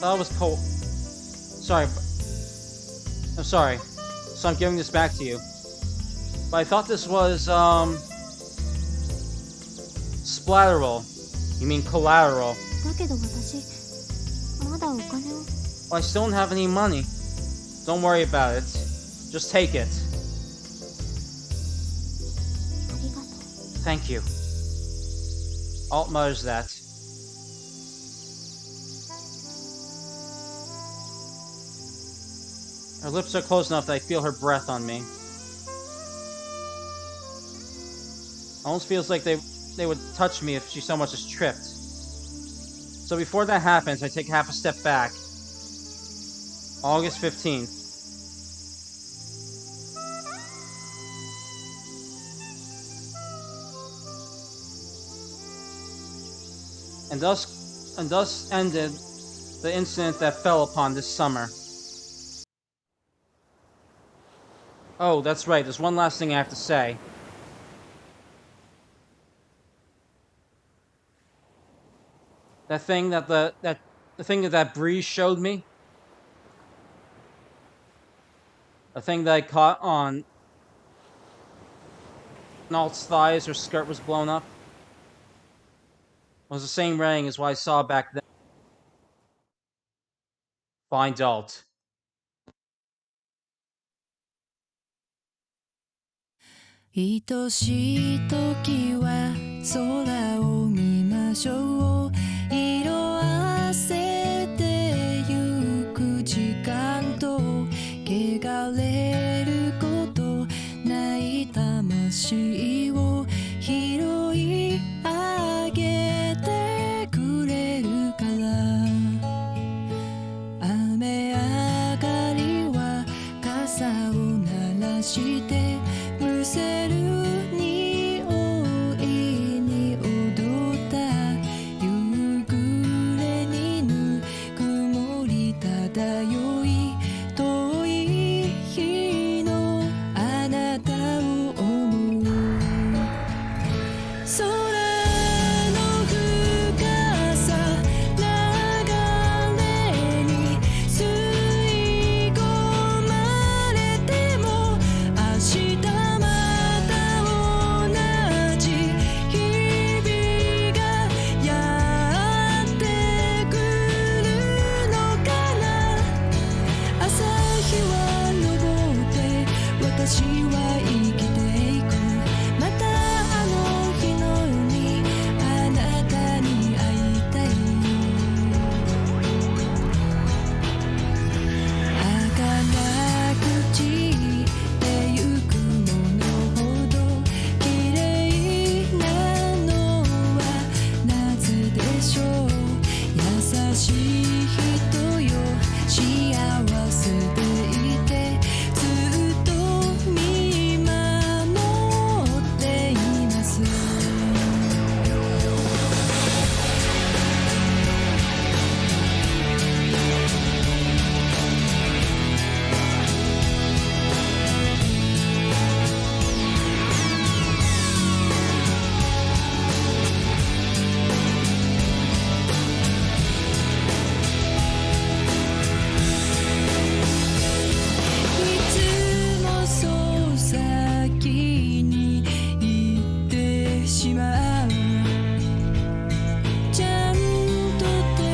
Speaker 9: That was cold. Sorry. I'm sorry. So I'm giving this back to you. But I thought this was, splatteral. You mean collateral.
Speaker 1: だけど私まだお金を。
Speaker 9: Well, I still don't have any money. Don't worry about it. Just take it.
Speaker 1: ありがとう。
Speaker 9: Thank you. Alt mutters that. Her lips are close enough that I feel her breath on me. Almost feels like they would touch me if she so much as tripped. So before that happens, I take half a step back. August 15th. And thus ended the incident that fell upon this summer. Oh, that's right, there's one last thing I have to say. The thing that breeze showed me. The thing that I caught on Alt's thighs, her skirt was blown up. was the same ring as what I saw back then. Fine adult.
Speaker 12: 愛しい時は空を見ましょう色あせてゆく時間と汚れることない魂を拾い上げてくれるから雨上がりは傘を鳴らしてむせる匂いに踊った夕暮れにぬくもり漂い遠い日のあなたを思う空の深さ流れに吸い込まれても明日また同じ日々がやってくるのかな朝日は昇って私は生きていくまたあの日のようにあなたに会いたい儚く散ってゆくものほど綺麗なのはなぜでしょう優しい人よ幸せでいてずっと見守っていますいつもそう先に行ってしまうちゃんと手を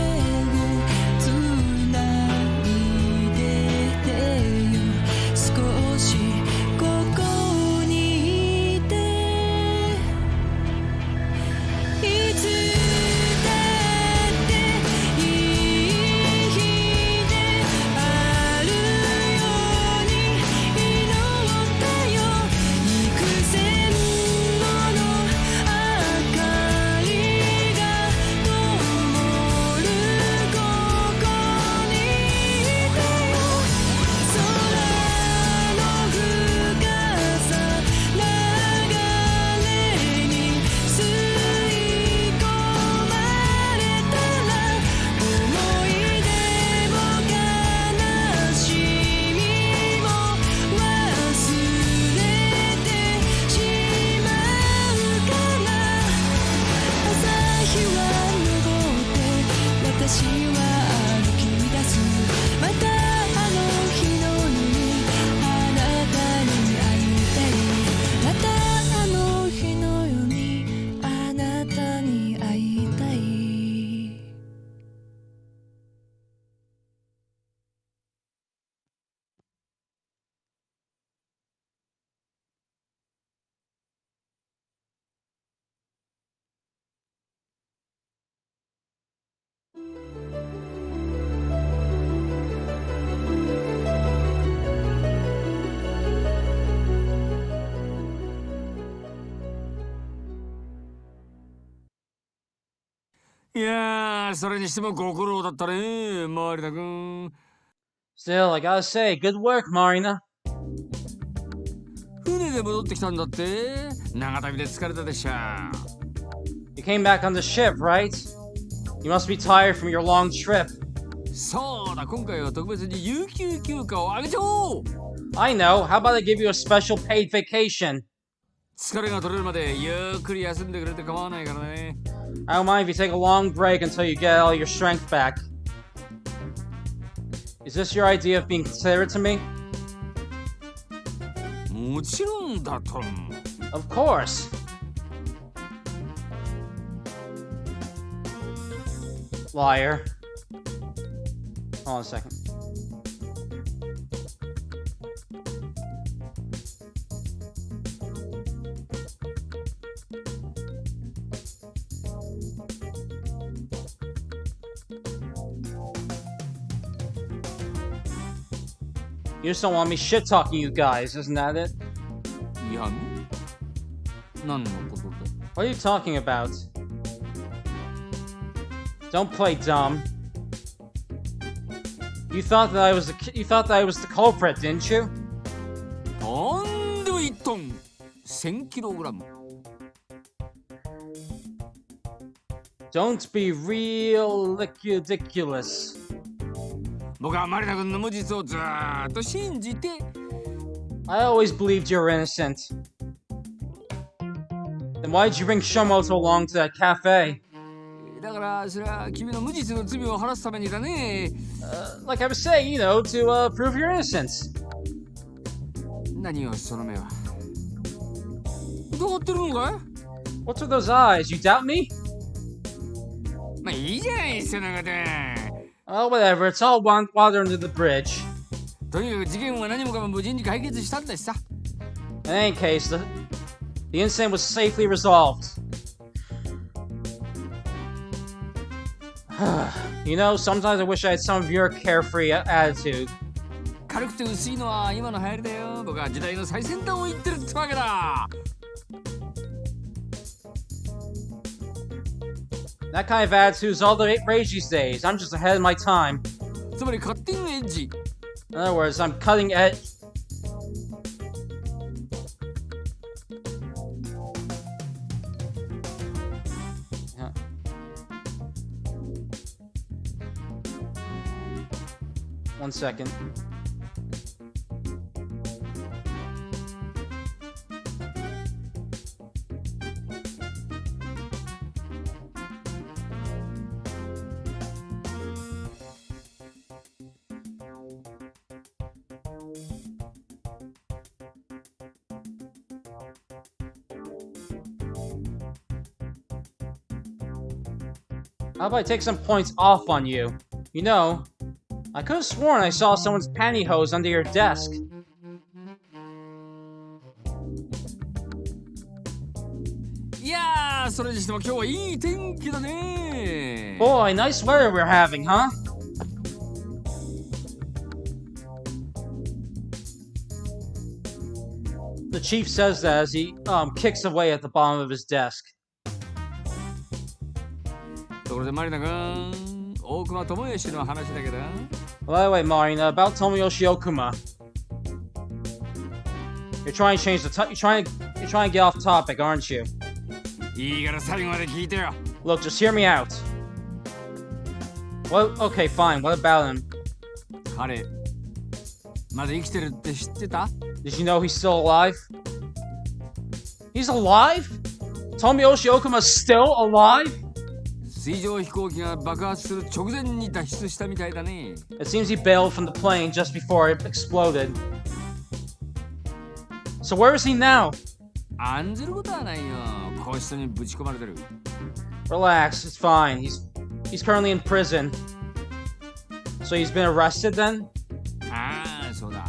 Speaker 12: つないでてよ少しここにいていつだっていい日であるように祈ったよ幾千もの明かりが灯るここにいてよ空の深さ流れに吸い込まれたら思い出も悲しみも忘れてしまうかな朝日は昇って私は歩き出すまたあの日のようにあなたに会いたいまたあの日のようにあなたに会いたい
Speaker 2: いやー、それにしてもご苦労だったね、マリナ君。
Speaker 9: Still, I gotta say, good work, Marina.
Speaker 2: 船で戻ってきたんだって。長旅で疲れたでしょ。
Speaker 9: You came back on the ship, right? You must be tired from your long trip.
Speaker 2: そうだ、今回は特別に有給休暇をあげちゃおう。
Speaker 9: I know. How about I give you a special paid vacation?
Speaker 2: 疲れが取れるまでゆっくり休んでくれて構わないからね。
Speaker 9: I don't mind if you take a long break until you get all your strength back. Is this your idea of being considerate to me?
Speaker 2: もちろんだと。
Speaker 9: Of course. Liar. Hold on a second. You just don't want me shit talking you guys, isn't that it?
Speaker 8: 闇何のことだ
Speaker 9: What are you talking about? Don't play dumb. You thought that I was the culprit, didn't you?
Speaker 8: なんで1トン 1000kg
Speaker 9: Don't be real ridiculous.
Speaker 8: 僕はマリナ君の無実をずーっと信じて
Speaker 9: I always believed you were innocent. Then why did you bring Shomoto along to that cafe?
Speaker 8: だからそれは君の無実の罪を晴らすためにだね
Speaker 9: Like I was saying, you know, to prove your innocence.
Speaker 8: 何をその目は疑ってるのかい
Speaker 9: What's with those eyes? You doubt me?
Speaker 8: まあいいじゃないそのこと
Speaker 9: Oh, whatever. It's all water under the bridge.
Speaker 8: とにかく事件は何もかも無事に解決したんだしさ
Speaker 9: In any case, the incident was safely resolved. You know, sometimes I wish I had some of your carefree attitude.
Speaker 8: 軽くて薄いのは今の流行りだよ僕は時代の最先端を言ってるってわけだ
Speaker 9: That kind of attitude is all the rage these days. I'm just ahead of my time.
Speaker 8: つまりカッティングエッジ
Speaker 9: In other words, I'm cutting edge. Yeah. One second. How about I take some points off on you? You know, I could have sworn I saw someone's pantyhose under your desk.
Speaker 8: Yeah, それにしても今日はいい天気だね
Speaker 9: Boy, nice weather we're having, huh? The chief says that as he kicks away at the bottom of his desk.
Speaker 8: ところでマリナ君大隈智義の話だけど
Speaker 9: By the way, Marina, about Tomoyoshi Okuma. You're trying to change the you're trying to get off topic, aren't you?
Speaker 8: いいから最後まで聞いてよ
Speaker 9: Look, just hear me out. Well, okay, fine. What about him?
Speaker 8: 彼まだ生きてるって知ってた
Speaker 9: Did you know he's still alive? He's alive? Tomoyoshi Okuma's still alive?
Speaker 8: 水上飛行機が爆発する直前に脱出したみたいだね
Speaker 9: It seems he bailed from the plane just before it exploded. So where is he now?
Speaker 8: 案ずることはないよ個室にぶち込まれてる
Speaker 9: Relax, it's fine. He's currently in prison. So he's been arrested then?
Speaker 8: ああそうだ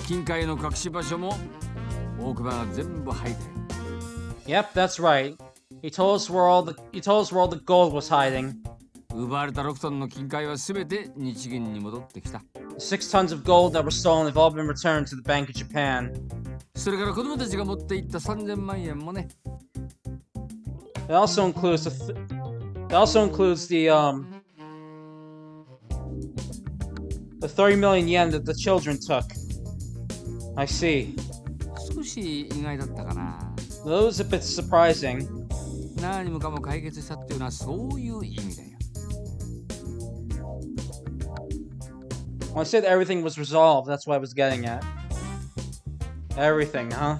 Speaker 8: 金塊の隠し場所も大隈が全部吐いて
Speaker 9: Yep, that's right. He told us where all the gold was hiding.
Speaker 8: 奪われた6トンの金塊は全て日銀に戻ってきた
Speaker 9: The 6 tons of gold that were stolen have all been returned to the Bank of Japan.
Speaker 8: それから子供たちが持っていった3000万円もね
Speaker 9: It also includes the the 30 million yen that the children took. I see.
Speaker 8: 少し意外だったかな
Speaker 9: That was a bit surprising.
Speaker 8: 何もかも解決したっていうのはそういう意味だよ
Speaker 9: When I said everything was resolved, that's what I was getting at. Everything, huh?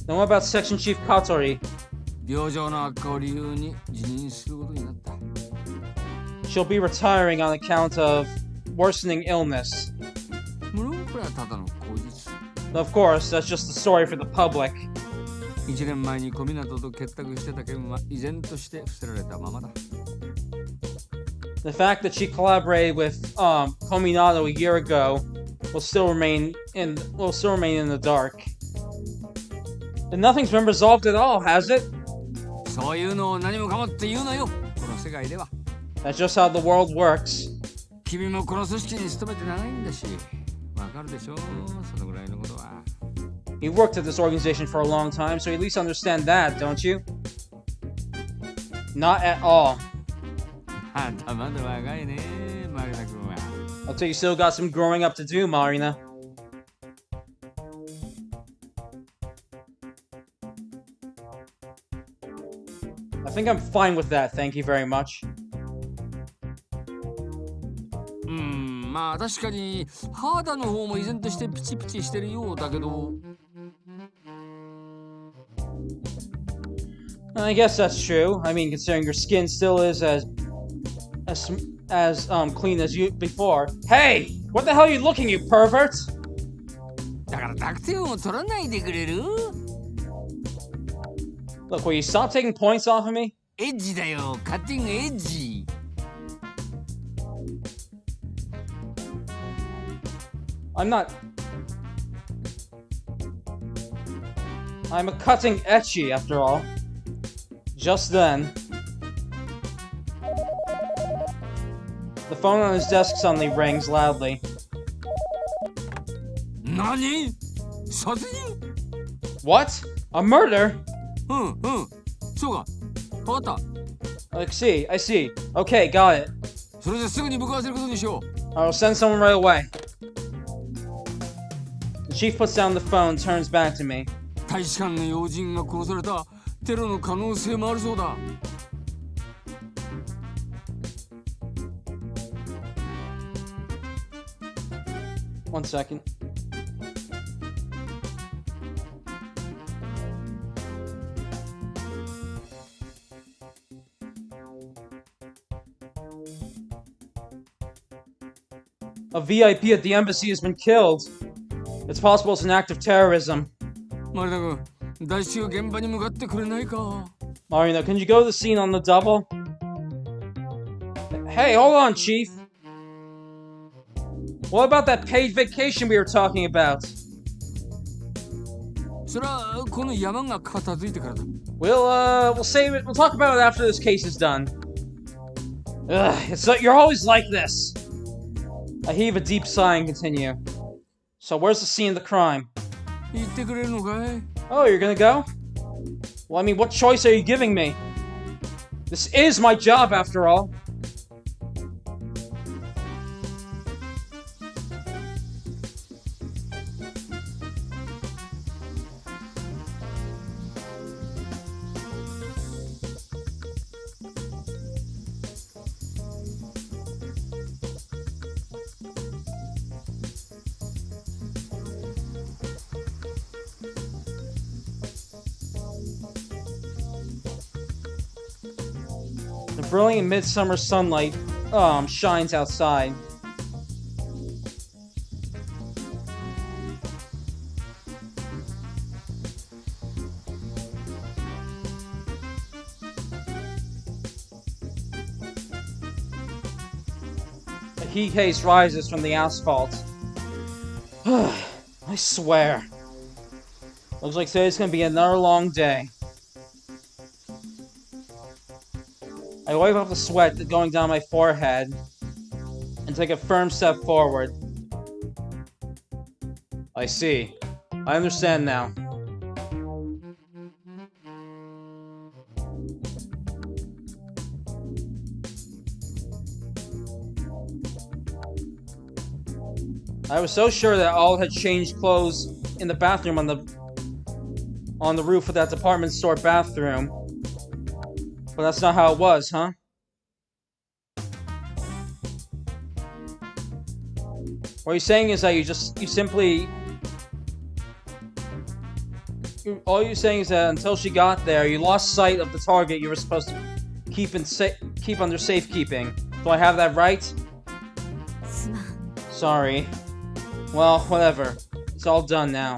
Speaker 9: Then what about Section Chief Katori?
Speaker 8: 病状の悪化を理由に辞任することになった
Speaker 9: She'll be retiring on account of worsening illness.
Speaker 8: 無論これはただの口実
Speaker 9: Of course, that's just the story for the public.
Speaker 8: 1年前に小湊と結託してた件は依然として伏せられたままだ
Speaker 9: The fact that she collaborated with Kominato a year ago will still remain in the dark. And nothing's been resolved at all, has it?
Speaker 7: そういうのを何もかもって言うのよ、この世界では。
Speaker 9: That's just how the world works.
Speaker 7: 君もこの組織に勤めて長いんだし、わかるでしょ、そのぐらいのことは。
Speaker 9: You worked at this organization for a long time, so you at least understand that, don't you? Not at all.
Speaker 7: あんたまだ若いね、マリナ君は。
Speaker 9: I'll tell you still got some growing up to do, Marina. I think I'm fine with that, thank you very much.
Speaker 7: まあ確かに肌の方も依然としてピチピチしてるようだけど。
Speaker 9: I guess that's true. I mean, considering your skin still is as clean as you before. Hey, what the hell are you looking, you pervert?
Speaker 7: だから濁点を取らないでくれる？
Speaker 9: Look, will you stop taking points off of me?
Speaker 7: エッジだよ、カッティングエッジ。
Speaker 9: I'm not. I'm a cutting etchy after all. Just then, the phone on his desk suddenly rings loudly.
Speaker 7: 何？殺人？
Speaker 9: What? A murder?
Speaker 7: そうか。わかった。
Speaker 9: I see. Okay, got it.
Speaker 7: それじゃすぐに向かわせることにしよう。
Speaker 9: I will send someone right away. The chief puts down the phone, turns back to me.
Speaker 7: 大使館の要人が殺されたテロの可能性もあるそうだ。
Speaker 9: One second. A VIP at the embassy has been killed. It's possible it's an act of terrorism.
Speaker 7: マリナ君、大至急現場に向かってくれないか？
Speaker 9: Marina, can you go to the scene on the double? Hey, hold on, Chief. What about that paid vacation we were talking about?
Speaker 7: それはこの山が片付いてからだ。
Speaker 9: We'll save it. We'll talk about it after this case is done. You're always like this. I heave a deep sigh and continue. So where's the scene of the crime?
Speaker 7: 言ってくれるのかい？
Speaker 9: Oh, you're gonna go? Well, I mean, what choice are you giving me? This is my job, after all. The brilliant midsummer sunlight shines outside. The heat haze rises from the asphalt. I swear. Looks like today's gonna be another long day. I wipe off the sweat going down my forehead and take a firm step forward. I see. I understand now. I was so sure that all had changed clothes in the bathroom on the roof of that department store bathroom. But that's not how it was, huh? What you're saying is that all you're saying is that until she got there, you lost sight of the target you were supposed to keep under safekeeping. Do I have that right? Sorry. Well, whatever. It's all done now.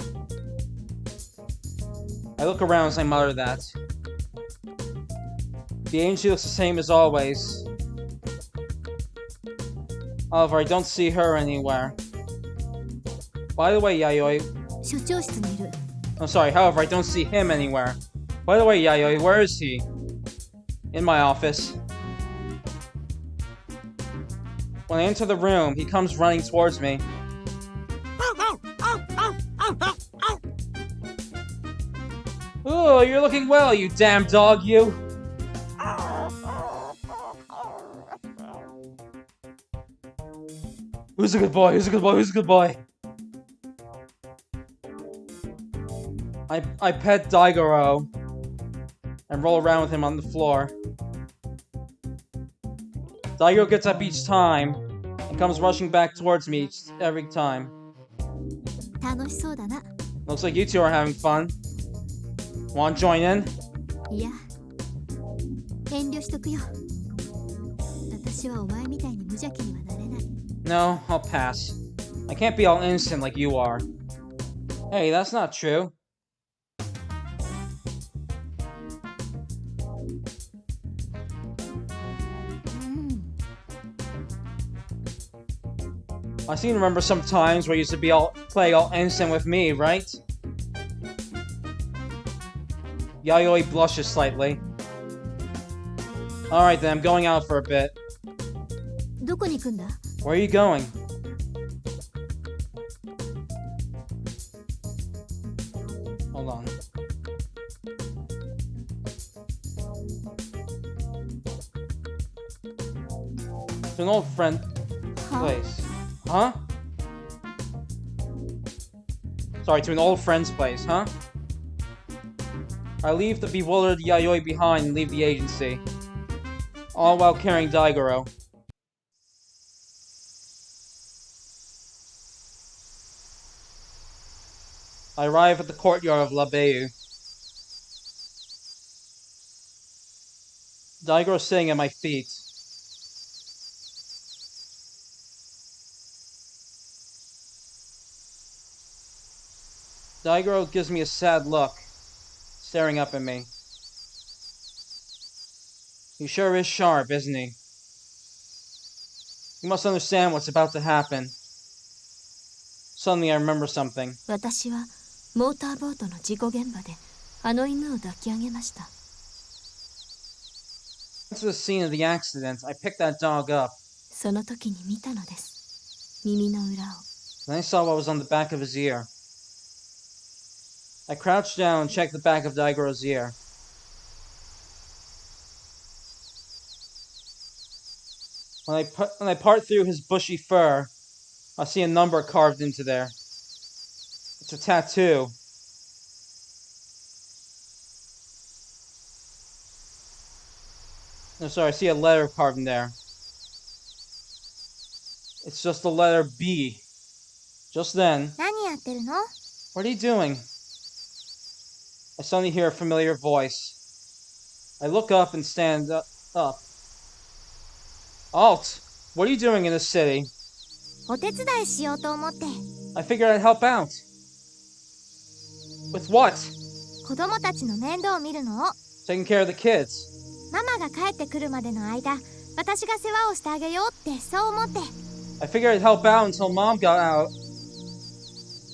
Speaker 9: I look around as I mutter that. The agency looks the same as always. However, I don't see her anywhere. By the way, Yayoi.
Speaker 1: 所長室にいる。
Speaker 9: I'm sorry, however, I don't see him anywhere. By the way, Yayoi, where is he? In my office. When I enter the room, he comes running towards me. Oh, you're looking well, you damn dog, you! Who's a good boy? Who's a good boy? Who's a good boy? I pet Daigoro and roll around with him on the floor. Daigoro gets up each time and comes rushing back towards me every time.
Speaker 1: 楽しそうだな。
Speaker 9: Looks like you two are having fun. Want to join in?
Speaker 1: いや、遠慮しとくよ。私はお前みたいに無邪気にはなれない。
Speaker 9: No, I'll pass. I can't be all innocent like you are. Hey, that's not true. I seem to remember some times where you used to be play all innocent with me, right? Yayoi blushes slightly. Alright then, I'm going out for a bit.
Speaker 1: どこに行くんだ？
Speaker 9: Where are you going? Hold on. To an old friend place. Huh? Sorry, to an old friend's place, huh? I leave the bewildered Yayoi behind and leave the agency. All while carrying Daigoro. I arrive at the courtyard of Labeu. Daigoro sitting at my feet. Daigoro gives me a sad look, staring up at me. He sure is sharp, isn't he? You must understand what's about to happen. Suddenly I remember something.
Speaker 1: 私はモーターボートの事故現場であの犬を抱き上げました。
Speaker 9: After the scene of the accident, I picked that dog up.
Speaker 1: その時に見たのです。耳の裏を。
Speaker 9: Then I saw what was on the back of his ear. I crouched down and checked the back of Daigoro's ear. When I part through his bushy fur, I see a number carved into there. It's a tattoo. No, sorry, I see a letter carved in there. It's just the letter B. Just then,
Speaker 1: 何やってるの？
Speaker 9: what are you doing? I suddenly hear a familiar voice. I look up and stand up. Alt, what are you doing in this city?
Speaker 1: お手伝いしようと思って。
Speaker 9: I figured I'd help out. With what?
Speaker 1: 子供たちの面倒を見るのを。
Speaker 9: Taking care of the kids.
Speaker 1: ママが帰ってくるまでの間、私が世話をしてあげようってそう思って。
Speaker 9: I figured I'd help out until Mom got out.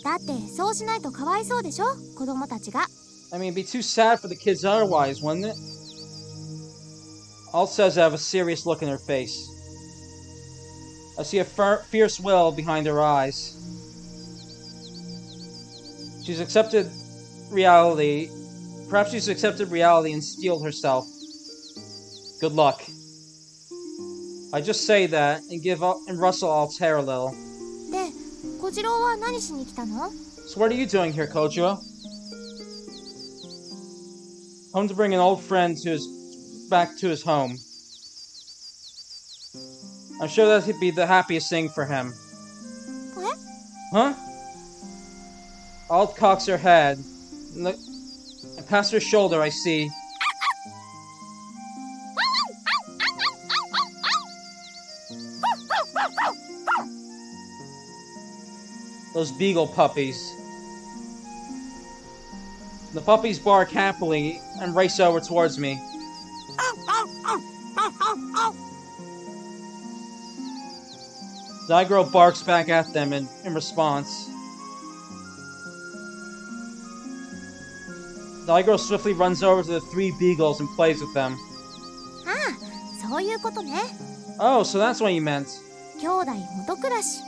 Speaker 1: だってそうしないとかわいそうでしょ、子供たちが。
Speaker 9: I mean, it'd be too sad for the kids otherwise, wouldn't it? Alt says I have a serious look in her face. I see a fierce will behind her eyes. She's accepted reality. Perhaps she's accepted reality and steeled herself. Good luck. I just say that and give up and rustle Alt's hair a little.
Speaker 1: で、小次郎は何しに来たの？
Speaker 9: So what are you doing here, Kojiro? Home to bring an old friend back to his home. I'm sure that'd be the happiest thing for him.
Speaker 1: What?
Speaker 9: Huh? Alt cocks her head. And past her shoulder, I see. Those beagle puppies. The puppies bark happily and race over towards me. Daigoro barks back at them in response. Daigoro swiftly runs over to the three beagles and plays with them.
Speaker 1: ああ、そういうことね。
Speaker 9: Oh, so that's what you meant.
Speaker 1: 兄弟元暮らし。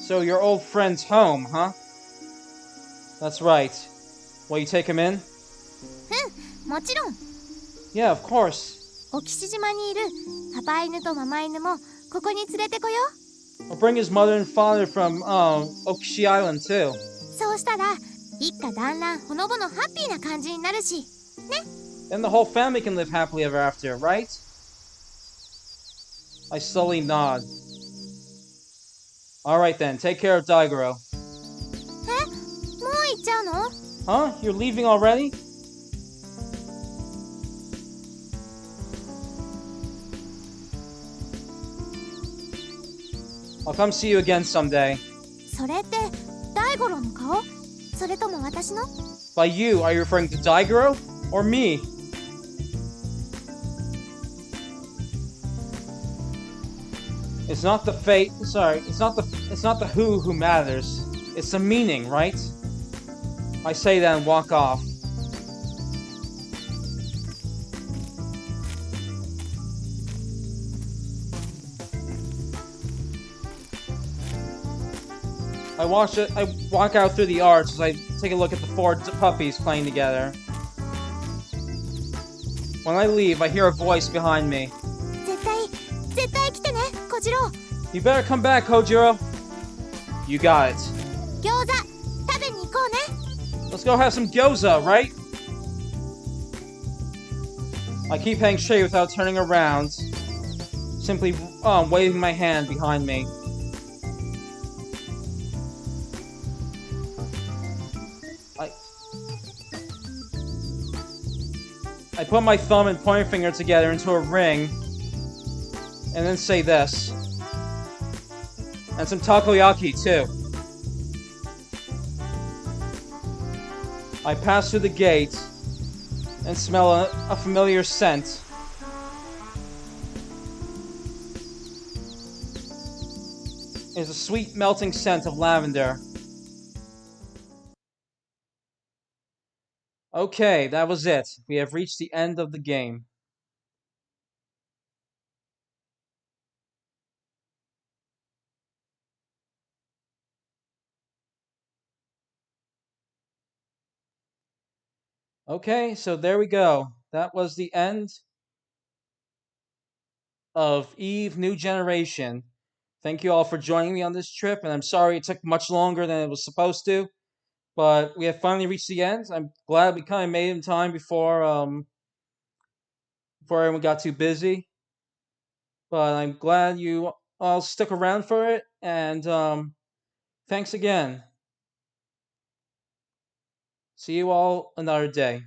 Speaker 9: So your old friend's home, huh? That's right. Will you take him in?
Speaker 1: うん、もちろん。
Speaker 9: Yeah, of course.
Speaker 1: オキシ島にいるパパ犬とママ犬もここに連れてこよう。
Speaker 9: I'll bring his mother and father from Okishi Island too.
Speaker 1: そうしたら一家団らんほのぼのハッピーな感じになるし。ね。
Speaker 9: Then the whole family can live happily ever after, right? I slowly nod. Alright then, take care of Daigoro.
Speaker 1: え、もう行っちゃうの？
Speaker 9: Huh? You're leaving already? I'll come see you again someday.
Speaker 1: それって大五郎の顔？それとも私の？
Speaker 9: By you, are you referring to Daigoro or me? It's not the fate. Sorry, it's not the who matters. It's the meaning, right? I say that and walk off. I walk out through the arch as I take a look at the four puppies playing together. When I leave, I hear a voice behind me.
Speaker 1: 絶対来てね、小次郎。
Speaker 9: You better come back, Kojiro. You got it.
Speaker 1: 餃子食べに行こうね。
Speaker 9: Let's go have some gyoza, right? I keep heading straight without turning around, simply waving my hand behind me. I put my thumb and pointer finger together into a ring, and then say this. And some takoyaki, too. I pass through the gate and smell a familiar scent. It's a sweet melting scent of lavender. Okay, that was it. We have reached the end of the game. Okay, so there we go. That was the end of Eve New Generation. Thank you all for joining me on this trip, and I'm sorry it took much longer than it was supposed to, but we have finally reached the end. I'm glad we kind of made it in time before everyone got too busy. But I'm glad you all stuck around for it, and thanks again. See you all another day.